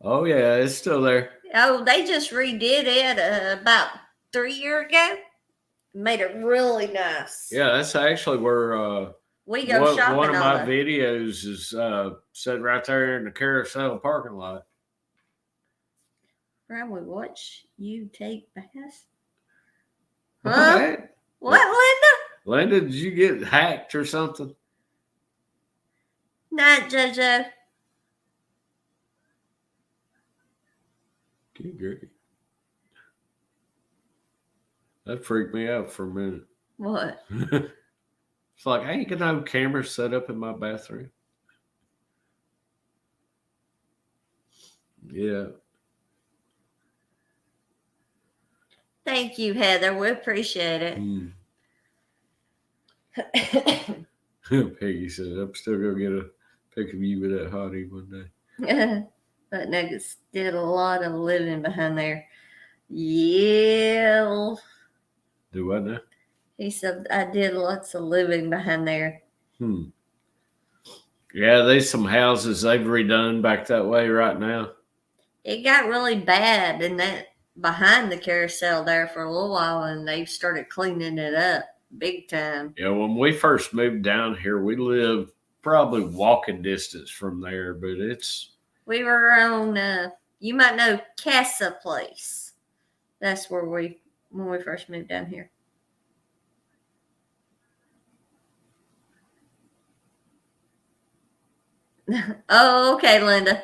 [SPEAKER 2] Oh, yeah, it's still there.
[SPEAKER 1] Oh, they just redid it about 3 years ago. Made it really nice.
[SPEAKER 2] Yeah, that's actually where
[SPEAKER 1] we go shopping.
[SPEAKER 2] One of my videos is set right there in the carousel parking lot.
[SPEAKER 1] Where we watch you take baths.
[SPEAKER 2] Huh?
[SPEAKER 1] What,
[SPEAKER 2] Linda? Linda, did you get hacked or something?
[SPEAKER 1] Not JoJo.
[SPEAKER 2] Good grief. That freaked me out for a minute.
[SPEAKER 1] What?
[SPEAKER 2] It's like, I ain't got no cameras set up in my bathroom. Yeah.
[SPEAKER 1] Thank you, Heather. We appreciate it.
[SPEAKER 2] Peggy said, I'm still going to get a pic of you with that hottie one day.
[SPEAKER 1] But Nuggets did a lot of living behind there. Yeah.
[SPEAKER 2] Do what now?
[SPEAKER 1] He said, I did lots of living behind there.
[SPEAKER 2] Yeah, there's some houses they've redone back that way right now.
[SPEAKER 1] It got really bad in that behind the carousel there for a little while, and they started cleaning it up big time.
[SPEAKER 2] Yeah, when we first moved down here, we lived probably walking distance from there, but it's...
[SPEAKER 1] We were on, you might know Casa Place. That's where when we first moved down here. Oh, okay, Linda.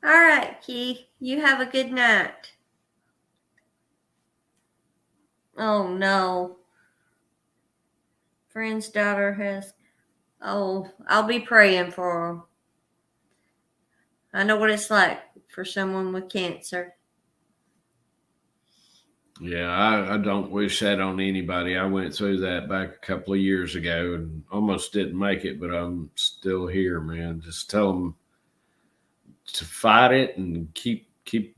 [SPEAKER 1] All right, Keith. You have a good night. Oh, no. Friend's daughter has... Oh, I'll be praying for her. I know what it's like for someone with cancer.
[SPEAKER 2] Yeah, I don't wish that on anybody. I went through that back a couple of years ago and almost didn't make it, but I'm still here, man. Just tell them to fight it and keep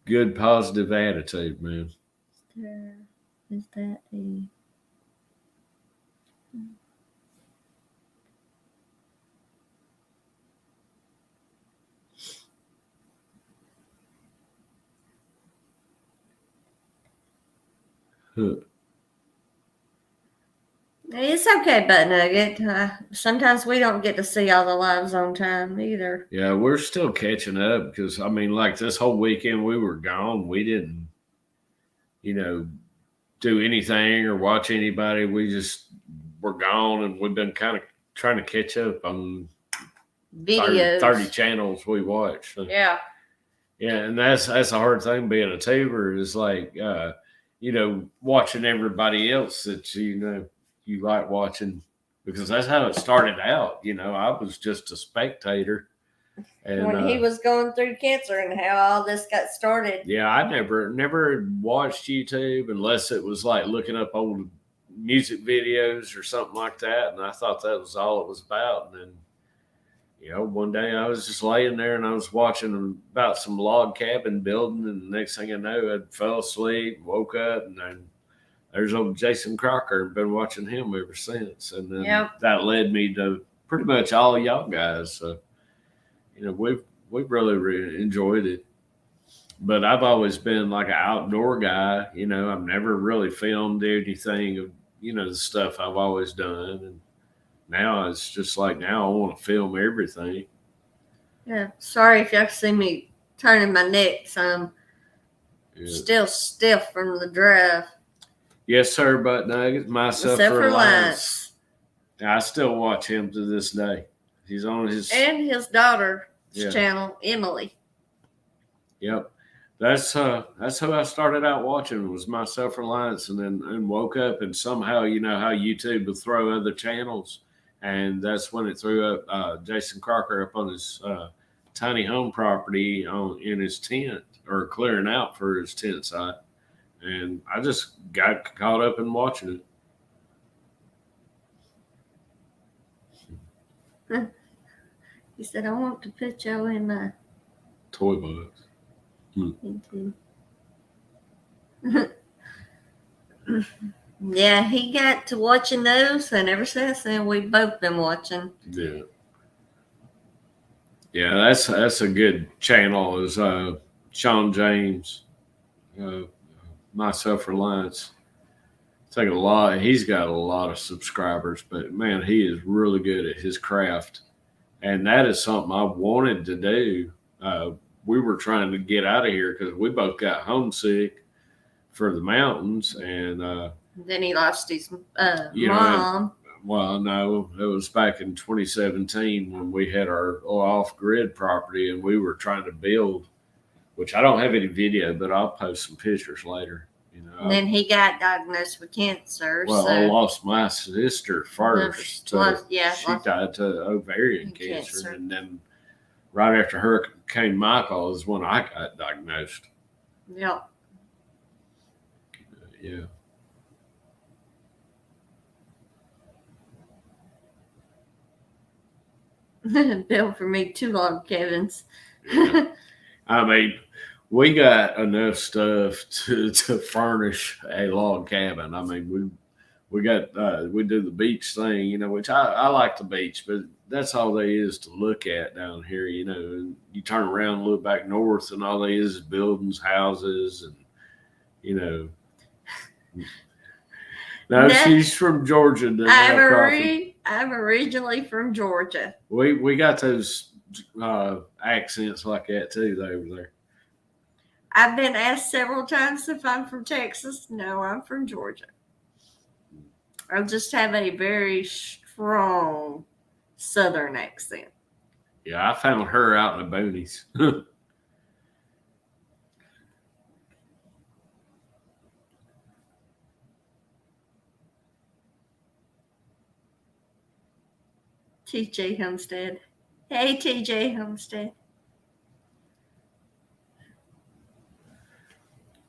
[SPEAKER 2] good, positive attitude, man.
[SPEAKER 1] Is that a... It's okay, Butt Nugget. Sometimes we don't get to see all the lives on time either.
[SPEAKER 2] Yeah, we're still catching up because, I mean, like this whole weekend we were gone. We didn't, do anything or watch anybody. We just were gone, and we've been kind of trying to catch up on
[SPEAKER 1] Videos.
[SPEAKER 2] 30 channels we watch. So,
[SPEAKER 1] yeah.
[SPEAKER 2] Yeah, and that's a hard thing being a tuber is like, watching everybody else that you like watching, because that's how it started out. I was just a spectator. And
[SPEAKER 1] when he was going through cancer and how all this got started.
[SPEAKER 2] Yeah, I never watched YouTube unless it was like looking up old music videos or something like that. And I thought that was all it was about. And then, one day I was just laying there and I was watching about some log cabin building. And the next thing I know, I fell asleep, woke up, and then there's old Jason Crocker. I've been watching him ever since. And then that led me to pretty much all of y'all guys. So, we've really enjoyed it. But I've always been like an outdoor guy. I've never really filmed anything of, the stuff I've always done. And now it's just like, now I want to film everything.
[SPEAKER 1] Yeah. Sorry if y'all see me turning my neck some. Still stiff from the drive.
[SPEAKER 2] Yes, sir, Butt Nuggets. Myself for Lance. I still watch him to this day. He's on his... And
[SPEAKER 1] his daughter's channel, Emily.
[SPEAKER 2] Yep. That's who I started out watching, was my self-reliance, and woke up, and somehow, how YouTube will throw other channels, and that's when it threw up Jason Crocker up on his tiny home property in his tent, or clearing out for his tent site, and I just got caught up in watching
[SPEAKER 1] it. He said, I want to put y'all in my
[SPEAKER 2] toy box.
[SPEAKER 1] Yeah, he got to watching those, and ever since then we've both been watching.
[SPEAKER 2] Yeah, that's a good channel. Is Sean James, my self-reliance. He's got a lot of subscribers, but man, he is really good at his craft, and that is something I wanted to do. We were trying to get out of here because we both got homesick for the mountains, and
[SPEAKER 1] then he lost his mom.
[SPEAKER 2] No, it was back in 2017 when we had our off-grid property, and we were trying to build, which I don't have any video, but I'll post some pictures later.
[SPEAKER 1] And then he got diagnosed with cancer.
[SPEAKER 2] Well, I lost my sister first. She died to ovarian cancer, and then right after Hurricane Michael is when I got diagnosed.
[SPEAKER 1] Yep.
[SPEAKER 2] Yeah.
[SPEAKER 1] Built for me 2 log cabins.
[SPEAKER 2] Yeah. I mean, we got enough stuff to furnish a log cabin. I mean, we got we do the beach thing, you know, which I like the beach, but that's all there is to look at down here, you know. And you turn around and look back north, and all there is buildings, houses, and you know. No, she's from Georgia.
[SPEAKER 1] I'm originally from Georgia.
[SPEAKER 2] We got those accents like that too over there.
[SPEAKER 1] I've been asked several times if I'm from Texas. No, I'm from Georgia. I just have a very strong Southern accent.
[SPEAKER 2] Yeah, I found her out in the boonies.
[SPEAKER 1] TJ Homestead. Hey, TJ Homestead.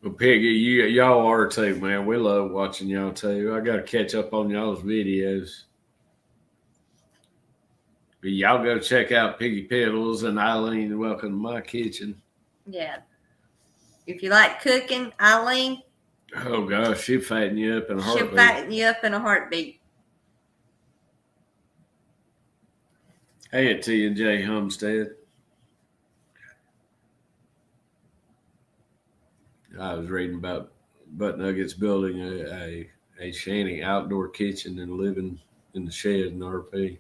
[SPEAKER 2] Well, Piggy, y'all are too, man. We love watching y'all too. I got to catch up on y'all's videos. But y'all go check out Piggy Piddles and Eileen. Welcome to my kitchen.
[SPEAKER 1] Yeah. If you like cooking, Eileen.
[SPEAKER 2] Oh gosh, she'll fatten you up in a heartbeat.
[SPEAKER 1] She'll fatten you up in a heartbeat.
[SPEAKER 2] Hey, at T&J Homestead. I was reading about Butt Nuggets building a shanty outdoor kitchen and living in the shed in RP.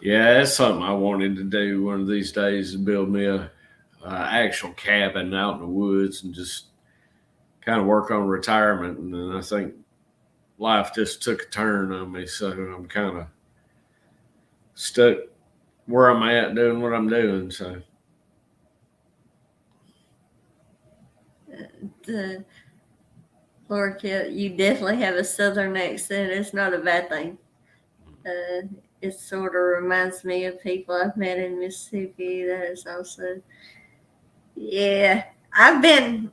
[SPEAKER 2] Yeah, that's something I wanted to do one of these days, is build me a actual cabin out in the woods and just kind of work on retirement. And then I think life just took a turn on me, so I'm kind of stuck where I'm at doing what I'm doing. So
[SPEAKER 1] Lord, you definitely have a Southern accent. It's not a bad thing. It sort of reminds me of people I've met in Mississippi. That is also, yeah. I've been,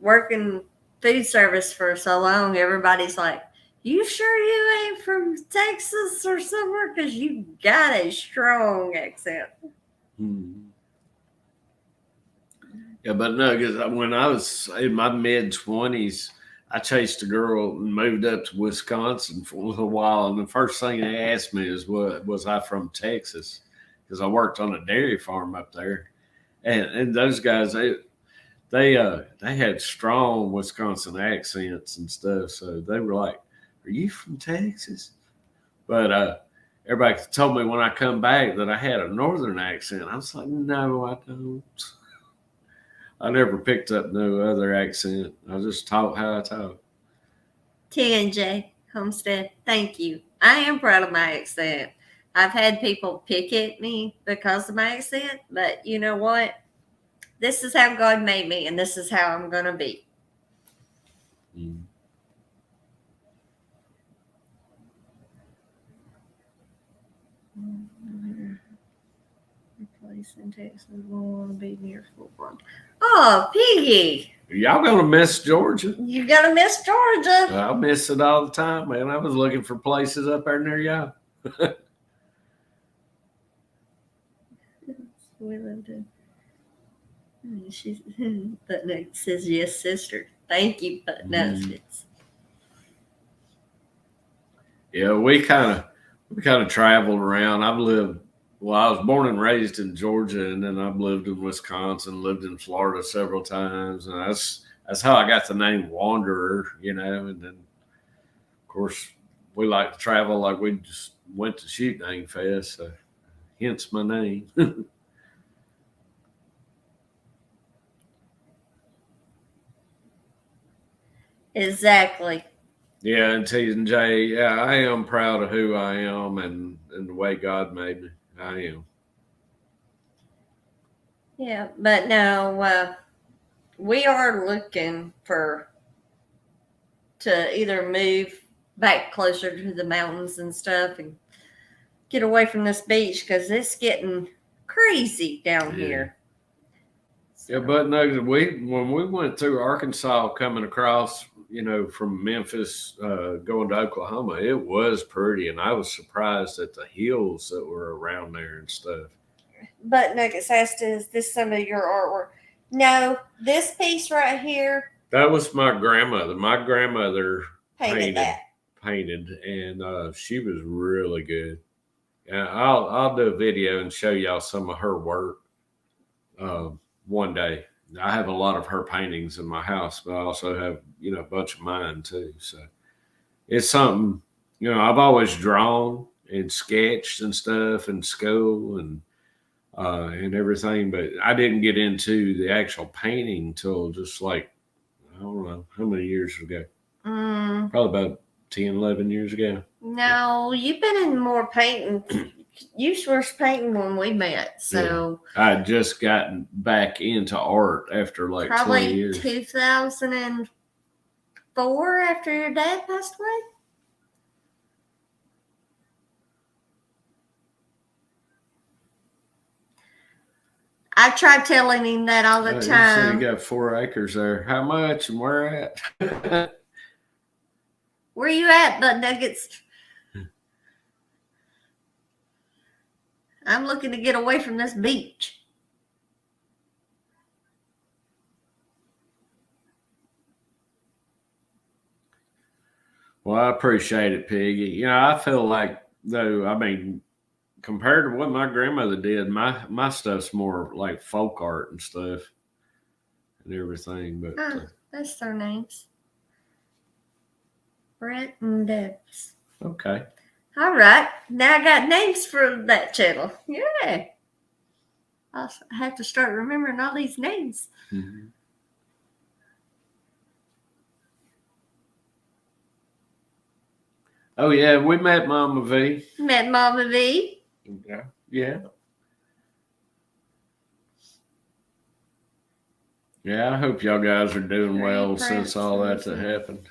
[SPEAKER 1] working food service for so long. Everybody's like, "You sure you ain't from Texas or somewhere? Because you got a strong accent."
[SPEAKER 2] Yeah, but no, because when I was in my mid-20s, I chased a girl and moved up to Wisconsin for a little while. And the first thing they asked me is, "What was I from Texas?" Because I worked on a dairy farm up there, and those guys they had strong Wisconsin accents and stuff. So they were like, "Are you from Texas?" But everybody told me when I come back that I had a northern accent. I was like, "No, I don't." I never picked up no other accent. I just talk how I talk.
[SPEAKER 1] T&J Homestead, thank you. I am proud of my accent. I've had people pick at me because of my accent, but you know what? This is how God made me, and this is how I'm going to be.
[SPEAKER 2] Mm.
[SPEAKER 1] Place in Texas, want to be near full blown. Oh, Piggy!
[SPEAKER 2] Y'all gonna miss Georgia?
[SPEAKER 1] You gotta miss Georgia.
[SPEAKER 2] I miss it all the time, man. I was looking for places up there near y'all.
[SPEAKER 1] We lived in. She's Butt Nuggets says yes, sister. Thank you, Butt Nuggets.
[SPEAKER 2] Yeah, we kind of traveled around. I was born and raised in Georgia, and then I've lived in Wisconsin, lived in Florida several times, and that's how I got the name Wanderer, you know. And then, of course, we like to travel, like we just went to SHOOTDANG Fest, so hence my name.
[SPEAKER 1] Exactly.
[SPEAKER 2] Yeah, and T&J, yeah, I am proud of who I am and the way God made me. I am.
[SPEAKER 1] Yeah, but no, we are looking to either move back closer to the mountains and stuff, and get away from this beach because it's getting crazy down here.
[SPEAKER 2] Yeah, but no, when we went through Arkansas coming across, from Memphis going to Oklahoma, it was pretty, and I was surprised at the hills that were around there and stuff.
[SPEAKER 1] But Nuggets asked, is this some of your artwork? No, this piece right here.
[SPEAKER 2] That was my grandmother. My grandmother painted, and she was really good. Yeah, I'll do a video and show y'all some of her work one day. I have a lot of her paintings in my house, but I also have a bunch of mine too. So it's something I've always drawn and sketched and stuff in school and everything, but I didn't get into the actual painting till just like, I don't know how many years ago. Probably about 10, 11 years ago.
[SPEAKER 1] No, you've been in more painting. You were painting when we met, so
[SPEAKER 2] yeah. I had just gotten back into art after like
[SPEAKER 1] probably
[SPEAKER 2] 20 years.
[SPEAKER 1] 2004 after your dad passed away. I tried telling him that all the time.
[SPEAKER 2] You got 4 acres there. How much and where at?
[SPEAKER 1] Where you at, Butt Nuggets? I'm looking to get away from this beach.
[SPEAKER 2] Well, I appreciate it, Piggy. I feel like, though, compared to what my grandmother did, my stuff's more like folk art and stuff and everything. But
[SPEAKER 1] that's their names. Brett and Debs.
[SPEAKER 2] Okay.
[SPEAKER 1] All right. Now I got names for that channel. Yeah. I have to start remembering all these names.
[SPEAKER 2] Mm-hmm. Oh, yeah. We met Mama V.
[SPEAKER 1] Met Mama V.
[SPEAKER 2] Yeah. Yeah. Yeah, I hope y'all guys are doing well since all that happened.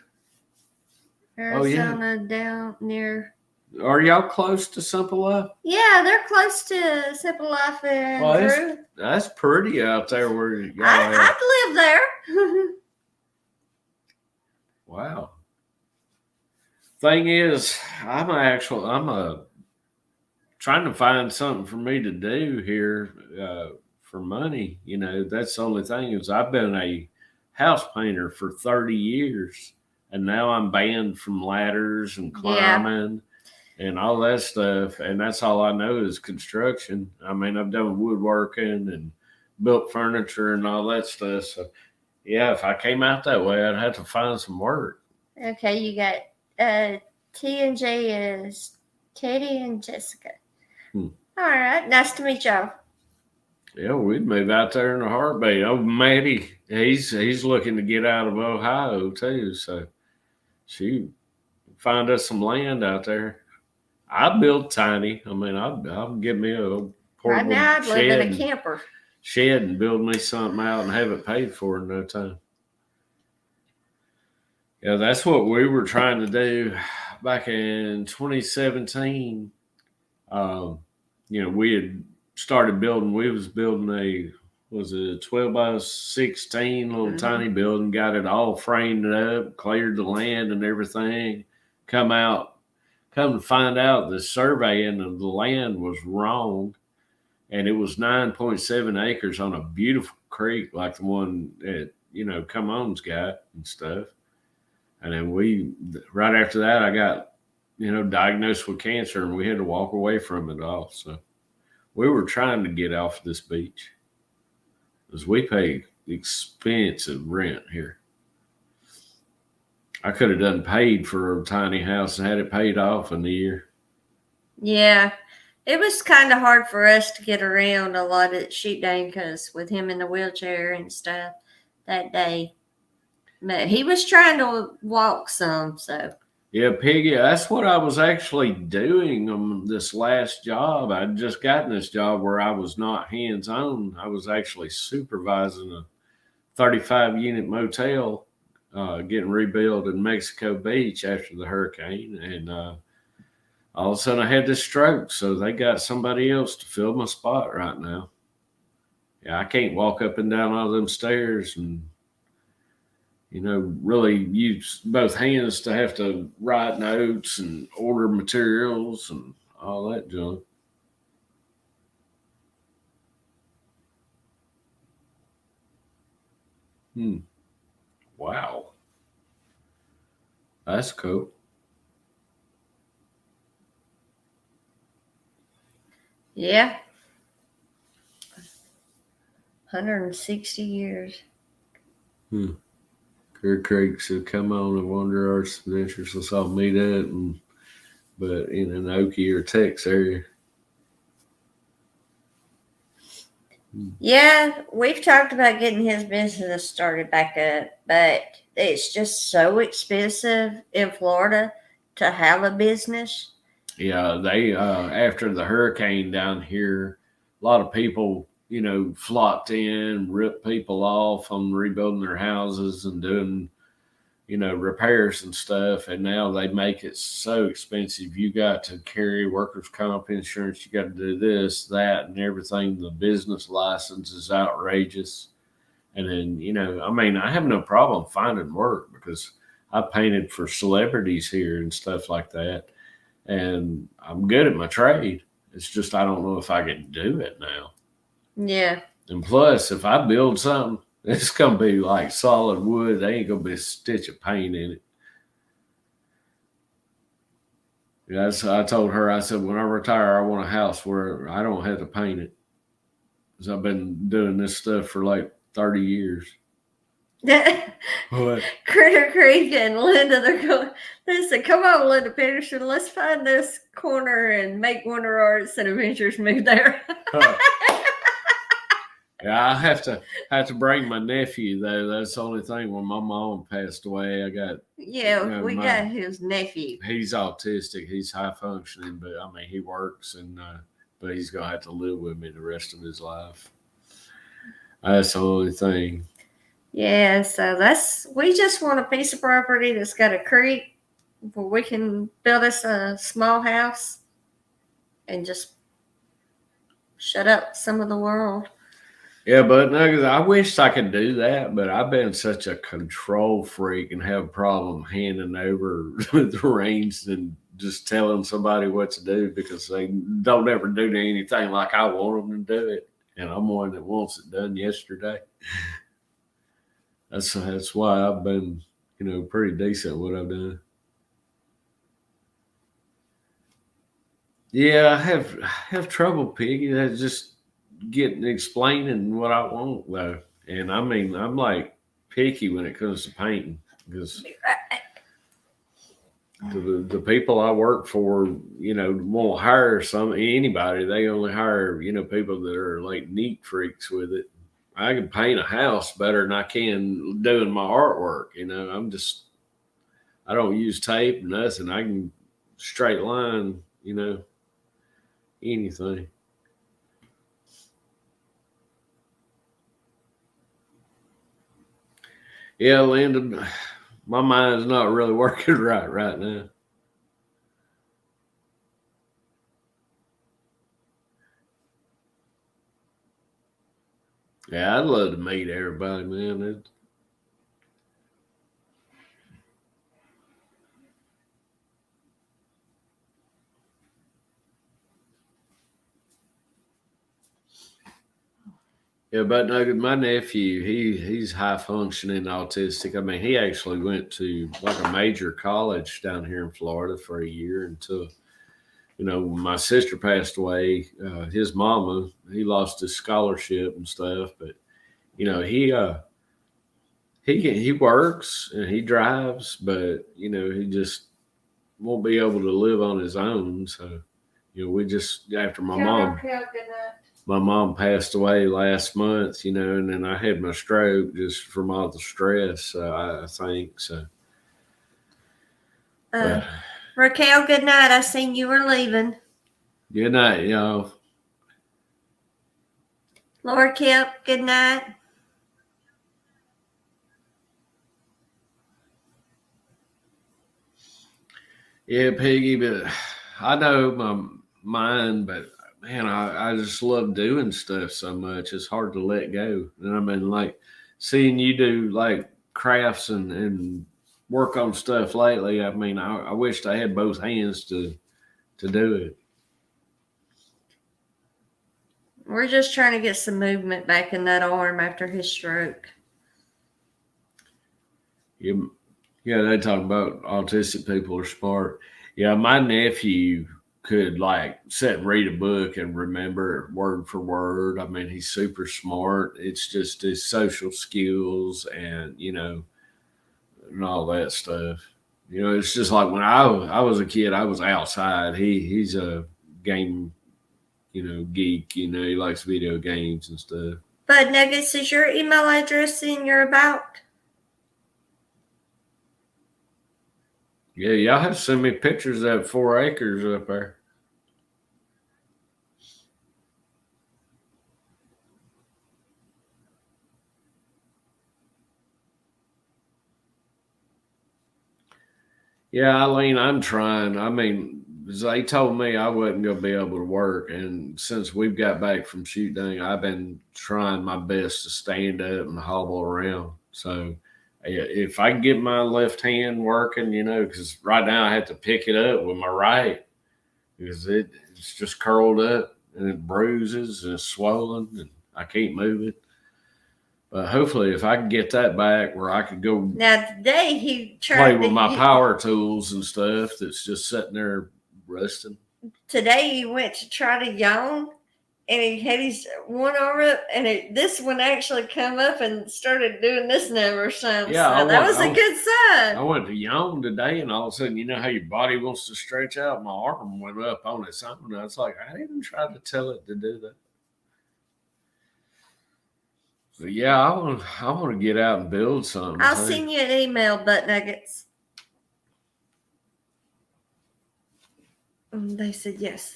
[SPEAKER 1] Arizona down near.
[SPEAKER 2] Are y'all close to Simple Life?
[SPEAKER 1] Yeah, they're close to Simple Life and Drew.
[SPEAKER 2] That's pretty out there where y'all
[SPEAKER 1] I'd live there.
[SPEAKER 2] Wow. Thing is, I'm trying to find something for me to do here for money. That's the only thing is I've been a house painter for 30 years, and now I'm banned from ladders and climbing and all that stuff. And that's all I know is construction. I've done woodworking and built furniture and all that stuff. So, yeah, if I came out that way, I'd have to find some work.
[SPEAKER 1] Okay, you got T and J is Katie and Jessica. All right, nice to meet y'all.
[SPEAKER 2] Yeah, we'd move out there in a heartbeat. Oh, Maddie, he's looking to get out of Ohio too, so she find us some land out there. I build tiny. I'll get me a portable
[SPEAKER 1] right now I'd
[SPEAKER 2] shed
[SPEAKER 1] live in a camper.
[SPEAKER 2] Shed and build me something out and have it paid for in no time. Yeah, that's what we were trying to do back in 2017. We had started building. We was building a 12 by 16 little tiny building. Got it all framed up, cleared the land and everything. Come to find out the surveying of the land was wrong, and it was 9.7 acres on a beautiful creek like the one that Come On's got and stuff. And then right after that, I got diagnosed with cancer, and we had to walk away from it all. So we were trying to get off this beach because we pay expensive rent here. I could have done paid for a tiny house and had it paid off in a year.
[SPEAKER 1] Yeah, it was kind of hard for us to get around a lot at SHOOTDANG because with him in the wheelchair and stuff that day. But he was trying to walk some, so.
[SPEAKER 2] Yeah, Piggy, that's what I was actually doing on this last job. I'd just gotten this job where I was not hands-on. I was actually supervising a 35-unit motel getting rebuilt in Mexico Beach after the hurricane. And all of a sudden I had this stroke, so they got somebody else to fill my spot right now. Yeah, I can't walk up and down all them stairs and, really use both hands to have to write notes and order materials and all that junk. Wow. That's cool.
[SPEAKER 1] Yeah. 160 years.
[SPEAKER 2] Clear Creek said, "Come on and wander our adventures. Let's all meet up, but in an Okie or Tex area."
[SPEAKER 1] Yeah, we've talked about getting his business started back up, but it's just so expensive in Florida to have a business.
[SPEAKER 2] Yeah, they after the hurricane down here, a lot of people, flocked in, ripped people off on rebuilding their houses and doing, repairs and stuff. And now they make it so expensive. You got to carry workers' comp insurance. You got to do this, that, and everything. The business license is outrageous. And then, I have no problem finding work because I painted for celebrities here and stuff like that. And I'm good at my trade. It's just I don't know if I can do it now.
[SPEAKER 1] Yeah.
[SPEAKER 2] And plus, if I build something, it's gonna be like solid wood. There ain't gonna be a stitch of paint in it. Yeah, so I told her, I said, when I retire, I want a house where I don't have to paint it. Because I've been doing this stuff for like 30 years. What?
[SPEAKER 1] Critter Creek and Linda, they said, come on, Linda Peterson, let's find this corner and make Wonder Arts and Adventures move there.
[SPEAKER 2] Yeah, I have to bring my nephew though. That's the only thing. When my mom passed away, I got
[SPEAKER 1] we got his nephew.
[SPEAKER 2] He's autistic. He's high functioning, but he works but he's gonna have to live with me the rest of his life. That's the only thing.
[SPEAKER 1] Yeah, so we just want a piece of property that's got a creek where we can build us a small house and just shut up some of the world.
[SPEAKER 2] Yeah, but no, I wish I could do that, but I've been such a control freak and have a problem handing over the reins and just telling somebody what to do because they don't ever do anything like I want them to do it. And I'm one that wants it done yesterday. That's why I've been, pretty decent at what I've done. Yeah, I have trouble, Piggy. That's just explaining what I want though. And I'm like picky when it comes to painting because the people I work for, won't hire anybody. They only hire, people that are like neat freaks with it. I can paint a house better than I can doing my artwork. I don't use tape, nothing. I can straight line, anything. Yeah, Landon, my mind's not really working right now. Yeah, I'd love to meet everybody, man. Yeah, but no, my nephew, he's high functioning autistic. He actually went to like a major college down here in Florida for a year until, when my sister passed away, his mama, he lost his scholarship and stuff. But, he works and he drives, but, he just won't be able to live on his own. So, we just, after my mom passed away last month, and then I had my stroke just from all the stress, I think. So,
[SPEAKER 1] Raquel, good night. I seen you were leaving.
[SPEAKER 2] Good night, y'all.
[SPEAKER 1] Lord Kemp, good night.
[SPEAKER 2] Yeah, Piggy, but I know my mind, but man, I just love doing stuff so much. It's hard to let go. And I mean, like seeing you do like crafts and work on stuff lately. I mean, I wished I had both hands to do it.
[SPEAKER 1] We're just trying to get some movement back in that arm after his stroke.
[SPEAKER 2] Yeah, they talk about autistic people are smart. Yeah, my nephew could like sit and read a book and remember it word for word. I mean, he's super smart. It's just his social skills and and all that stuff. It's just like when I was a kid, I was outside. He's a game geek. He likes video games and stuff.
[SPEAKER 1] Bud Nuggets, is your email address in your about?
[SPEAKER 2] Yeah, y'all have to send me pictures of that 4 acres up there. Yeah, Eileen, I'm trying. I mean, they told me I wasn't going to be able to work. And since we've got back from SHOOTDANG, I've been trying my best to stand up and hobble around. So if I can get my left hand working, because right now I have to pick it up with my right because it's just curled up and it bruises and it's swollen and I can't move it. But hopefully, if I can get that back where I could go
[SPEAKER 1] Now today he
[SPEAKER 2] play
[SPEAKER 1] tried
[SPEAKER 2] with
[SPEAKER 1] to
[SPEAKER 2] my power tools and stuff that's just sitting there rusting.
[SPEAKER 1] Today he went to try to yawn, and he had his one arm up, and this one actually come up and started doing this now or something.
[SPEAKER 2] Yeah,
[SPEAKER 1] so that was a good sign.
[SPEAKER 2] I went to yawn today, and all of a sudden, you know how your body wants to stretch out? My arm went up on its own. I was like, I didn't try to tell it to do that. So yeah, I want to get out and build something.
[SPEAKER 1] I'll send you an email, Butt Nuggets. And they said yes.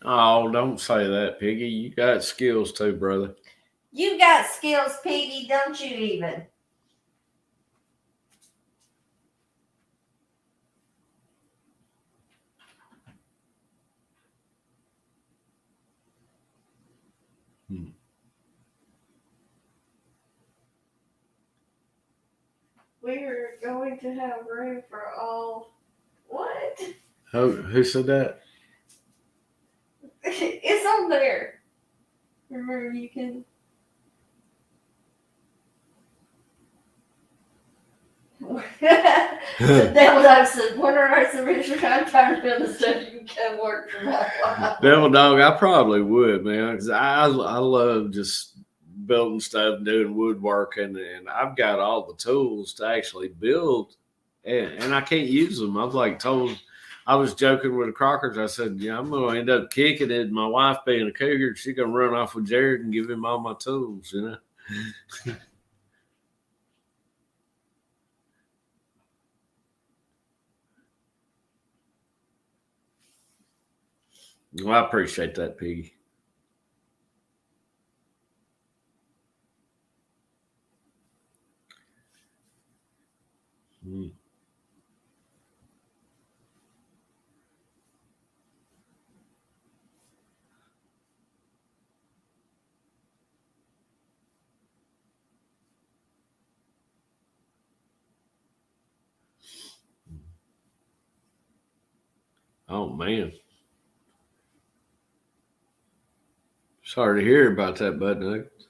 [SPEAKER 2] Oh, don't say that, Piggy. You got skills too, brother.
[SPEAKER 1] You got skills, Piggy, don't you even? We're going to have room for all. What?
[SPEAKER 2] Who said that?
[SPEAKER 1] It's on there. Remember, you can. The devil dog said, "Wonder I said, Richard, I'm tired of doing the stuff. You can come work for my
[SPEAKER 2] Devil dog, I probably would, man, because I love just building stuff and doing woodworking, and I've got all the tools to actually build, and I can't use them. I was joking with the Crockers. I said, yeah, I'm going to end up kicking it. My wife being a cougar, she's going to run off with Jared and give him all my tools, Well, I appreciate that, Piggy. Oh, man. Sorry to hear about that, Bud Nuggets.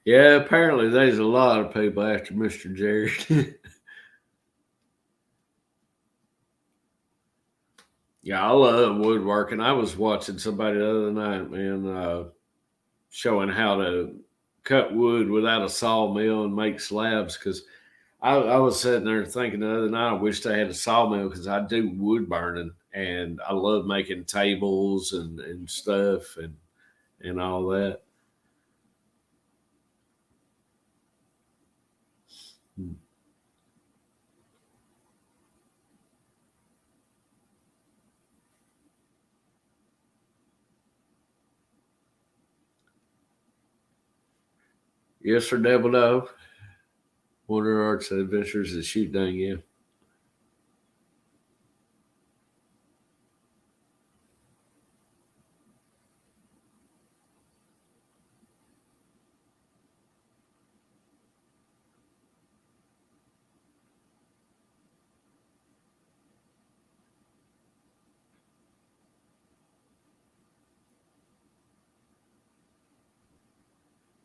[SPEAKER 2] Yeah, apparently there's a lot of people after Mr. Jared. Yeah, I love woodworking. I was watching somebody the other night, man, showing how to cut wood without a sawmill and make slabs. Because I was sitting there thinking the other night, I wished I had a sawmill because I do wood burning and I love making tables and stuff and all that. Yes, or Devil No. Wonder Arts Adventures at SHOOTDANG, yeah.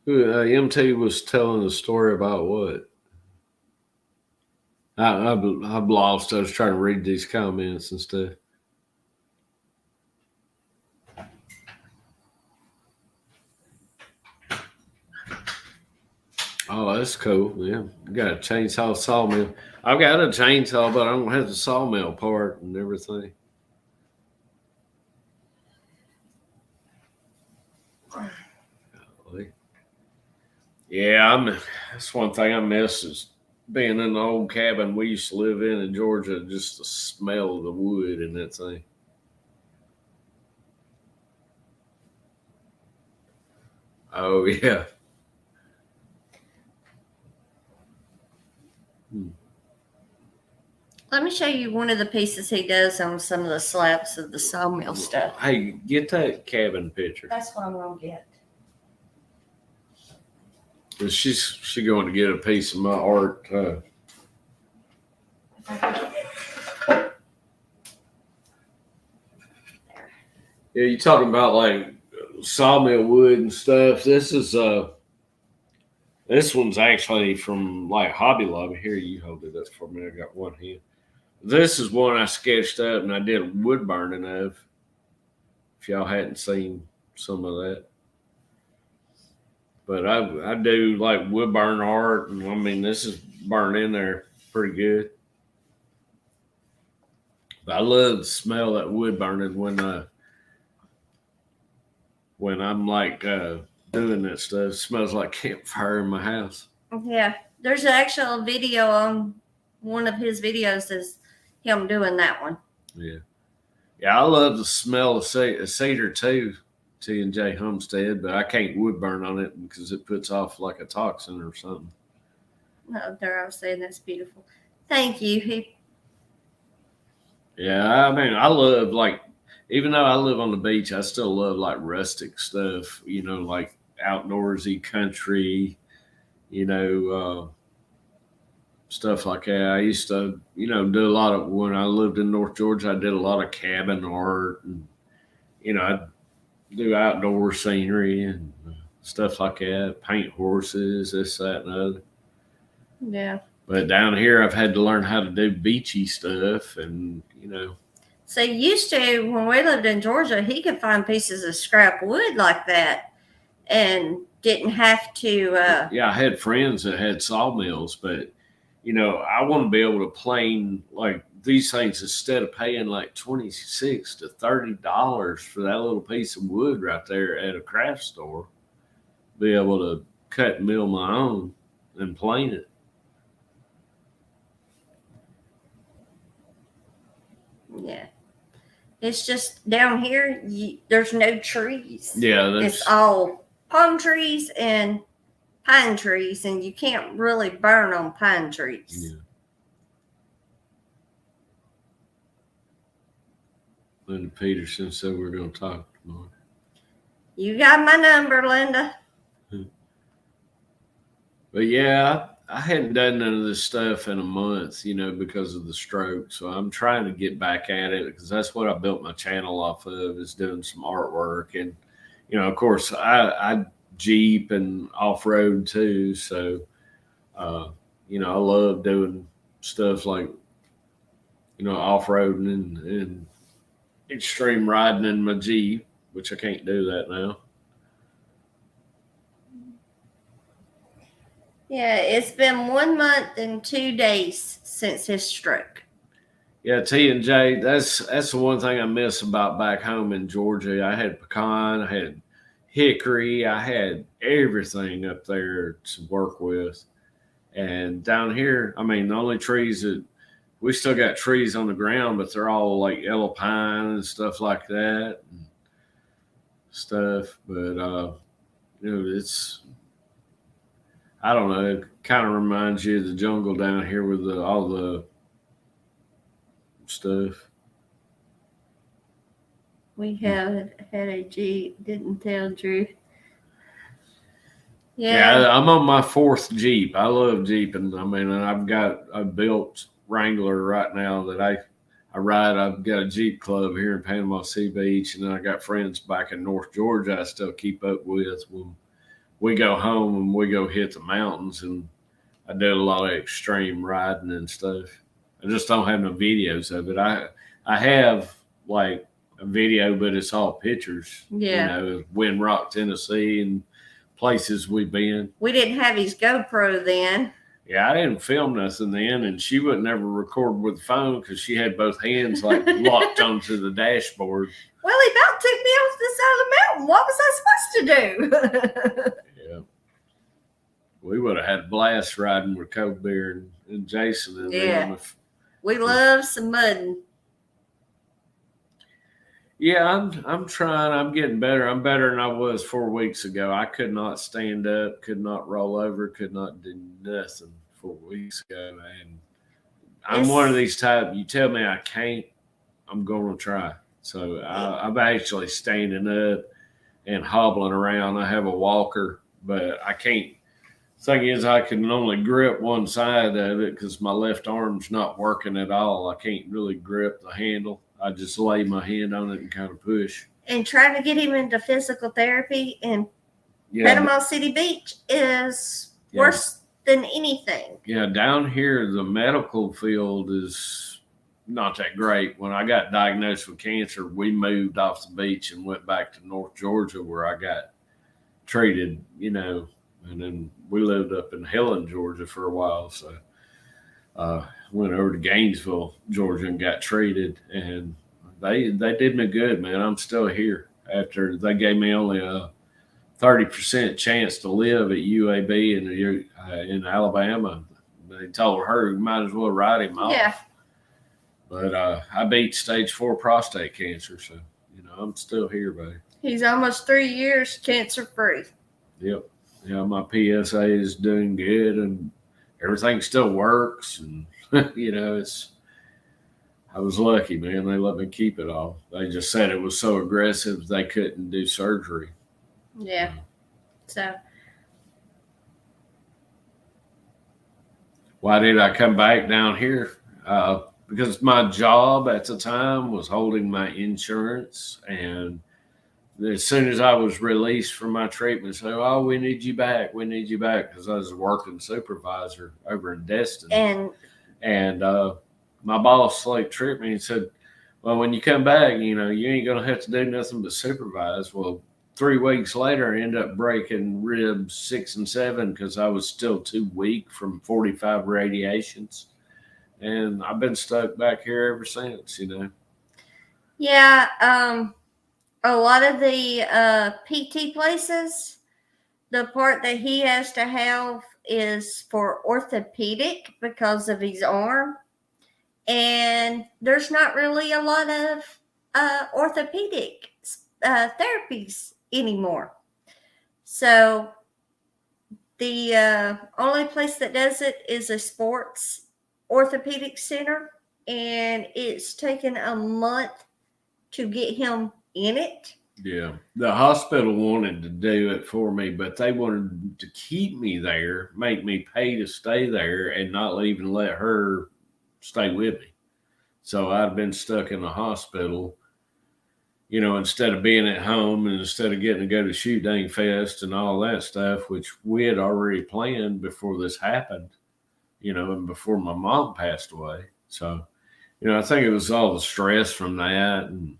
[SPEAKER 2] MT was telling a story about what? I've lost. I was trying to read these comments and stuff. Oh, that's cool. Yeah, got a chainsaw sawmill. I've got a chainsaw, but I don't have the sawmill part and everything. Yeah, that's one thing I miss is being in the old cabin we used to live in Georgia. Just the smell of the wood and that thing. Oh yeah.
[SPEAKER 1] Let me show you one of the pieces he does on some of the slabs of the sawmill stuff.
[SPEAKER 2] Hey, get that cabin picture.
[SPEAKER 1] That's what I'm gonna get.
[SPEAKER 2] She's going to get a piece of my art. Yeah, you talking about like sawmill wood and stuff. This one's actually from like Hobby Lobby. Here, you hold it up for me. I got one here. This is one I sketched up and I did wood burning of. If y'all hadn't seen some of that. But I do like wood burn art, and I mean this is burned in there pretty good. But I love the smell of that wood burning when I'm like doing that stuff. It smells like campfire in my house.
[SPEAKER 1] Yeah, there's an actual video on one of his videos is him doing that one.
[SPEAKER 2] Yeah, yeah, I love the smell of cedar too. T&J Homestead, but I can't wood burn on it because it puts off like a toxin or something.
[SPEAKER 1] No, there I was saying that's beautiful. Thank you.
[SPEAKER 2] Yeah, I mean, I love like, even though I live on the beach, I still love like rustic stuff, you know, like outdoorsy country, you know, stuff like that. I used to, you know, do a lot of, when I lived in North Georgia, I did a lot of cabin art and, you know, I'd do outdoor scenery and stuff like that, paint horses, this, that, and other.
[SPEAKER 1] Yeah.
[SPEAKER 2] But down here, I've had to learn how to do beachy stuff and, you know.
[SPEAKER 1] So used to, when we lived in Georgia, he could find pieces of scrap wood like that and didn't have to.
[SPEAKER 2] Yeah, I had friends that had sawmills, but, you know, I want to be able to plane like these things instead of paying like $26 to $30 for that little piece of wood right there at a craft store, be able to cut and mill my own and plane it.
[SPEAKER 1] Yeah. It's just down here, there's no trees.
[SPEAKER 2] Yeah,
[SPEAKER 1] it's all palm trees and pine trees, and you can't really burn on pine trees.
[SPEAKER 2] Yeah. Linda Peterson said we're going to talk tomorrow.
[SPEAKER 1] You got my number, Linda.
[SPEAKER 2] But yeah, I hadn't done none of this stuff in a month, you know, because of the stroke. So I'm trying to get back at it because that's what I built my channel off of, is doing some artwork. And, you know, of course, I Jeep and off-road too. So, you know, I love doing stuff like, you know, off-roading and extreme riding in my Jeep, which I can't do that now.
[SPEAKER 1] Yeah, it's been 1 month and 2 days since his stroke.
[SPEAKER 2] Yeah, T&J, that's the one thing I miss about back home in Georgia. I had pecan, I had hickory, I had everything up there to work with. And down here, I mean, the only trees that we still got trees on the ground, but they're all like yellow pine and stuff like that and stuff. But you know, I don't know. It kind of reminds you of the jungle down here with all the stuff.
[SPEAKER 1] We have had a Jeep. Didn't tell Drew.
[SPEAKER 2] Yeah, I'm on my 4th Jeep. I love Jeeping. I mean, I've got a built Wrangler right now that I ride. I've got a Jeep club here in Panama City Beach, and then I got friends back in North Georgia I still keep up with. When we go home and we go hit the mountains, and I do a lot of extreme riding and stuff. I just don't have no videos of it. I have like a video, but it's all pictures.
[SPEAKER 1] Yeah.
[SPEAKER 2] You know, Windrock, Tennessee, and places we've been.
[SPEAKER 1] We didn't have his GoPro then.
[SPEAKER 2] Yeah, I didn't film nothing then, and she would never record with the phone because she had both hands like locked onto the dashboard.
[SPEAKER 1] Well, he about took me off the side of the mountain. What was I supposed to do?
[SPEAKER 2] Yeah. We would have had a blast riding with Cold Beer and Jason and them.
[SPEAKER 1] We love some mudding.
[SPEAKER 2] Yeah, I'm trying. I'm getting better. I'm better than I was 4 weeks ago. I could not stand up, could not roll over, could not do nothing 4 weeks ago. And I'm one of these type, you tell me I can't, I'm going to try. So I'm actually standing up and hobbling around. I have a walker, but I can't. Thing is, I can only grip one side of it because my left arm's not working at all. I can't really grip the handle. I just lay my hand on it and kind of push.
[SPEAKER 1] And trying to get him into physical therapy in Panama City Beach is worse than anything.
[SPEAKER 2] Yeah, down here, the medical field is not that great. When I got diagnosed with cancer, we moved off the beach and went back to North Georgia where I got treated, you know, and then we lived up in Helen, Georgia for a while. So went over to Gainesville, Georgia, and got treated, and they did me good, man. I'm still here after they gave me only a 30% chance to live at UAB in Alabama. They told her you might as well write him off.
[SPEAKER 1] Yeah.
[SPEAKER 2] But I beat stage 4 prostate cancer, so you know I'm still here, buddy.
[SPEAKER 1] He's almost 3 years cancer free.
[SPEAKER 2] Yep. Yeah, my PSA is doing good, and everything still works, and you know, I was lucky, man. They let me keep it all. They just said it was so aggressive they couldn't do surgery.
[SPEAKER 1] Yeah. So.
[SPEAKER 2] Why did I come back down here? Because my job at the time was holding my insurance, and as soon as I was released from my treatment, so we need you back, because I was a working supervisor over in Destin. And my boss tripped me and said, well, when you come back, you know, you ain't gonna have to do nothing but supervise. Well, 3 weeks later, I ended up breaking ribs 6 and 7 because I was still too weak from 45 radiations, and I've been stuck back here ever since. You know.
[SPEAKER 1] Yeah. A lot of the PT places, the part that he has to have is for orthopedic because of his arm. And there's not really a lot of orthopedic therapies anymore. So the only place that does it is a sports orthopedic center. And it's taken a month to get him in it.
[SPEAKER 2] Yeah, the hospital wanted to do it for me, but they wanted to keep me there, make me pay to stay there, and not even let her stay with me. So I'd been stuck in the hospital, you know, instead of being at home, and instead of getting to go to SHOOTDANG Fest and all that stuff, which we had already planned before this happened, you know, and before my mom passed away. So, you know, I think it was all the stress from that, and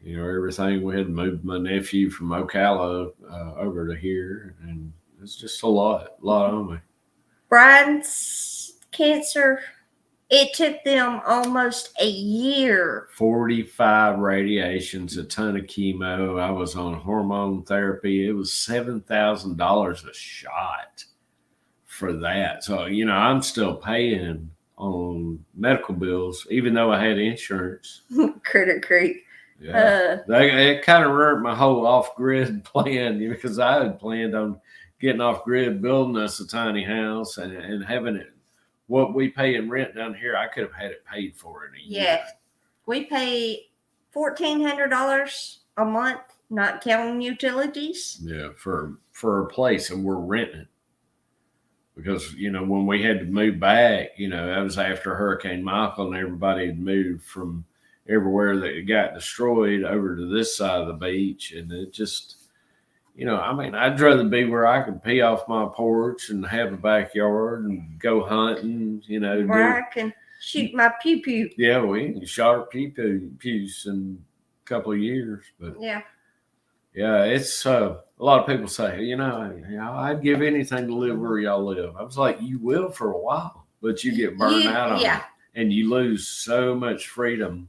[SPEAKER 2] you know, everything. We had moved my nephew from Ocala over to here, and it's just a lot on me.
[SPEAKER 1] Brian's cancer, it took them almost a year.
[SPEAKER 2] 45 radiations, a ton of chemo. I was on hormone therapy. It was $7,000 a shot for that. So, you know, I'm still paying on medical bills, even though I had insurance.
[SPEAKER 1] Critter Creek.
[SPEAKER 2] Yeah, it kind of ruined my whole off-grid plan because I had planned on getting off grid, building us a tiny house, and having it. What we pay in rent down here, I could have had it paid for in a year.
[SPEAKER 1] Yeah. We pay $1,400 a month, not counting utilities.
[SPEAKER 2] Yeah, for a place, and we're renting it. Because, when we had to move back, that was after Hurricane Michael, and everybody had moved from everywhere that got destroyed over to this side of the beach. And it just, I'd rather be where I could pee off my porch and have a backyard and go hunting,
[SPEAKER 1] Where I can shoot my pew pew.
[SPEAKER 2] Yeah, we ain't shot our pews in a couple of years. But
[SPEAKER 1] yeah,
[SPEAKER 2] it's a lot of people say, I'd give anything to live where y'all live. I was like, you will for a while, but you get burned out on it, and you lose so much freedom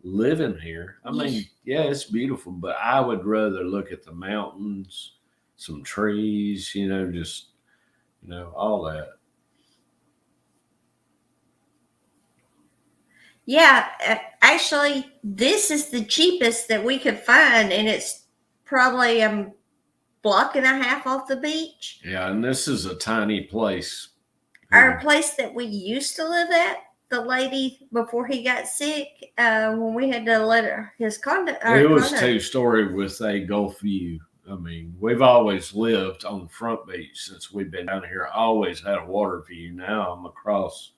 [SPEAKER 2] living here. I mean, it's beautiful, but I would rather look at the mountains, some trees, just all that.
[SPEAKER 1] Yeah, actually, this is the cheapest that we could find, and it's probably a block and a half off the beach.
[SPEAKER 2] Yeah, and this is a tiny place.
[SPEAKER 1] Our place that we used to live at, the lady before he got sick, when we had to let his condo.
[SPEAKER 2] It was 2-story with a Gulf view. I mean, we've always lived on the front beach since we've been down here. I always had a water view. Now I'm across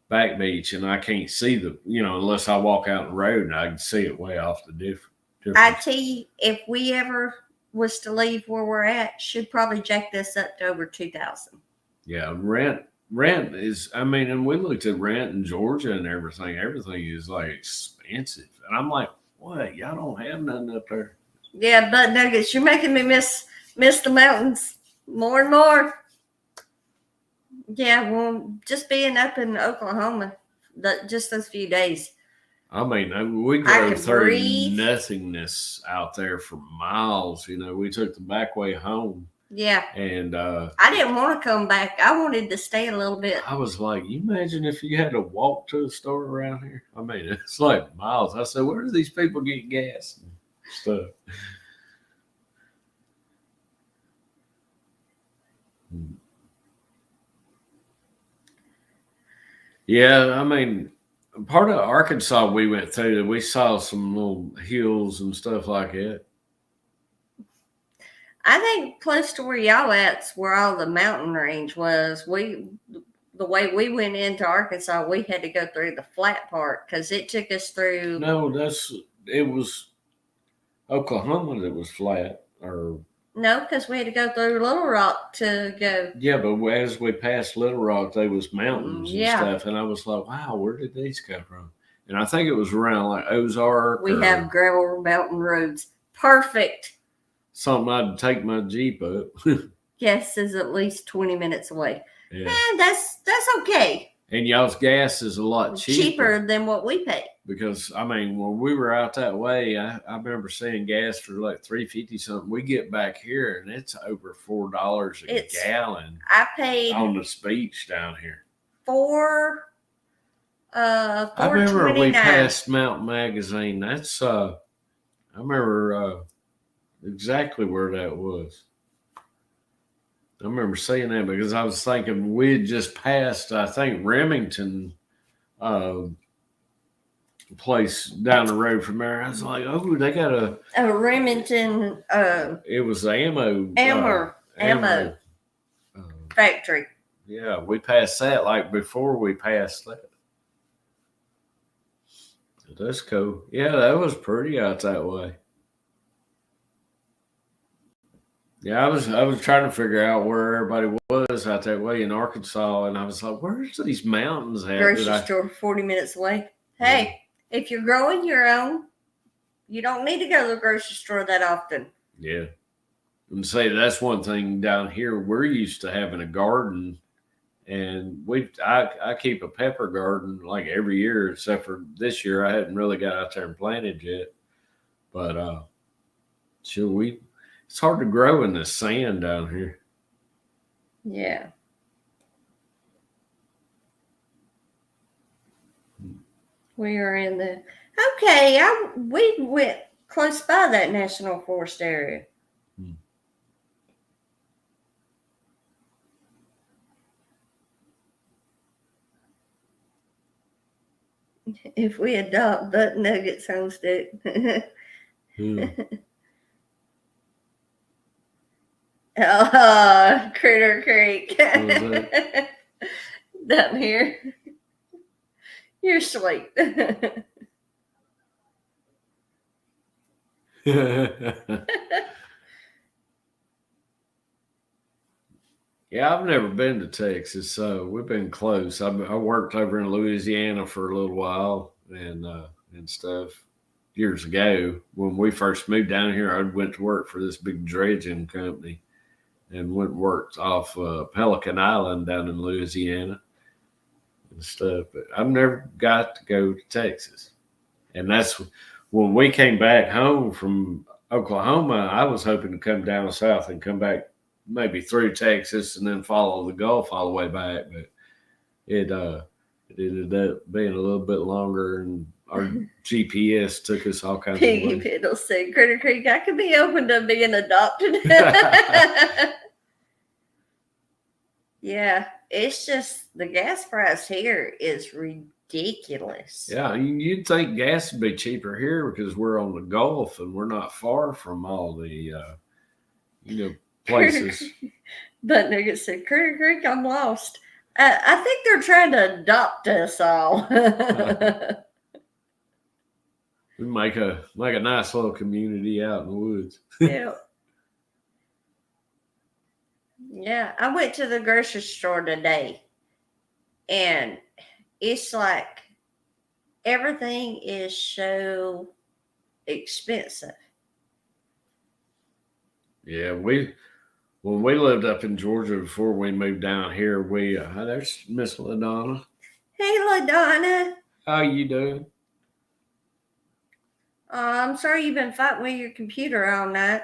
[SPEAKER 2] back beach, and I can't see unless I walk out the road, and I can see it way off the difference.
[SPEAKER 1] I tell you, if we ever was to leave where we're at, should probably jack this up to over $2,000.
[SPEAKER 2] Yeah, rent is. I mean, and we looked at rent in Georgia and everything. Everything is like expensive, and I'm like, what? Y'all don't have nothing up there?
[SPEAKER 1] Yeah, butt nuggets, you're making me miss the mountains more and more. Yeah, well, just being up in Oklahoma, just those few days.
[SPEAKER 2] I mean, we drove through nothingness out there for miles. We took the back way home.
[SPEAKER 1] Yeah.
[SPEAKER 2] And
[SPEAKER 1] I didn't want to come back. I wanted to stay a little bit.
[SPEAKER 2] I was like, you imagine if you had to walk to a store around here? I mean, it's like miles. I said, where do these people get gas and stuff? Yeah, I mean, part of Arkansas we went through, we saw some little hills and stuff like that.
[SPEAKER 1] I think close to where y'all at's where all the mountain range was. The way we went into Arkansas, we had to go through the flat part because it took us through.
[SPEAKER 2] No, it was Oklahoma that was flat, or.
[SPEAKER 1] No, because we had to go through Little Rock to go.
[SPEAKER 2] Yeah, but as we passed Little Rock, there was mountains and stuff, and I was like, "Wow, where did these come from?" And I think it was around like Ozark.
[SPEAKER 1] We have gravel mountain roads, perfect.
[SPEAKER 2] Something I'd take my Jeep up.
[SPEAKER 1] Yes, is at least 20 minutes away.
[SPEAKER 2] Yeah,
[SPEAKER 1] and that's okay.
[SPEAKER 2] And y'all's gas is a lot
[SPEAKER 1] cheaper than what we pay.
[SPEAKER 2] Because I mean, when we were out that way, I remember seeing gas for like $3.50 something. We get back here and it's over $4 a gallon.
[SPEAKER 1] I paid
[SPEAKER 2] on the beach down here.
[SPEAKER 1] $4.29.
[SPEAKER 2] I remember we passed Mountain Magazine. That's I remember exactly where that was. I remember seeing that because I was thinking we had just passed, I think, Remington place down the road from there. I was like, oh, they got a Remington. It was ammo
[SPEAKER 1] factory.
[SPEAKER 2] Yeah, we passed that like before we passed that. That's cool. Yeah, that was pretty out that way. Yeah, I was trying to figure out where everybody was out that way in Arkansas, and I was like, where's these mountains at?
[SPEAKER 1] Grocery store 40 minutes away. Hey, if you're growing your own, you don't need to go to the grocery store that often.
[SPEAKER 2] Yeah. And say that's one thing down here. We're used to having a garden, and I keep a pepper garden like every year, except for this year I hadn't really got out there and planted yet. But it's hard to grow in the sand down here.
[SPEAKER 1] Yeah. We are in the we went close by that national forest area. If we adopt Butt Nuggets Homestead.
[SPEAKER 2] Hmm.
[SPEAKER 1] Oh, Critter Creek.
[SPEAKER 2] What was that?
[SPEAKER 1] Down here. You're sweet.
[SPEAKER 2] Yeah, I've never been to Texas, so we've been close. I worked over in Louisiana for a little while and stuff years ago. When we first moved down here, I went to work for this big dredging company and went and worked off Pelican Island down in Louisiana and stuff. But I've never got to go to Texas, and that's when we came back home from Oklahoma. I was hoping to come down south and come back maybe through Texas and then follow the Gulf all the way back, but it ended up being a little bit longer, and our GPS took us all kinds of
[SPEAKER 1] Piggy
[SPEAKER 2] ways.
[SPEAKER 1] Piddle said, Critter Creek, I could be open to being adopted. Yeah, it's just the gas price here is ridiculous.
[SPEAKER 2] Yeah, you'd think gas would be cheaper here because we're on the Gulf and we're not far from all the places.
[SPEAKER 1] But Nugget said, Critter Creek, I'm lost. I think they're trying to adopt us all.
[SPEAKER 2] We make a nice little community out in the woods.
[SPEAKER 1] Yeah. Yeah, I went to the grocery store today, and it's like everything is so expensive.
[SPEAKER 2] Yeah, when we lived up in Georgia before we moved down here, there's Miss LaDonna.
[SPEAKER 1] Hey, LaDonna.
[SPEAKER 2] How you doing?
[SPEAKER 1] I'm sorry you've been fighting with your computer all night.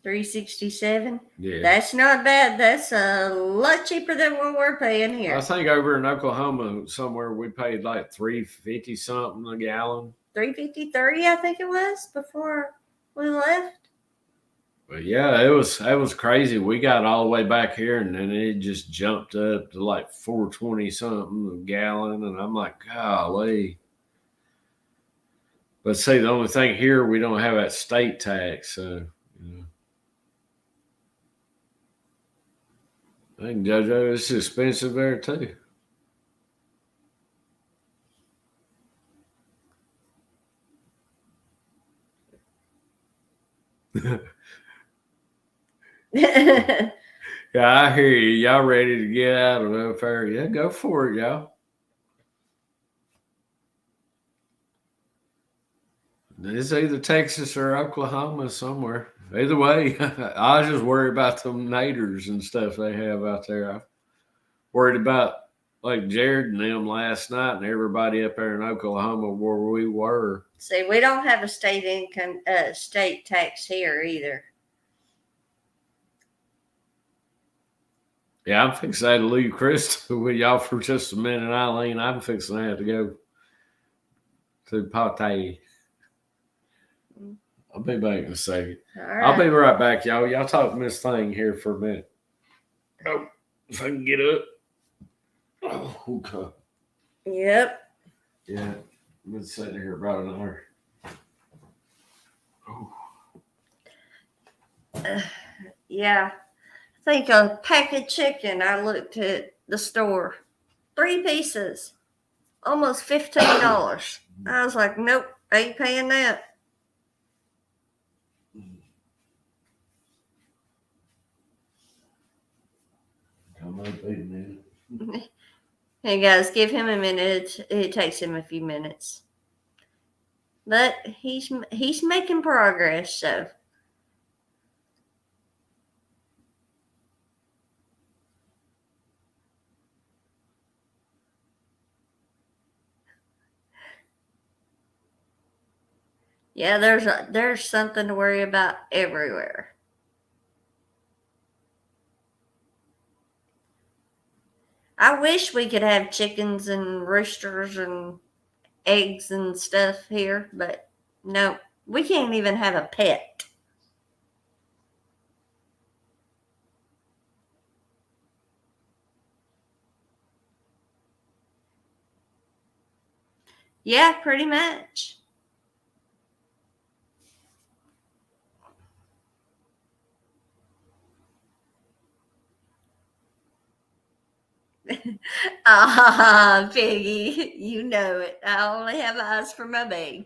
[SPEAKER 1] 367.
[SPEAKER 2] Yeah,
[SPEAKER 1] That's not bad. That's a lot cheaper than what we're paying here.
[SPEAKER 2] I think over in Oklahoma somewhere we paid like $3.50 something a gallon.
[SPEAKER 1] 353, I think it was before we left.
[SPEAKER 2] But yeah, it was crazy. We got all the way back here, and then it just jumped up to like $4.20 something a gallon, and I'm like, golly. But see, the only thing here, we don't have that state tax, so I think JoJo, it's expensive there too. Yeah, I hear you. Y'all ready to get out of that fair? Yeah, go for it, y'all. It's either Texas or Oklahoma somewhere. Either way, I was just worried about them naders and stuff they have out there. I worried about like Jared and them last night and everybody up there in Oklahoma where we were.
[SPEAKER 1] See, we don't have a state tax here either.
[SPEAKER 2] Yeah, I'm fixing to leave Krista with y'all for just a minute, Eileen. I'm fixing to have to go to Pate. I'll be back in a second.
[SPEAKER 1] All right.
[SPEAKER 2] I'll be right back, y'all. Y'all talk to Miss Thing here for a minute. Oh, if I can get up. Oh, okay.
[SPEAKER 1] Yep.
[SPEAKER 2] Yeah, I've been sitting here about an hour. Oh.
[SPEAKER 1] Yeah. I think a pack of chicken, I looked at the store. 3 pieces. Almost $15. I was like, nope, ain't paying that.
[SPEAKER 2] Come on, baby, man.
[SPEAKER 1] Hey guys, give him a minute. It takes him a few minutes. But he's making progress, so. Yeah, there's something to worry about everywhere. I wish we could have chickens and roosters and eggs and stuff here, but no, we can't even have a pet. Yeah, pretty much. Ah, Piggy, you know it. I only have eyes for my babe.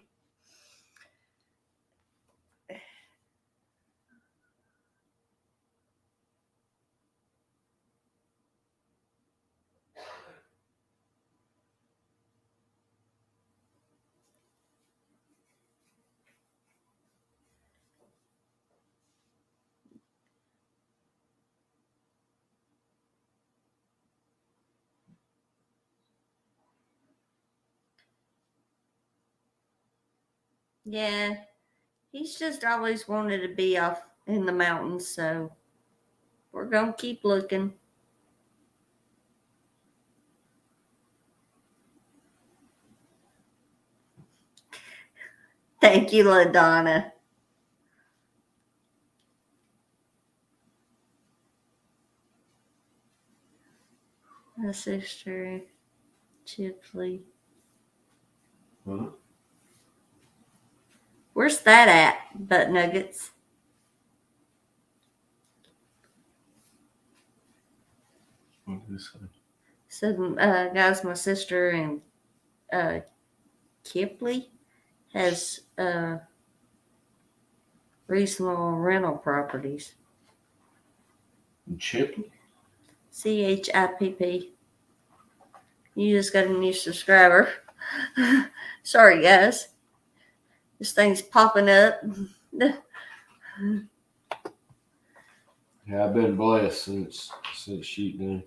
[SPEAKER 1] Yeah, he's just always wanted to be off in the mountains, so we're going to keep looking. Thank you, LaDonna. My sister, Chipley.
[SPEAKER 2] Huh?
[SPEAKER 1] Where's that at, Butt Nuggets?
[SPEAKER 2] What is it?
[SPEAKER 1] So, guys, my sister and Kipley has reasonable rental properties.
[SPEAKER 2] Chipley?
[SPEAKER 1] CHIPP. You just got a new subscriber. Sorry, guys. This thing's popping up.
[SPEAKER 2] Yeah, I've been blessed since SHOOTDANG.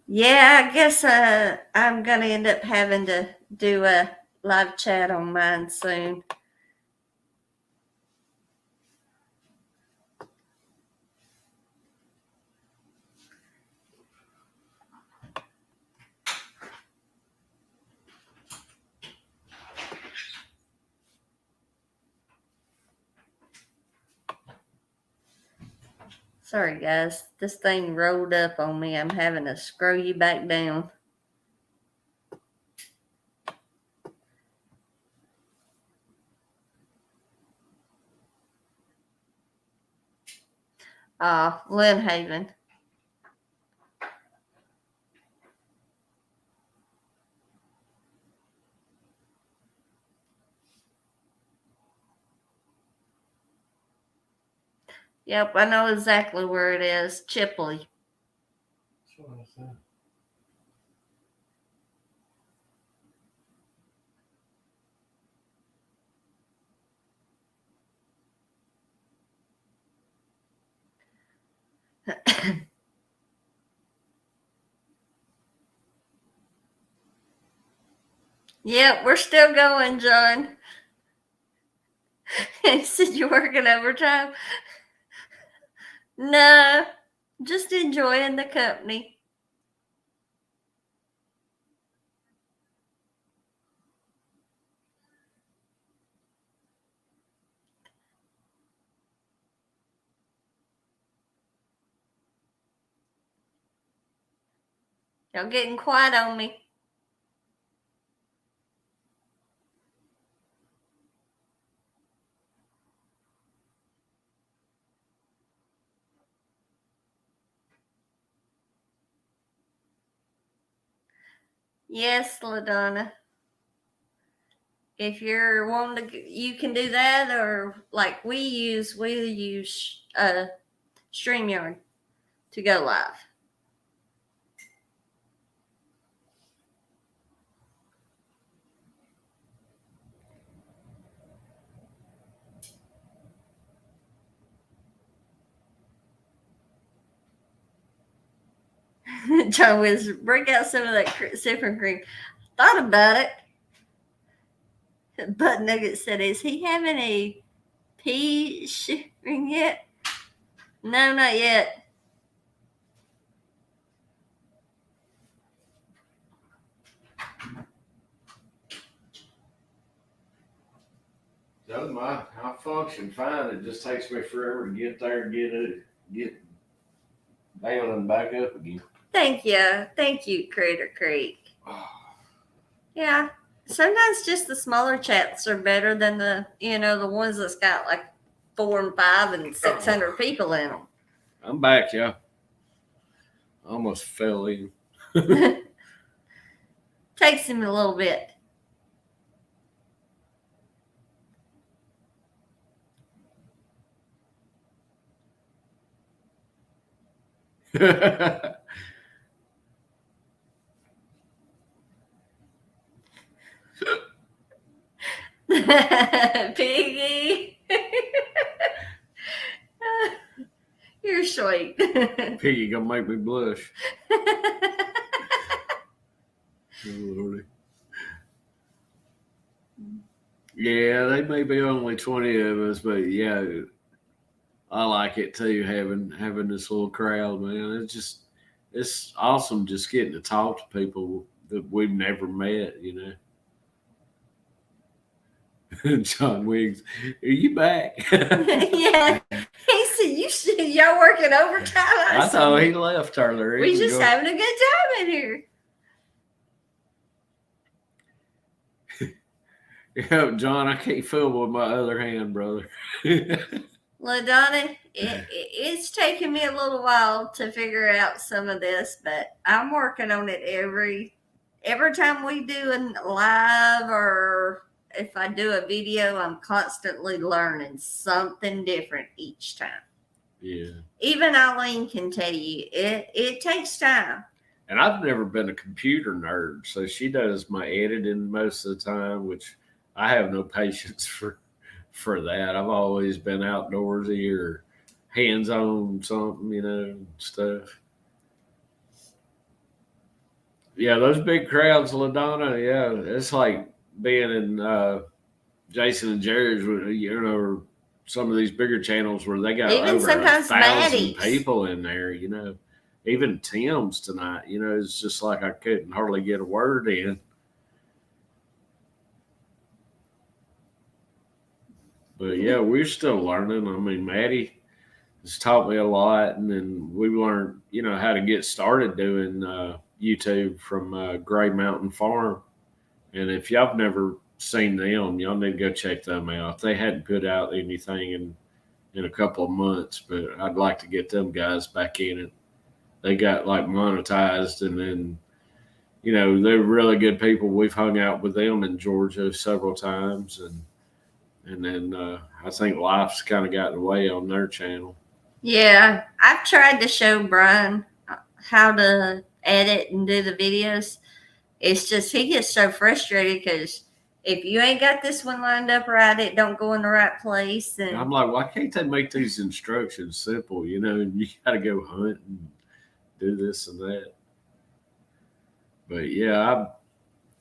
[SPEAKER 1] Yeah, I guess I'm going to end up having to do a live chat on mine soon. Sorry, guys. This thing rolled up on me. I'm having to scroll you back down. Lynn Haven. Yep, I know exactly where it is. Chipley.
[SPEAKER 2] That's what I said.
[SPEAKER 1] Yep, we're still going, John. He said you're working overtime. No, just enjoying the company. Y'all getting quiet on me. Yes, LaDonna. If you're wanting to, you can do that, or like we use StreamYard to go live. John was break out some of that sipping cream. Thought about it. Butt Nugget said, "Is he having a pea shivering yet?" No, not yet.
[SPEAKER 2] Doesn't matter. I function fine. It just takes me forever to get there and get down and back up again.
[SPEAKER 1] Thank you, Crater Creek. Yeah, sometimes just the smaller chats are better than the ones that's got like 4 and 5 and 600 people in them.
[SPEAKER 2] I'm back, yeah. Almost fell in.
[SPEAKER 1] Takes him a little bit. Piggy. You're sweet.
[SPEAKER 2] Piggy gonna make me blush. Oh, Lordy. Yeah, they may be only 20 of us, but yeah, I like it too. Having this little crowd, man. It's awesome just getting to talk to people that we've never met. John Wiggs, are you back?
[SPEAKER 1] Yeah, he said y'all working overtime.
[SPEAKER 2] I thought he left earlier.
[SPEAKER 1] We just having a good time in here.
[SPEAKER 2] Yeah, John, I can't feel with my other hand, brother.
[SPEAKER 1] LaDonna, it's taken me a little while to figure out some of this, but I'm working on it every time we do a live, or if I do a video, I'm constantly learning something different each time.
[SPEAKER 2] Yeah.
[SPEAKER 1] Even Eileen can tell you it takes time.
[SPEAKER 2] And I've never been a computer nerd, so she does my editing most of the time, which I have no patience for that. I've always been outdoorsy or hands-on something, stuff. Yeah, those big crowds, LaDonna, yeah, it's like being in Jason and Jerry's, or some of these bigger channels where they got
[SPEAKER 1] Even
[SPEAKER 2] over
[SPEAKER 1] sometimes
[SPEAKER 2] 1,000
[SPEAKER 1] Maddie's.
[SPEAKER 2] people in there, Even Tim's tonight, it's just like I couldn't hardly get a word in. But yeah, we're still learning. I mean, Maddie has taught me a lot, and then we learned, how to get started doing YouTube from Gray Mountain Farm. And if y'all have never seen them, y'all need to go check them out. They hadn't put out anything in a couple of months, but I'd like to get them guys back in it. They got like monetized, and then they're really good people. We've hung out with them in Georgia several times, and then I think life's kind of gotten away on their channel.
[SPEAKER 1] Yeah, I've tried to show Brian how to edit and do the videos. It's just he gets so frustrated because if you ain't got this one lined up right, it don't go in the right place. And
[SPEAKER 2] I'm like, why can't they make these instructions simple? And you got to go hunt and do this and that. But yeah,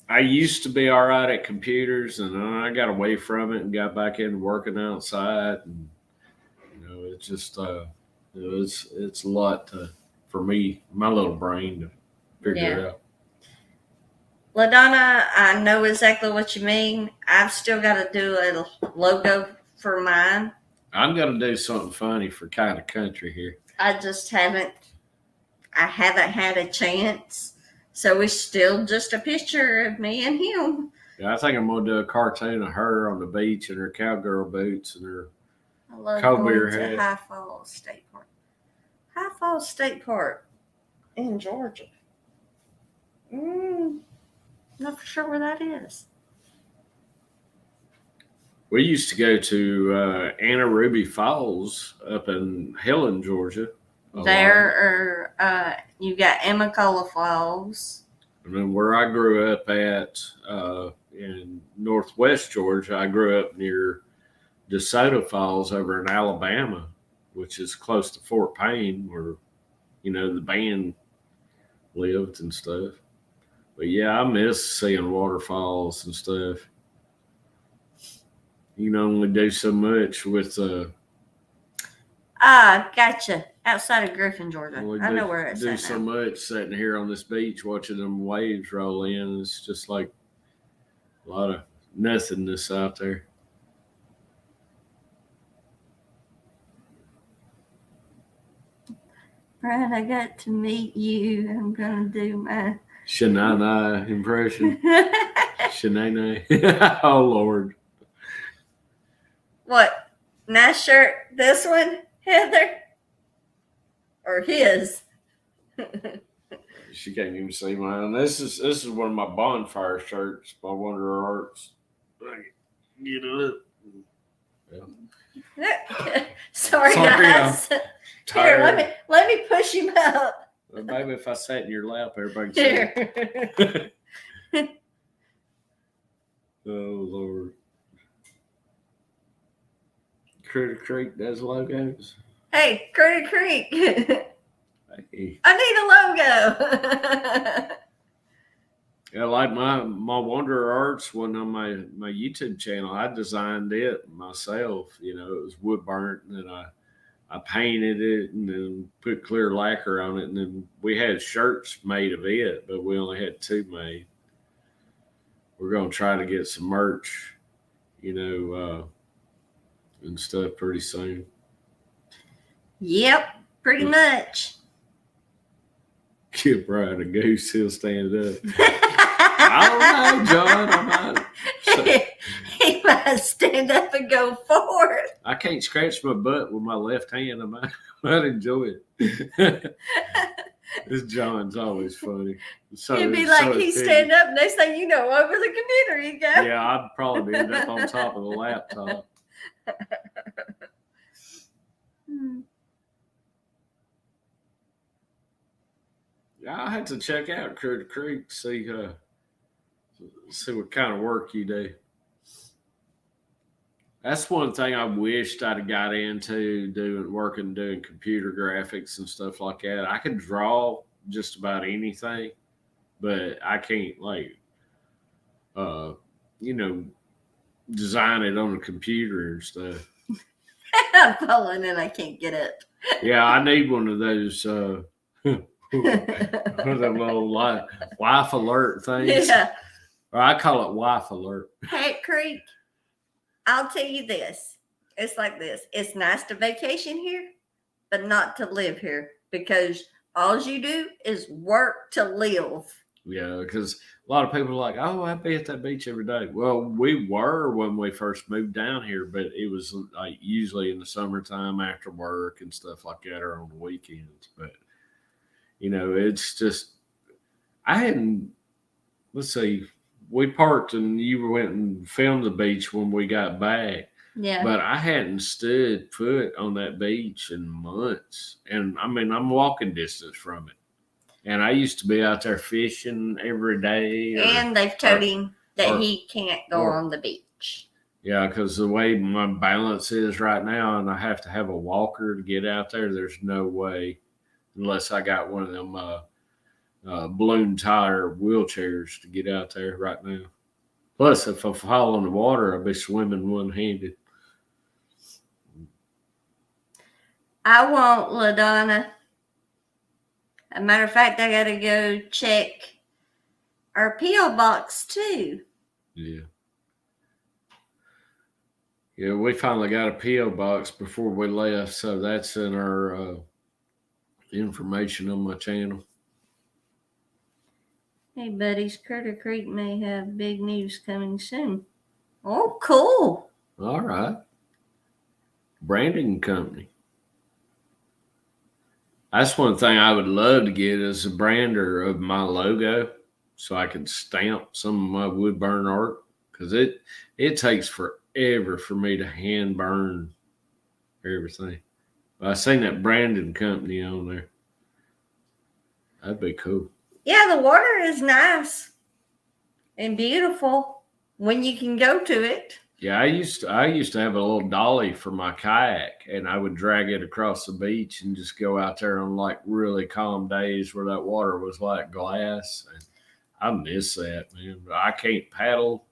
[SPEAKER 2] I used to be all right at computers, and I got away from it and got back into working outside. And it's just it's a lot for me, my little brain, to figure it out.
[SPEAKER 1] LaDonna, I know exactly what you mean. I've still got to do a logo for mine.
[SPEAKER 2] I'm gonna do something funny for Kind of Country here.
[SPEAKER 1] I just haven't had a chance. So it's still just a picture of me and him.
[SPEAKER 2] Yeah, I think I'm gonna do a cartoon of her on the beach in her cowgirl boots and her
[SPEAKER 1] I love
[SPEAKER 2] Cold
[SPEAKER 1] going
[SPEAKER 2] beer
[SPEAKER 1] to
[SPEAKER 2] hat.
[SPEAKER 1] High Falls State Park. High Falls State Park in Georgia. Not for sure where that is.
[SPEAKER 2] We used to go to Anna Ruby Falls up in Helen, Georgia.
[SPEAKER 1] There are you got Emmacola Falls.
[SPEAKER 2] And then where I grew up at in Northwest Georgia, I grew up near DeSoto Falls over in Alabama, which is close to Fort Payne, where the band lived and stuff. But yeah, I miss seeing waterfalls and stuff. You can only do so much with
[SPEAKER 1] Gotcha. Outside of Griffin, Georgia. I know where it's at.
[SPEAKER 2] Do so much sitting here on this beach watching them waves roll in. It's just like a lot of nothingness out there.
[SPEAKER 1] Brian, I got to meet you. I'm gonna do my
[SPEAKER 2] Shania impression. Shania. Oh, Lord.
[SPEAKER 1] What? Nice shirt. This one, Heather? Or his?
[SPEAKER 2] She can't even see mine. This is one of my bonfire shirts by Wonder Arts. Get it? Yeah.
[SPEAKER 1] Sorry, guys. Here, let me push him up.
[SPEAKER 2] Well, maybe if I sat in your lap, everybody
[SPEAKER 1] Here.
[SPEAKER 2] could see. Oh, Lord. Critter Creek does logos.
[SPEAKER 1] Hey, Critter Creek.
[SPEAKER 2] Hey.
[SPEAKER 1] I need a logo.
[SPEAKER 2] Yeah, like my Wonder Arts one on my YouTube channel, I designed it myself. You know, it was wood burnt, and then I painted it and then put clear lacquer on it, and then we had shirts made of it, but we only had 2 made. We're gonna try to get some merch, you know, and stuff pretty soon.
[SPEAKER 1] Yep, pretty much.
[SPEAKER 2] Give Brian a goose, he'll stand up. I don't know, John. I might.
[SPEAKER 1] He might stand up and go forward.
[SPEAKER 2] I can't scratch my butt with my left hand. I might enjoy it. This John's always funny. So,
[SPEAKER 1] It'd be like he stand up, next thing you know, over the computer you go.
[SPEAKER 2] Yeah, I'd probably end up on top of the laptop. I had to check out Critter Creek, see what kind of work you do. That's one thing I wished I'd have got into doing computer graphics and stuff like that. I could draw just about anything, but I can't design it on a computer and stuff.
[SPEAKER 1] I'm falling and I can't get up.
[SPEAKER 2] Yeah, I need one of those one of them little wife alert things.
[SPEAKER 1] Yeah.
[SPEAKER 2] Or I call it wife alert.
[SPEAKER 1] Hat Creek, I'll tell you this. It's like this. It's nice to vacation here, but not to live here, because all you do is work to live.
[SPEAKER 2] Yeah, because a lot of people are like, oh, I'd be at that beach every day. Well, we were when we first moved down here, but it was like usually in the summertime after work and stuff like that, or on the weekends. But, you know, it's just, let's see, we parked and you went and filmed the beach when we got back.
[SPEAKER 1] Yeah.
[SPEAKER 2] But I hadn't stood foot on that beach in months. And I mean, I'm walking distance from it. And I used to be out there fishing every day.
[SPEAKER 1] And they've told him that he can't go on the beach.
[SPEAKER 2] Yeah, because the way my balance is right now, and I have to have a walker to get out there, there's no way, unless I got one of them balloon tire wheelchairs to get out there right now. Plus, if I fall in the water, I'll be swimming one-handed.
[SPEAKER 1] I won't, LaDonna. As a matter of fact, I got to go check our P.O. box too.
[SPEAKER 2] Yeah. Yeah, we finally got a P.O. box before we left, so that's in our information on my channel.
[SPEAKER 1] Hey, buddies, Critter Creek may have big news coming soon. Oh, cool.
[SPEAKER 2] All right. Branding company. That's one thing I would love to get is a brander of my logo so I can stamp some of my wood burn art, because it takes forever for me to hand burn everything. But I seen that branding company on there. That'd be cool.
[SPEAKER 1] Yeah, the water is nice and beautiful when you can go to it.
[SPEAKER 2] Yeah, I used to have a little dolly for my kayak, and I would drag it across the beach and just go out there on like really calm days where that water was like glass. And I miss that, man. I can't paddle.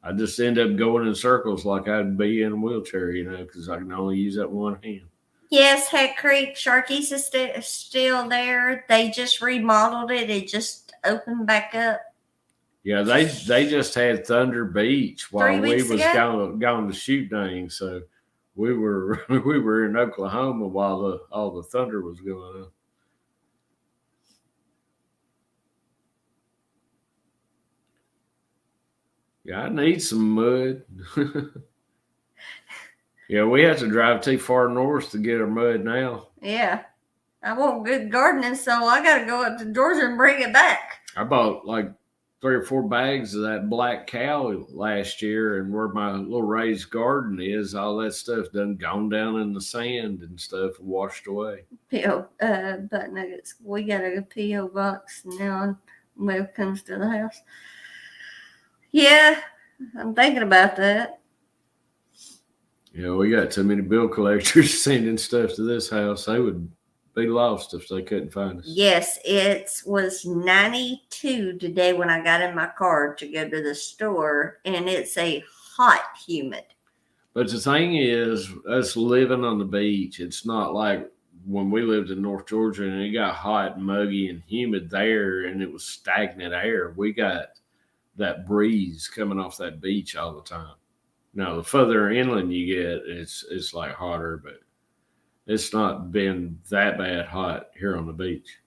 [SPEAKER 2] I just end up going in circles like I'd be in a wheelchair, you know, because I can only use that one hand.
[SPEAKER 1] Yes, Hat Creek, Sharky's is still there. They just remodeled it. It just opened back up.
[SPEAKER 2] Yeah, they just had Thunder Beach while we was going to SHOOTDANG. So we were in Oklahoma while all the thunder was going on. Yeah, I need some mud. Yeah, we have to drive too far north to get our mud now.
[SPEAKER 1] Yeah. I want good gardening, so I got to go up to Georgia and bring it back.
[SPEAKER 2] I bought like 3 or 4 bags of that black cow last year, and where my little raised garden is, all that stuff done gone down in the sand and stuff, washed away.
[SPEAKER 1] P.O. Butt nuggets. We got a P.O. box now when it comes to the house. Yeah, I'm thinking about that.
[SPEAKER 2] Yeah, we got too many bill collectors sending stuff to this house. They would be lost if they couldn't find us.
[SPEAKER 1] Yes, it was 92 today when I got in my car to go to the store, and it's a hot humid.
[SPEAKER 2] But the thing is, us living on the beach, it's not like when we lived in North Georgia and it got hot and muggy and humid there and it was stagnant air. We got that breeze coming off that beach all the time. Now, the further inland you get, it's like hotter, but it's not been that bad hot here on the beach.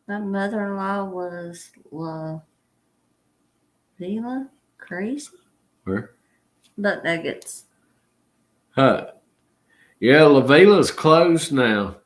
[SPEAKER 1] My mother-in-law was La Vila crazy.
[SPEAKER 2] Where?
[SPEAKER 1] Butt nuggets.
[SPEAKER 2] Huh. Yeah, La Vila's closed now.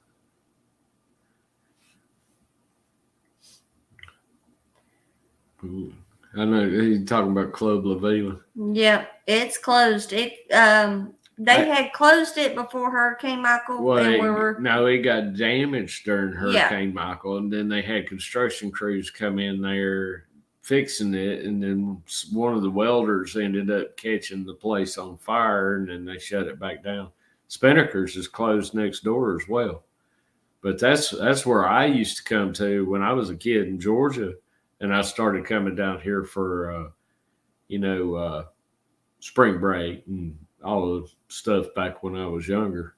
[SPEAKER 2] Ooh. I know you're talking about Club La Vila.
[SPEAKER 1] Yeah, it's closed. They had closed it before Hurricane Michael.
[SPEAKER 2] Well, no, it got damaged during Hurricane Michael, and then they had construction crews come in there fixing it, and then one of the welders ended up catching the place on fire, and then they shut it back down. Spinnaker's is closed next door as well, but that's where I used to come to when I was a kid in Georgia, and I started coming down here for spring break and all the stuff back when I was younger.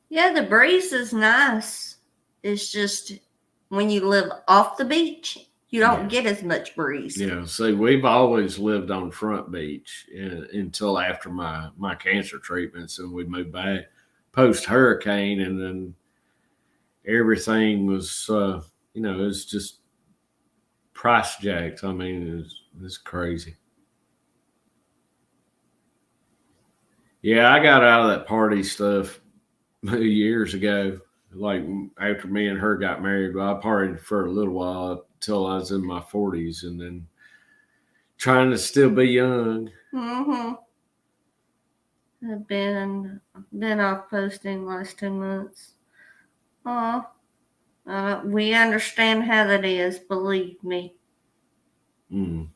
[SPEAKER 1] Yeah, the breeze is nice. It's just when you live off the beach, you don't get as much breeze.
[SPEAKER 2] Yeah, see, we've always lived on Front Beach until after my cancer treatments, and we moved back post-hurricane, and then everything was, it's just price jacked. I mean, it's crazy. Yeah, I got out of that party stuff years ago. Like after me and her got married, I partied for a little while until I was in my 40s, and then trying to still be young.
[SPEAKER 1] Mm-hmm. I've been off posting last 2 months. We understand how that is, believe me.
[SPEAKER 2] Mm.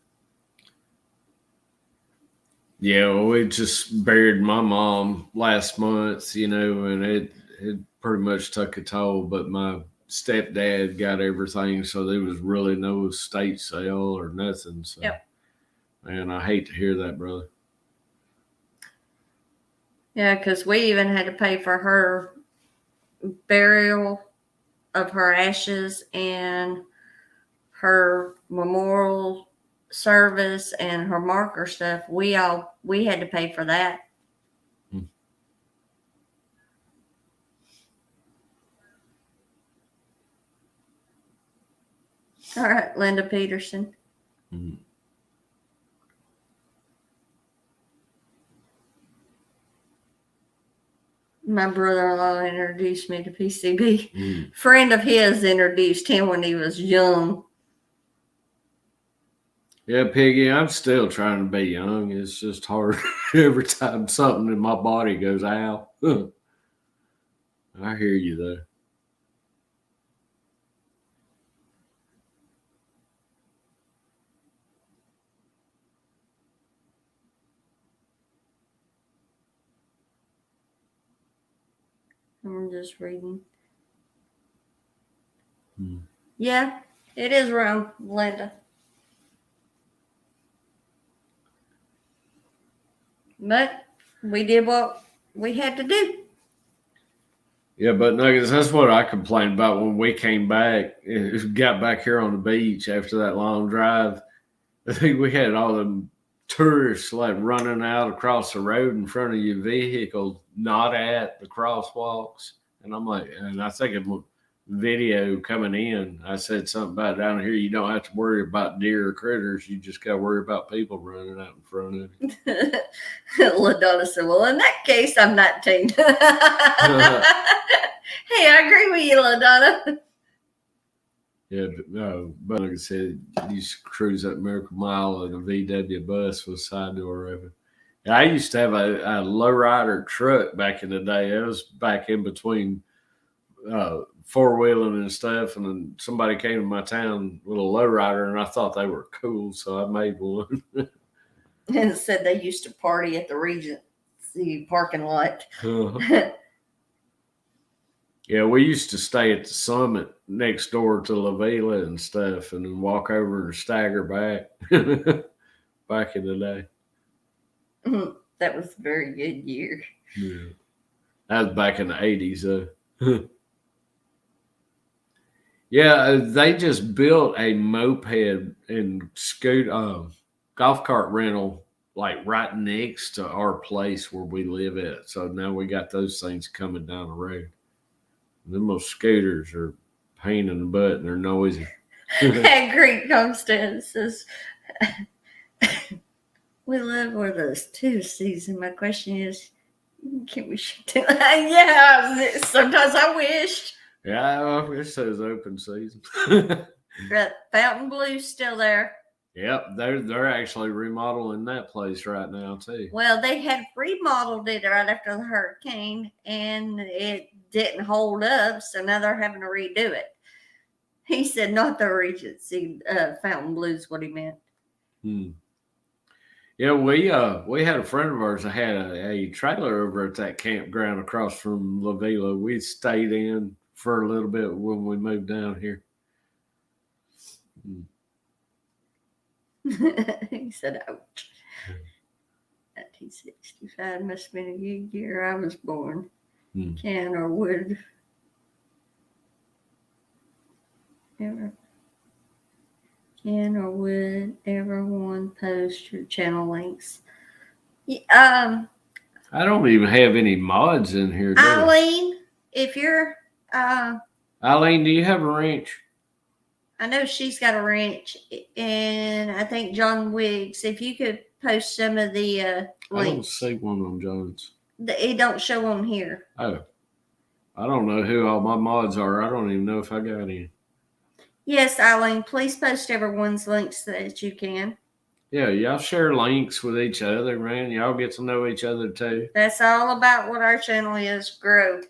[SPEAKER 2] Yeah, well, we just buried my mom last month, and it pretty much took a toll, but my stepdad got everything, so there was really no estate sale or nothing. So,
[SPEAKER 1] yep.
[SPEAKER 2] Man, I hate to hear that, brother.
[SPEAKER 1] Yeah, because we even had to pay for her burial of her ashes and her memorial service and her marker stuff. We had to pay for that. All right, Linda Peterson. My brother-in-law introduced me to PCB. Friend of his introduced him when he was young.
[SPEAKER 2] Yeah, Piggy, I'm still trying to be young. It's just hard every time something in my body goes out. I hear you, though.
[SPEAKER 1] I'm just reading. Yeah, it is wrong, Linda. But we did what we had to do.
[SPEAKER 2] Yeah, but Nuggets, that's what I complained about when we came back. Got back here on the beach after that long drive. I think we had all them tourists like running out across the road in front of your vehicle, not at the crosswalks. And I'm like, and I think video coming in. I said something about down here. You don't have to worry about deer or critters. You just got to worry about people running out in front of you.
[SPEAKER 1] LaDonna said, well, in that case, I'm 19. Hey, I agree with you, LaDonna.
[SPEAKER 2] Yeah, but like I said, you used to cruise up Miracle Mile in a VW bus with side door open. And I used to have a lowrider truck back in the day. It was back in between four-wheeling and stuff, and then somebody came to my town with a lowrider, and I thought they were cool, so I made one.
[SPEAKER 1] And said they used to party at the Regency parking lot.
[SPEAKER 2] Yeah, we used to stay at the Summit next door to La Villa and stuff, and then walk over and stagger back. Back in the day.
[SPEAKER 1] That was a very good year.
[SPEAKER 2] Yeah. That was back in the 80s. Yeah, they just built a moped and golf cart rental like right next to our place where we live at. So now we got those things coming down the road. Them little scooters are pain in the butt and they're noisy.
[SPEAKER 1] At Greek Homestead says, we live where there's two seasons. My question is, can we shoot them? Yeah, sometimes I wish.
[SPEAKER 2] Yeah, it says open season.
[SPEAKER 1] But Fountain Blue's still there.
[SPEAKER 2] Yep, they're actually remodeling that place right now too.
[SPEAKER 1] Well, they had remodeled it right after the hurricane, and it didn't hold up, so now they're having to redo it. He said, not the Regency Fountain Blue's what he meant.
[SPEAKER 2] Yeah, we had a friend of ours that had a trailer over at that campground across from La Villa. We stayed in for a little bit when we moved down here.
[SPEAKER 1] He said, ouch. 1965 must have been a good year I was born. Can or would everyone post your channel links?
[SPEAKER 2] I don't even have any mods in here.
[SPEAKER 1] Eileen, if you're
[SPEAKER 2] Eileen, do you have a ranch?
[SPEAKER 1] I know she's got a ranch, and I think John Wiggs. If you could post some of the links.
[SPEAKER 2] I don't see one on John's.
[SPEAKER 1] It don't show on here.
[SPEAKER 2] Oh, I don't know who all my mods are. I don't even know if I got any.
[SPEAKER 1] Yes, Eileen, please post everyone's links that you can.
[SPEAKER 2] Yeah, y'all share links with each other, man. Y'all get to know each other too.
[SPEAKER 1] That's all about what our channel is, grow.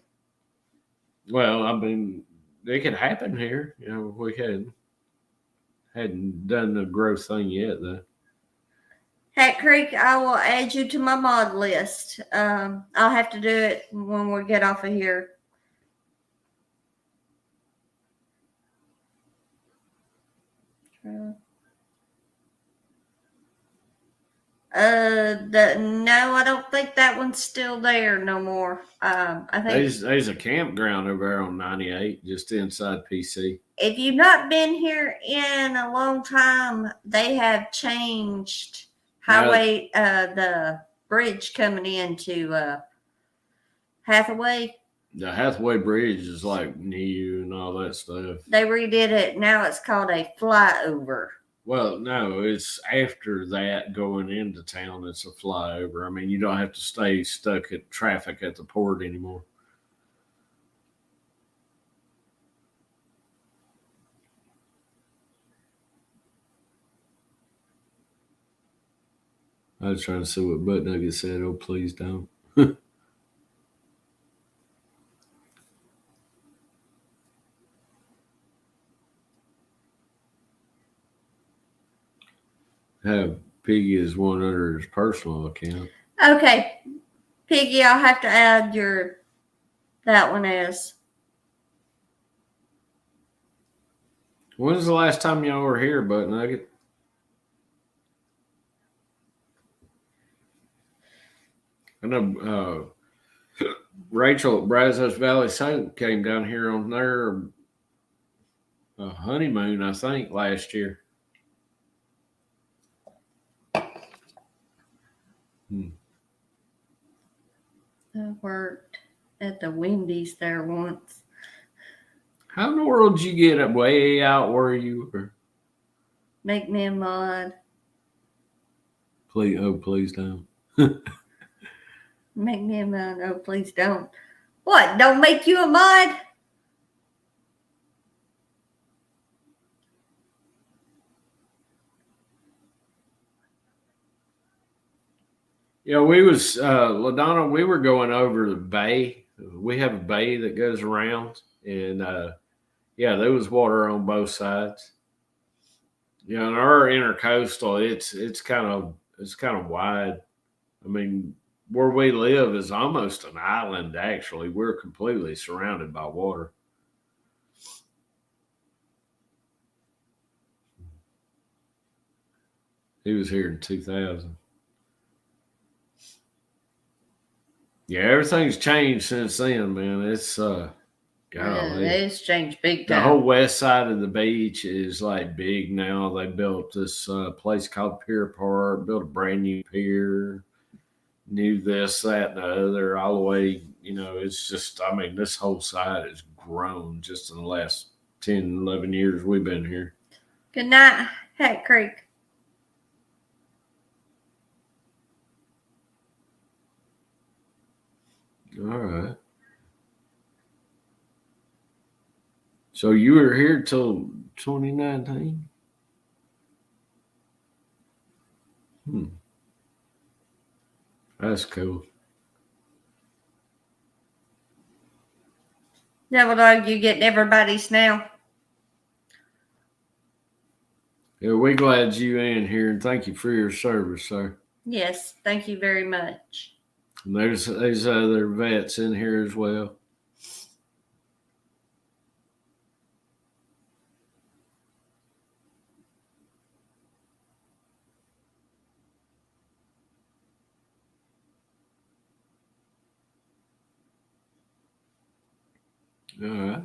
[SPEAKER 2] Well, I mean, it could happen here. You know, we hadn't done the growth thing yet, though.
[SPEAKER 1] Hat Creek, I will add you to my mod list. I'll have to do it when we get off of here. No, I don't think that one's still there no more. I think
[SPEAKER 2] there's a campground over there on 98, just inside PC.
[SPEAKER 1] If you've not been here in a long time, they have changed highway, the bridge coming into Hathaway.
[SPEAKER 2] The Hathaway Bridge is like new and all that stuff.
[SPEAKER 1] They redid it. Now it's called a flyover.
[SPEAKER 2] Well, no, it's after that going into town. It's a flyover. I mean, you don't have to stay stuck at traffic at the port anymore. I was trying to see what Butt Nugget said. Oh, please don't. Have Piggy as one under his personal account.
[SPEAKER 1] Okay, Piggy, I'll have to add that one as.
[SPEAKER 2] When's the last time y'all were here, Butt Nugget? I know Rachel at Brazos Valley Soap came down here on their honeymoon, I think, last year.
[SPEAKER 1] I worked at the Wendy's there once.
[SPEAKER 2] How in the world did you get it way out where you were?
[SPEAKER 1] Make me a mod.
[SPEAKER 2] Please don't.
[SPEAKER 1] Make me a mod. Oh, please don't. What? Don't make you a mod?
[SPEAKER 2] Yeah, we was LaDonna. We were going over the bay. We have a bay that goes around, and yeah, there was water on both sides. Yeah, and our intercoastal, it's kind of wide. I mean, where we live is almost an island. Actually, we're completely surrounded by water. He was here in 2000. Yeah, everything's changed since then, man. It's
[SPEAKER 1] Yeah,
[SPEAKER 2] golly.
[SPEAKER 1] it's changed big
[SPEAKER 2] The
[SPEAKER 1] time.
[SPEAKER 2] whole west side of the beach is like big now. They built this place called Pier Park, built a brand new pier, new this, that, and the other, all the way. You know, it's just, I mean, this whole side has grown just in the last 10, 11 years we've been here.
[SPEAKER 1] Good night, Hat Creek.
[SPEAKER 2] All right. So you were here till 2019? That's cool.
[SPEAKER 1] Devil Dog, you getting everybody's now?
[SPEAKER 2] Yeah, we're glad you in here, and thank you for your service, sir.
[SPEAKER 1] Yes, thank you very much.
[SPEAKER 2] And there's other vets in here as well. All right.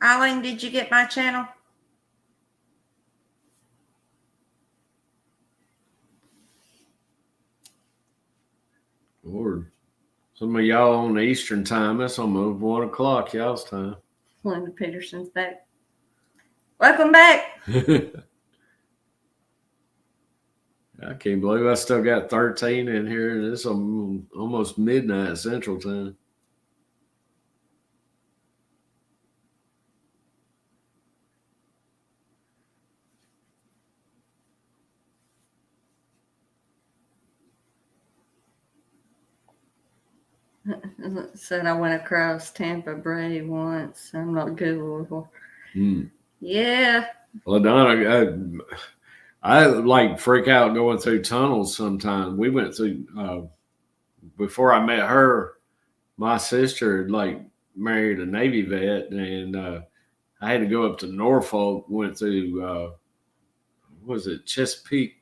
[SPEAKER 1] Eileen, did you get my channel?
[SPEAKER 2] Lord. Some of y'all on the Eastern time, that's almost 1 o'clock y'all's time.
[SPEAKER 1] Linda Peterson's back. Welcome back.
[SPEAKER 2] I can't believe I still got 13 in here, and it's almost midnight Central time.
[SPEAKER 1] Said I went across Tampa Bay once. I'm not good with it. Yeah.
[SPEAKER 2] Well, Donna, I like freak out going through tunnels sometimes. We went through, before I met her, my sister had like married a Navy vet, and I had to go up to Norfolk, went through, what was it, Chesapeake?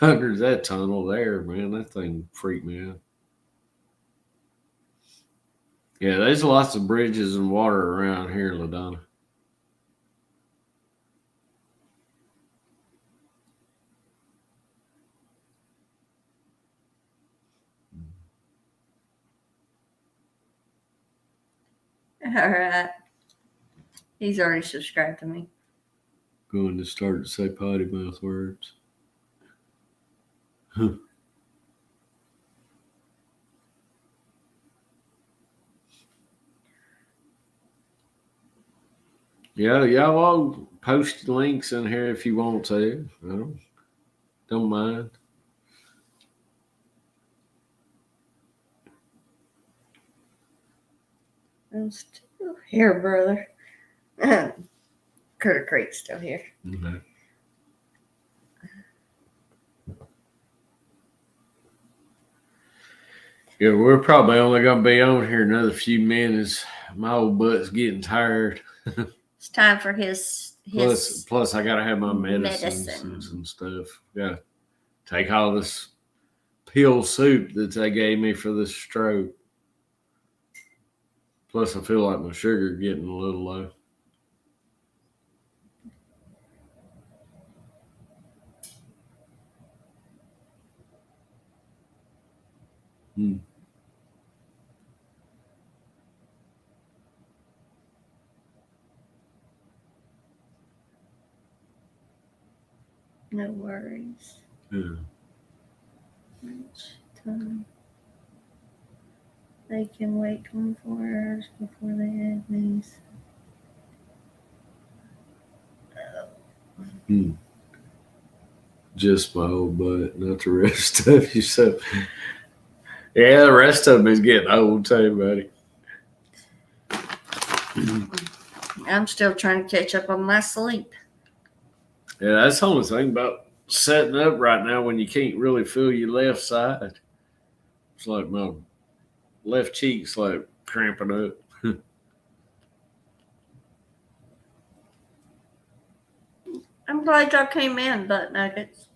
[SPEAKER 2] Under that tunnel there, man, that thing freaked me out. Yeah, there's lots of bridges and water around here, LaDonna.
[SPEAKER 1] All right. He's already subscribed to me.
[SPEAKER 2] Going to start to say potty mouth words. Huh. Yeah, y'all all post links in here if you want to. I don't mind.
[SPEAKER 1] I'm still here, brother. Critter Creek's still here.
[SPEAKER 2] Mm-hmm. Yeah, we're probably only going to be on here another few minutes. My old butt's getting tired.
[SPEAKER 1] It's time for his
[SPEAKER 2] Plus, I got to have my medicines
[SPEAKER 1] medicine.
[SPEAKER 2] and stuff. Got to take all this pill soup that they gave me for this stroke. Plus, I feel like my sugar getting a little low.
[SPEAKER 1] No worries.
[SPEAKER 2] Yeah.
[SPEAKER 1] Much time. They can wait 24 hours before they add these.
[SPEAKER 2] Just my old butt, not the rest of you. So, yeah, the rest of them is getting old too, buddy.
[SPEAKER 1] I'm still trying to catch up on my sleep.
[SPEAKER 2] Yeah, that's the only thing about setting up right now when you can't really feel your left side. It's like my left cheek's like cramping up.
[SPEAKER 1] I'm glad y'all came in, butt nuggets.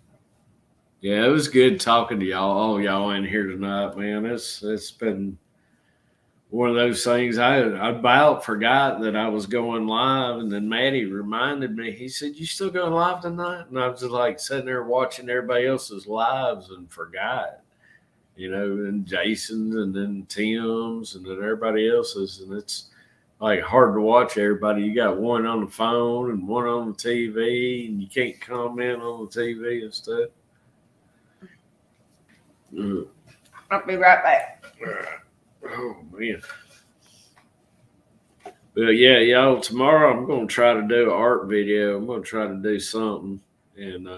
[SPEAKER 2] Yeah, it was good talking to y'all. All y'all in here tonight, man. It's been one of those things. I about forgot that I was going live, and then Maddie reminded me. He said, "You still going live tonight?" And I was just like sitting there watching everybody else's lives and forgot, and Jason's, and then Tim's, and then everybody else's, and it's like hard to watch everybody. You got one on the phone and one on the TV, and you can't comment on the TV and stuff.
[SPEAKER 1] I'll be right back.
[SPEAKER 2] Oh man. But yeah, y'all, tomorrow I'm gonna try to do an art video. I'm gonna try to do something, and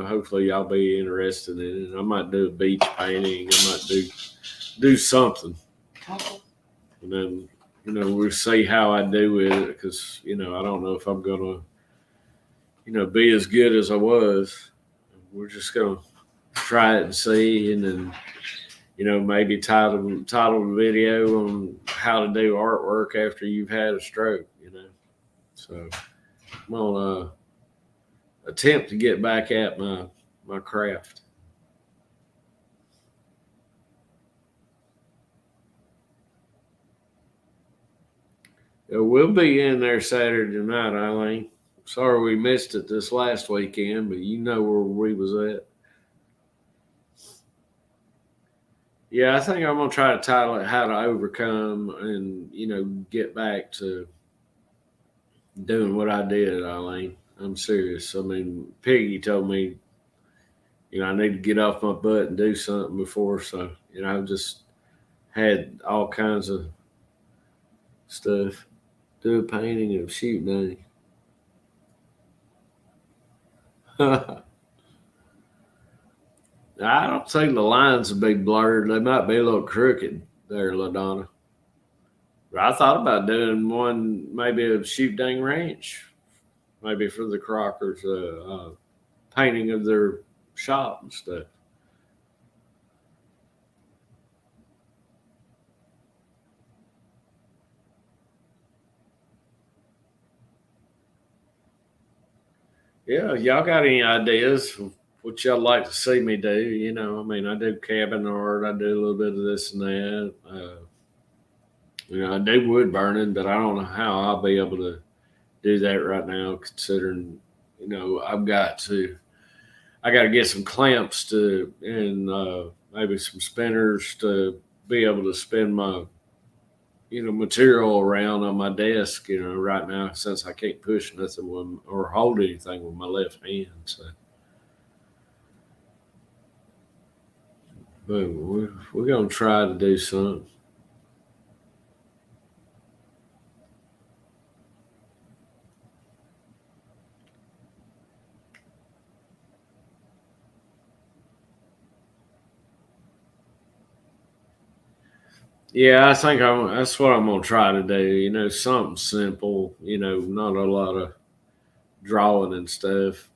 [SPEAKER 2] hopefully y'all be interested in it. I might do a beach painting. I might do something, and then we'll see how I do with it, because I don't know if I'm gonna be as good as I was. We're just gonna try it and see, and then maybe title the video on how to do artwork after you've had a stroke. So I'm gonna attempt to get back at my craft. Yeah, we'll be in there Saturday night, Eileen. Sorry we missed it this last weekend, but you know where we was at. Yeah, I think I'm gonna try to title it "How to Overcome" and get back to doing what I did, Eileen. I'm serious. I mean, Piggy told me, I need to get off my butt and do something before. So, I've just had all kinds of stuff. Do a painting of SHOOTDANG. I don't think the lines will be blurred. They might be a little crooked there, LaDonna. But I thought about doing one, maybe of SHOOTDANG Ranch, maybe for the Crockers, painting of their shop and stuff. Yeah, y'all got any ideas of what y'all like to see me do? I mean, I do cabin art, I do a little bit of this and that. I do wood burning, but I don't know how I'll be able to do that right now, considering, I got to get some clamps and maybe some spinners to be able to spin my, material around on my desk, right now, since I can't push nothing or hold anything with my left hand. So, but we're going to try to do something. Yeah, I think that's what I'm gonna try to do. Something simple. Not a lot of drawing and stuff.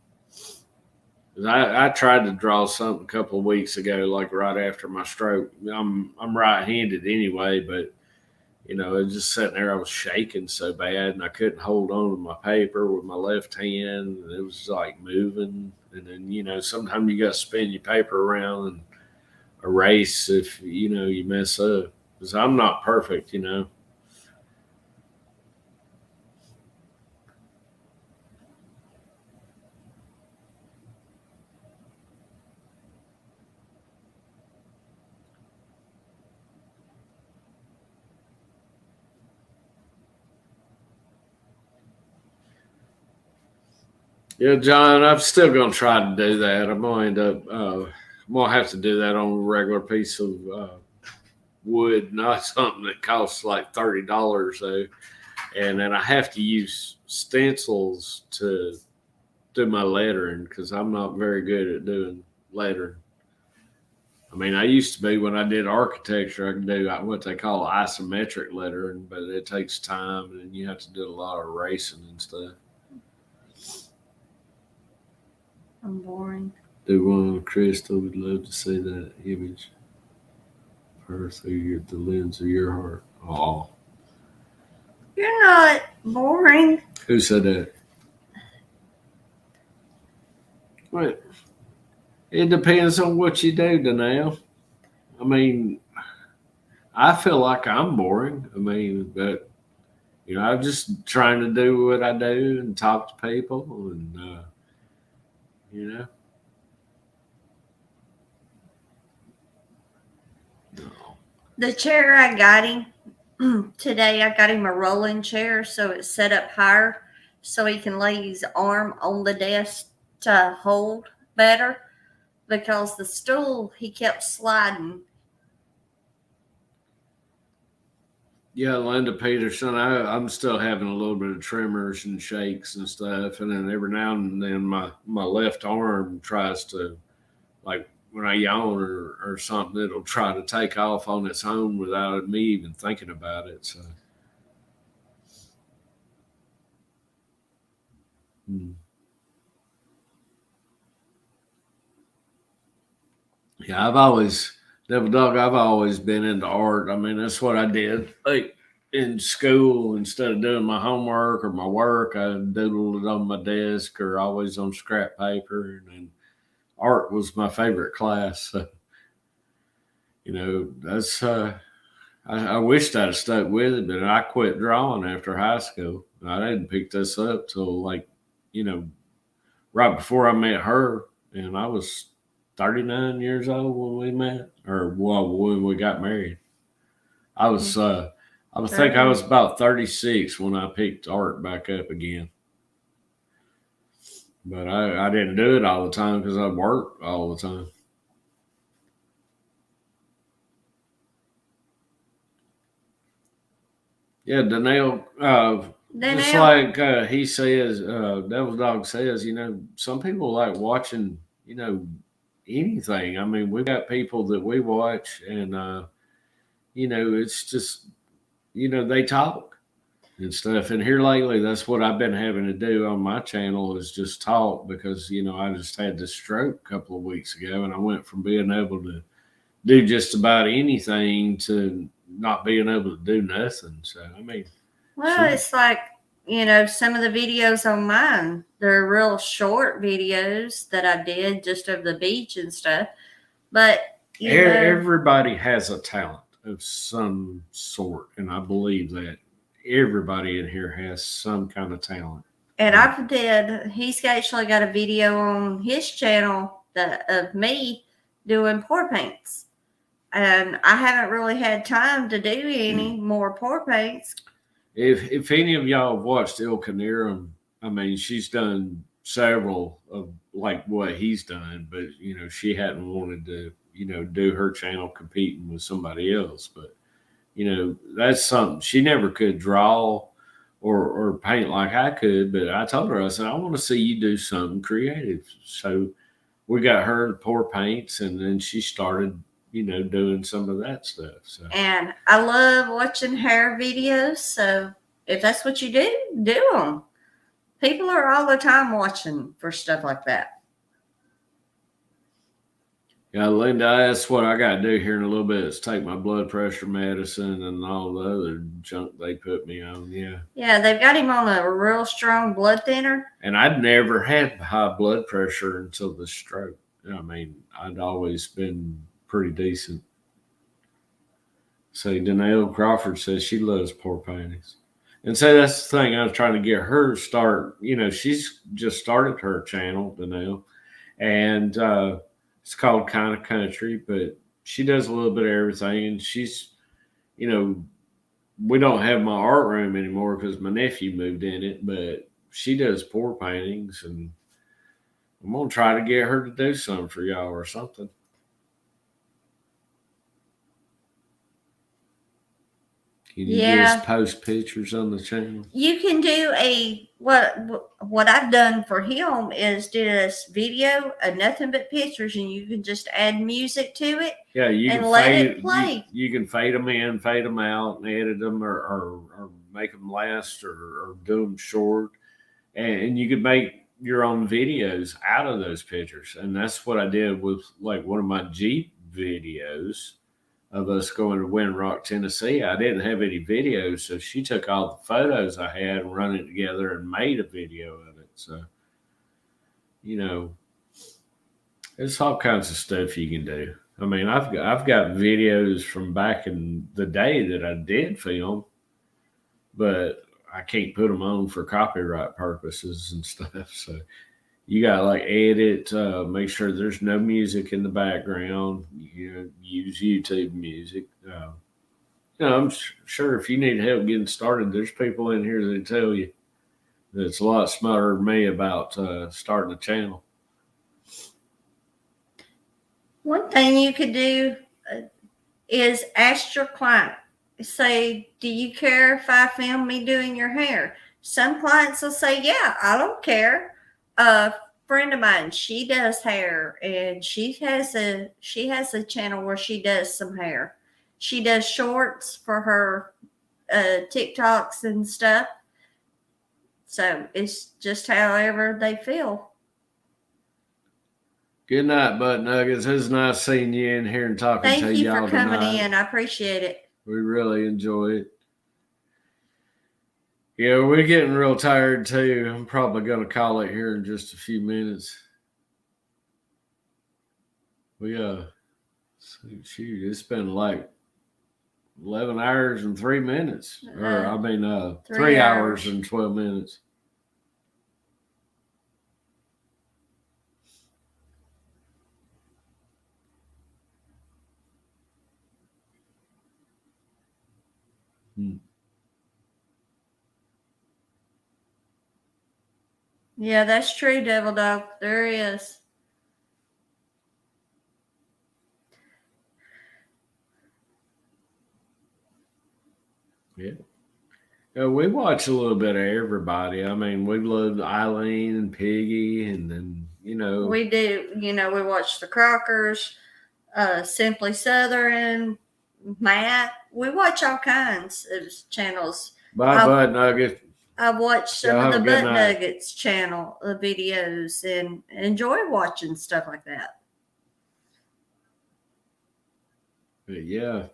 [SPEAKER 2] I tried to draw something a couple of weeks ago, like right after my stroke. I'm right-handed anyway, but I was just sitting there. I was shaking so bad, and I couldn't hold on to my paper with my left hand. And it was like moving, and then sometimes you got to spin your paper around and erase if you mess up. Because I'm not perfect. Yeah, John, I'm still gonna try to do that. I'm gonna end up. I'm gonna have to do that on a regular piece of wood, not something that costs like $30 though. And then I have to use stencils to do my lettering because I'm not very good at doing lettering. I mean, I used to be when I did architecture. I could do what they call isometric lettering, but it takes time and you have to do a lot of erasing and stuff.
[SPEAKER 1] I'm boring.
[SPEAKER 2] Do one, Crystal would love to see that image of her through the lens of your heart. Oh,
[SPEAKER 1] You're not boring.
[SPEAKER 2] who said that? What? It depends on what you do, Danielle. I mean, I feel like I'm boring. I mean, but I'm just trying to do what I do and talk to people, and no.
[SPEAKER 1] The chair I got him today, I got him a rolling chair, so it's set up higher, so he can lay his arm on the desk to hold better. Because the stool, he kept sliding.
[SPEAKER 2] Yeah, Linda Peterson. I'm still having a little bit of tremors and shakes and stuff, and then every now and then my left arm tries to, like when I yawn or something, it'll try to take off on its own without me even thinking about it. So, yeah, Devil Dog. I've always been into art. I mean, that's what I did. Like in school, instead of doing my homework or my work, I doodled it on my desk or always on scrap paper. And then art was my favorite class. So, that's. I wished I'd have stuck with it, but I quit drawing after high school. I didn't pick this up till right before I met her, and I was 39 years old when we met, or when we got married. I think I was about 36 when I picked art back up again. But I didn't do it all the time because I worked all the time. Yeah, Danielle, just like he says, Devil's Dog says, some people like watching, anything. I mean, we got people that we watch and, it's just, they talk and stuff. And here lately, that's what I've been having to do on my channel is just talk because, I just had this stroke a couple of weeks ago and I went from being able to do just about anything to not being able to do nothing. So, I mean,
[SPEAKER 1] well, it's like, some of the videos on mine, they're real short videos that I did just of the beach and stuff. But,
[SPEAKER 2] everybody has a talent of some sort. And I believe that everybody in here has some kind of talent.
[SPEAKER 1] And he's actually got a video on his channel of me doing pour paints. And I haven't really had time to do any more pour paints.
[SPEAKER 2] If any of y'all have watched Il Canerum, I mean, she's done several of like what he's done, but she hadn't wanted to, do her channel competing with somebody else. But that's something she never could draw or paint like I could. But I told her, I said, I want to see you do something creative. So we got her to pour paints, and then she started doing some of that stuff. So.
[SPEAKER 1] And I love watching hair videos. So if that's what you do them. People are all the time watching for stuff like that.
[SPEAKER 2] Yeah, Linda, that's what I got to do here in a little bit is take my blood pressure medicine and all the other junk they put me on. Yeah.
[SPEAKER 1] Yeah, they've got him on a real strong blood thinner.
[SPEAKER 2] And I'd never had high blood pressure until the stroke. I mean, I'd always been pretty decent. So Danielle Crawford says she loves pour paintings. And so that's the thing. I was trying to get her to start. She's just started her channel, Danielle. And it's called Kind of Country, but she does a little bit of everything. And she's, we don't have my art room anymore because my nephew moved in it, but she does pour paintings and I'm gonna try to get her to do something for y'all or something. Can you just post pictures on the channel?
[SPEAKER 1] You can do what I've done for him is do this video of nothing but pictures, and you can just add music to it.
[SPEAKER 2] Yeah, you
[SPEAKER 1] and
[SPEAKER 2] can
[SPEAKER 1] let
[SPEAKER 2] fade,
[SPEAKER 1] it play.
[SPEAKER 2] You can fade them in, fade them out, and edit them or make them last or do them short. And you could make your own videos out of those pictures. And that's what I did with like one of my Jeep videos of us going to Windrock, Tennessee. I didn't have any videos, so she took all the photos I had and run it together and made a video of it. So, you know, there's all kinds of stuff you can do. I mean, I've got videos from back in the day that I did film, but I can't put them on for copyright purposes and stuff. So you got to like edit, make sure there's no music in the background. You know, use YouTube music. I'm sure if you need help getting started, there's people in here that tell you that's a lot smarter than me about starting a channel.
[SPEAKER 1] One thing you could do is ask your client, say, do you care if I film me doing your hair? Some clients will say, yeah, I don't care. A friend of mine, she does hair, and she has a channel where she does some hair. She does shorts for her TikToks and stuff. So it's just however they feel.
[SPEAKER 2] Good night, Butt Nuggets. It was nice seeing you in here and talking to y'all.
[SPEAKER 1] Thank you for coming
[SPEAKER 2] tonight.
[SPEAKER 1] in. I appreciate it.
[SPEAKER 2] We really enjoy it. Yeah, we're getting real tired too. I'm probably going to call it here in just a few minutes. Shoot, it's been like 11 hours and 3 minutes. 3 hours and 12 minutes.
[SPEAKER 1] Yeah, that's true, Devil Dog. There is.
[SPEAKER 2] Yeah. We watch a little bit of everybody. I mean, we love Eileen and Piggy, and then,
[SPEAKER 1] We do. We watch the Crockers, Simply Southern, Matt. We watch all kinds of channels.
[SPEAKER 2] Bye, Butt Nugget.
[SPEAKER 1] I've watched some of the Butt Nuggets channel videos and enjoy watching stuff like that.
[SPEAKER 2] But yeah.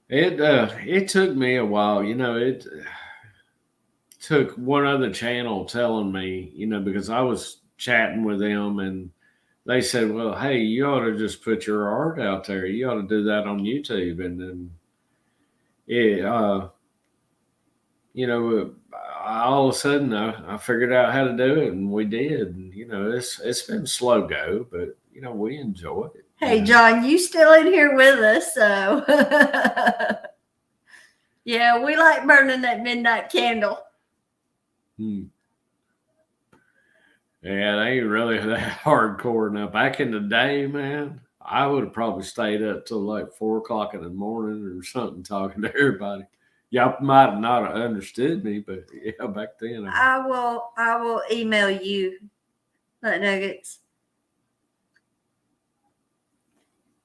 [SPEAKER 2] It took me a while, it took one other channel telling me, because I was chatting with them and they said, well, hey, you ought to just put your art out there. You ought to do that on YouTube. And then all of a sudden I figured out how to do it and we did. And, it's been slow go, but, we enjoy it.
[SPEAKER 1] Hey, John, you still in here with us, so yeah, we like burning that midnight candle.
[SPEAKER 2] Yeah, they ain't really that hardcore now. Back in the day, man, I would have probably stayed up till like 4 o'clock in the morning or something talking to everybody. Y'all might not have understood me, but yeah, back then.
[SPEAKER 1] I will email you Butt Nuggets.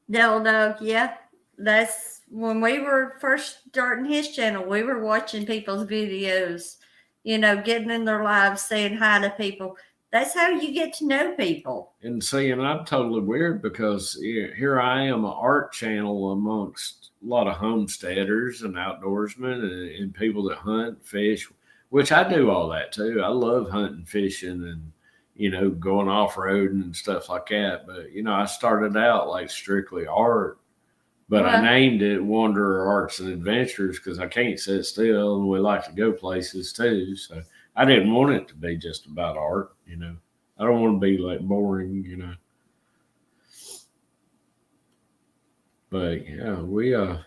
[SPEAKER 1] Devil Dog, yeah. That's when we were first starting his channel. We were watching people's videos, getting in their lives, saying hi to people. That's how you get to know people.
[SPEAKER 2] And see, and I'm totally weird because here I am, an art channel amongst a lot of homesteaders and outdoorsmen and people that hunt, fish, which I do all that too. I love hunting, fishing, and going off-roading and stuff like that. But, I started out like strictly art, but I named it Wanderer Arts and Adventures because I can't sit still and we like to go places too. So I didn't want it to be just about art, I don't want to be like boring, But yeah,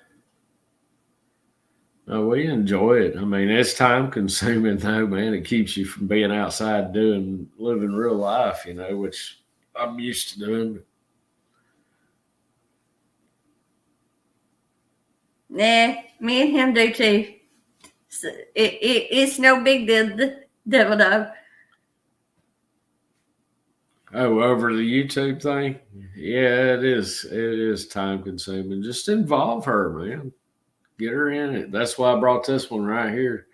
[SPEAKER 2] We enjoy it. I mean, it's time consuming though, man. It keeps you from being outside living real life, which I'm used to doing.
[SPEAKER 1] Nah, me and him do too. So it's no big deal, devil dog.
[SPEAKER 2] Oh, over the YouTube thing? Yeah, it is. It is time consuming. Just involve her, man. Get her in it. That's why I brought this one right here.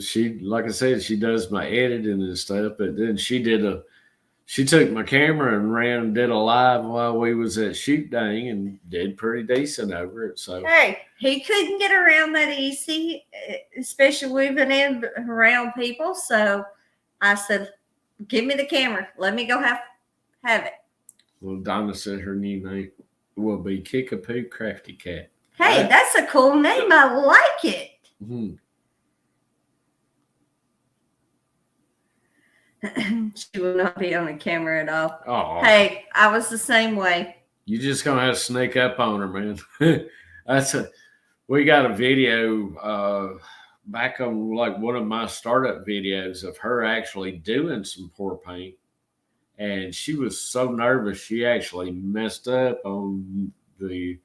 [SPEAKER 2] She, like I said, she does my editing and stuff, but then she took my camera and did a live while we was at SHOOTDANG and did pretty decent over it. So
[SPEAKER 1] hey, he couldn't get around that easy, especially moving around people. So I said, "Give me the camera. Let me go have it."
[SPEAKER 2] Well, Donna said her new name will be Kickapoo Crafty Cat.
[SPEAKER 1] Hey, that's a cool name. I like it.
[SPEAKER 2] Mm-hmm.
[SPEAKER 1] She will not be on the camera at all.
[SPEAKER 2] Oh,
[SPEAKER 1] hey, I was the same way.
[SPEAKER 2] You just gonna have to sneak up on her, man. We got a video back on like one of my startup videos of her actually doing some pour paint, and she was so nervous she actually messed up on the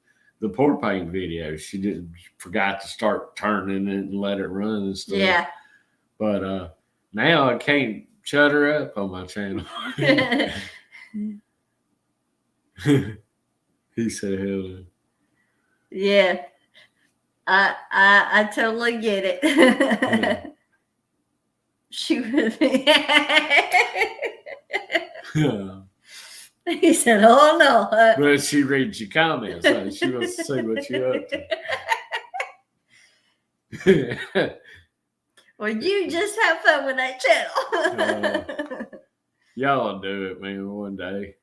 [SPEAKER 2] pour paint video. She forgot to start turning it and let it run and stuff.
[SPEAKER 1] Yeah.
[SPEAKER 2] But now I can't shut her up on my channel. He said hello.
[SPEAKER 1] Yeah. I totally get it. Yeah. She was. He said, "Oh no!"
[SPEAKER 2] But she reads your comments. So she wants to see what you're up to.
[SPEAKER 1] Well, you just have fun with that channel.
[SPEAKER 2] Y'all do it, man. One day.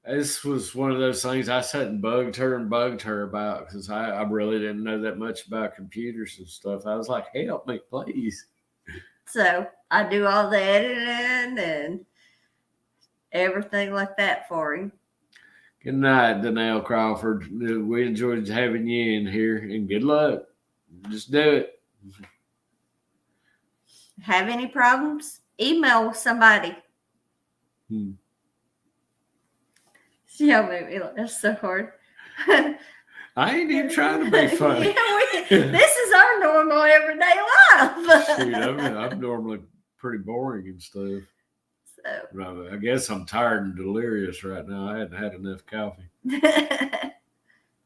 [SPEAKER 2] This was one of those things I sat and bugged her about because I really didn't know that much about computers and stuff. I was like, "Help me, please." So
[SPEAKER 1] I do all the editing and everything like that for him.
[SPEAKER 2] Good night, Danielle Crawford. We enjoyed having you in here, and good luck. Just do it.
[SPEAKER 1] Have any problems? Email somebody. Yeah, maybe that's so hard.
[SPEAKER 2] I ain't even trying to be funny.
[SPEAKER 1] This is our normal everyday life.
[SPEAKER 2] Shoot, I'm normally pretty boring and stuff. So I guess I'm tired and delirious right now. I hadn't had enough coffee.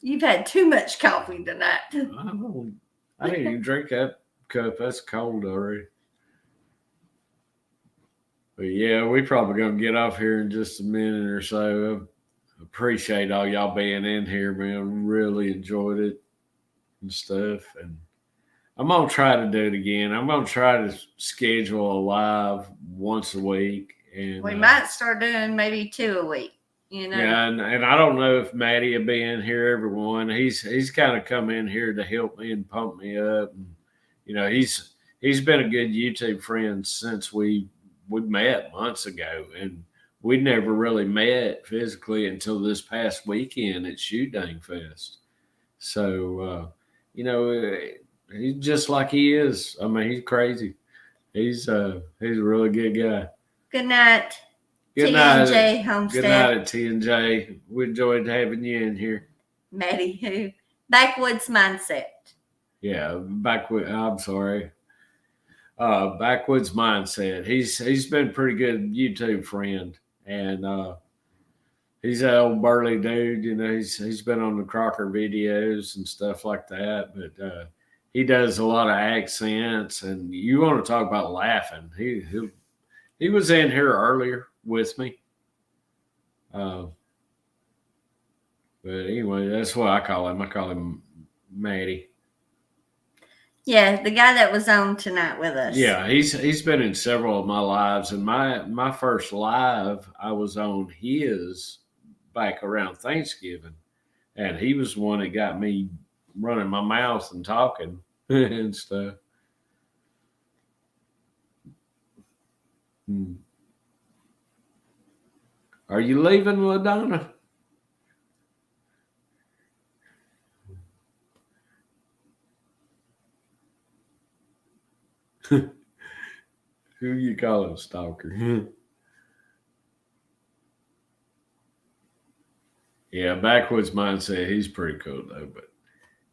[SPEAKER 1] You've had too much coffee tonight.
[SPEAKER 2] I didn't even drink that cup. That's cold already. But yeah, we probably gonna get off here in just a minute or so. I appreciate all y'all being in here, man. Really enjoyed it and stuff. And I'm gonna try to do it again. I'm gonna try to schedule a live once a week. And
[SPEAKER 1] we might start doing maybe 2 a week.
[SPEAKER 2] Yeah, and I don't know if Matty will be in here, everyone. He's kind of come in here to help me and pump me up. And, he's been a good YouTube friend since we met months ago. And we never really met physically until this past weekend at SHOOTDANG Fest. So, he's just like he is. I mean, he's crazy. He's a really good guy.
[SPEAKER 1] Good night.
[SPEAKER 2] Good night,
[SPEAKER 1] T&J Homestead.
[SPEAKER 2] Good night at T&J. We enjoyed having you in here.
[SPEAKER 1] Maddie, who? Backwoods Mindset.
[SPEAKER 2] Yeah, I'm sorry. Backwoods Mindset. He's been a pretty good YouTube friend, and he's an old burly dude. He's been on the Crocker videos and stuff like that. But he does a lot of accents, and you want to talk about laughing? He was in here earlier with me. But anyway, that's what I call him. I call him Matty.
[SPEAKER 1] Yeah, the guy that was on tonight with us.
[SPEAKER 2] Yeah, he's been in several of my lives, and my first live I was on his back around Thanksgiving, and he was the one that got me running my mouth and talking and stuff. Are you leaving, LaDonna? Who you call a stalker? Yeah, backwoods mindset. He's pretty cool though. But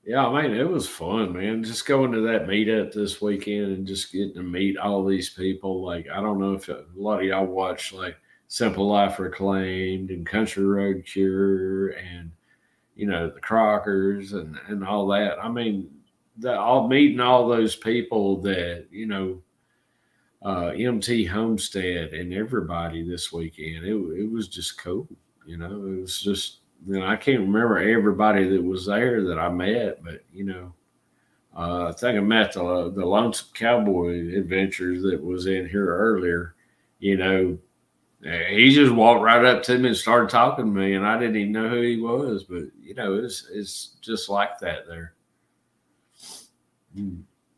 [SPEAKER 2] yeah, I mean, it was fun, man. Just going to that meetup this weekend and just getting to meet all these people. Like, I don't know if a lot of y'all watch like Simple Life Reclaimed and Country Road Cure and the Crockers and all that. I mean, all meeting all those people that MT Homestead and everybody this weekend. It was just cool. It was just I can't remember everybody that was there that I met, but I think I met the Lonesome Cowboy Adventures that was in here earlier. He just walked right up to me and started talking to me, and I didn't even know who he was. But it's just like that there.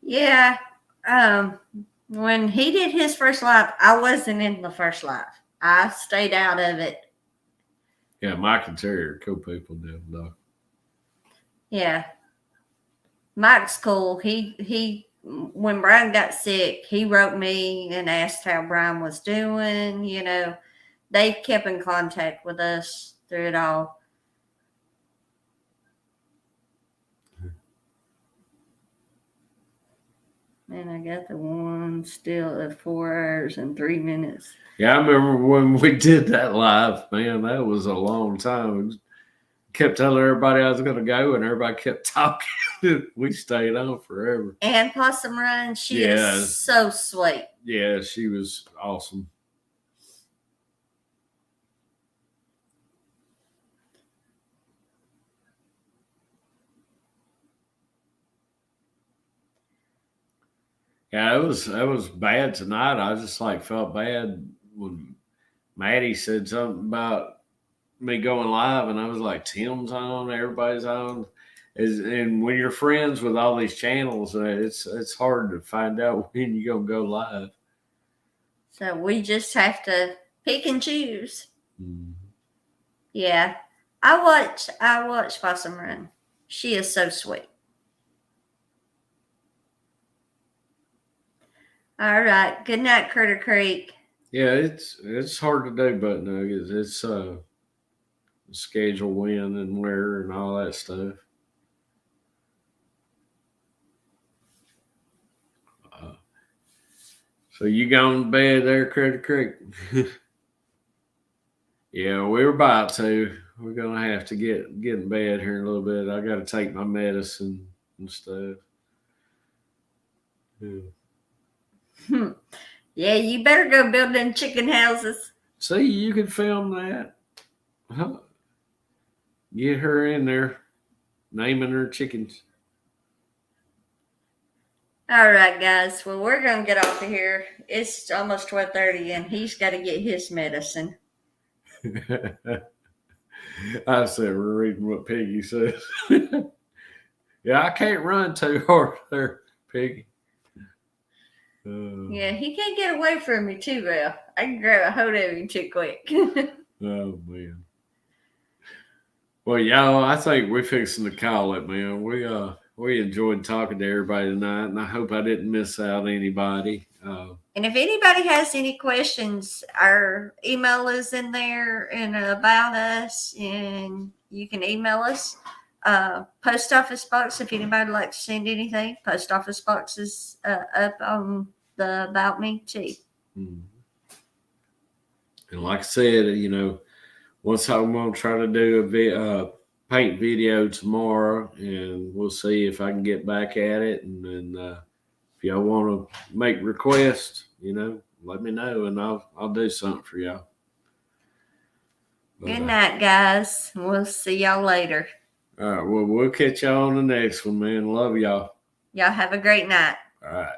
[SPEAKER 1] Yeah. When he did his first live, I wasn't in the first live. I stayed out of it.
[SPEAKER 2] Yeah, Mike and Terry are cool people, though.
[SPEAKER 1] Yeah. Mike's cool. He when Brian got sick, he wrote me and asked how Brian was doing. They kept in contact with us through it all. And I got the one still at 4 hours and 3 minutes.
[SPEAKER 2] Yeah, I remember when we did that live, man. That was a long time. Kept telling everybody I was going to go, and everybody kept talking. We stayed on forever.
[SPEAKER 1] And Possum Run, she is so sweet.
[SPEAKER 2] Yeah, she was awesome. Yeah, it was bad tonight. I just felt bad when Maddie said something about me going live, and I was like, Tim's on, everybody's on. And when you're friends with all these channels, it's hard to find out when you're gonna go live.
[SPEAKER 1] So we just have to pick and choose.
[SPEAKER 2] Mm-hmm.
[SPEAKER 1] Yeah, I watch Possum Run. She is so sweet. All right. Good night, Critter Creek.
[SPEAKER 2] Yeah, it's hard to do, but nuggets. It's schedule when and where and all that stuff. So you gone to bed there, Critter Creek? Yeah, we were about to. We're gonna have to get in bed here in a little bit. I got to take my medicine and stuff. Yeah.
[SPEAKER 1] Yeah, you better go build them chicken houses.
[SPEAKER 2] See, you can film that. Get her in there, naming her chickens.
[SPEAKER 1] All right, guys. Well, we're gonna get off of here. It's almost 12:30, and he's got to get his medicine.
[SPEAKER 2] I said we're reading what Piggy says. Yeah, I can't run too hard there, Piggy.
[SPEAKER 1] Yeah, he can't get away from me too well. I can grab a hold of him too quick.
[SPEAKER 2] Oh man. Well, y'all, I think we're fixing to call it, man. We enjoyed talking to everybody tonight, and I hope I didn't miss out anybody.
[SPEAKER 1] And if anybody has any questions, our email is in there and about us, and you can email us. Post office box, if anybody would like to send anything, post office box is up on the About Me too.
[SPEAKER 2] And like I said, once I'm going to try to do a paint video tomorrow, and we'll see if I can get back at it. And then if y'all want to make requests, let me know, and I'll do something for y'all.
[SPEAKER 1] Good night, guys. We'll see y'all later.
[SPEAKER 2] All right. Well, we'll catch y'all on the next one, man. Love y'all.
[SPEAKER 1] Y'all have a great night.
[SPEAKER 2] All right.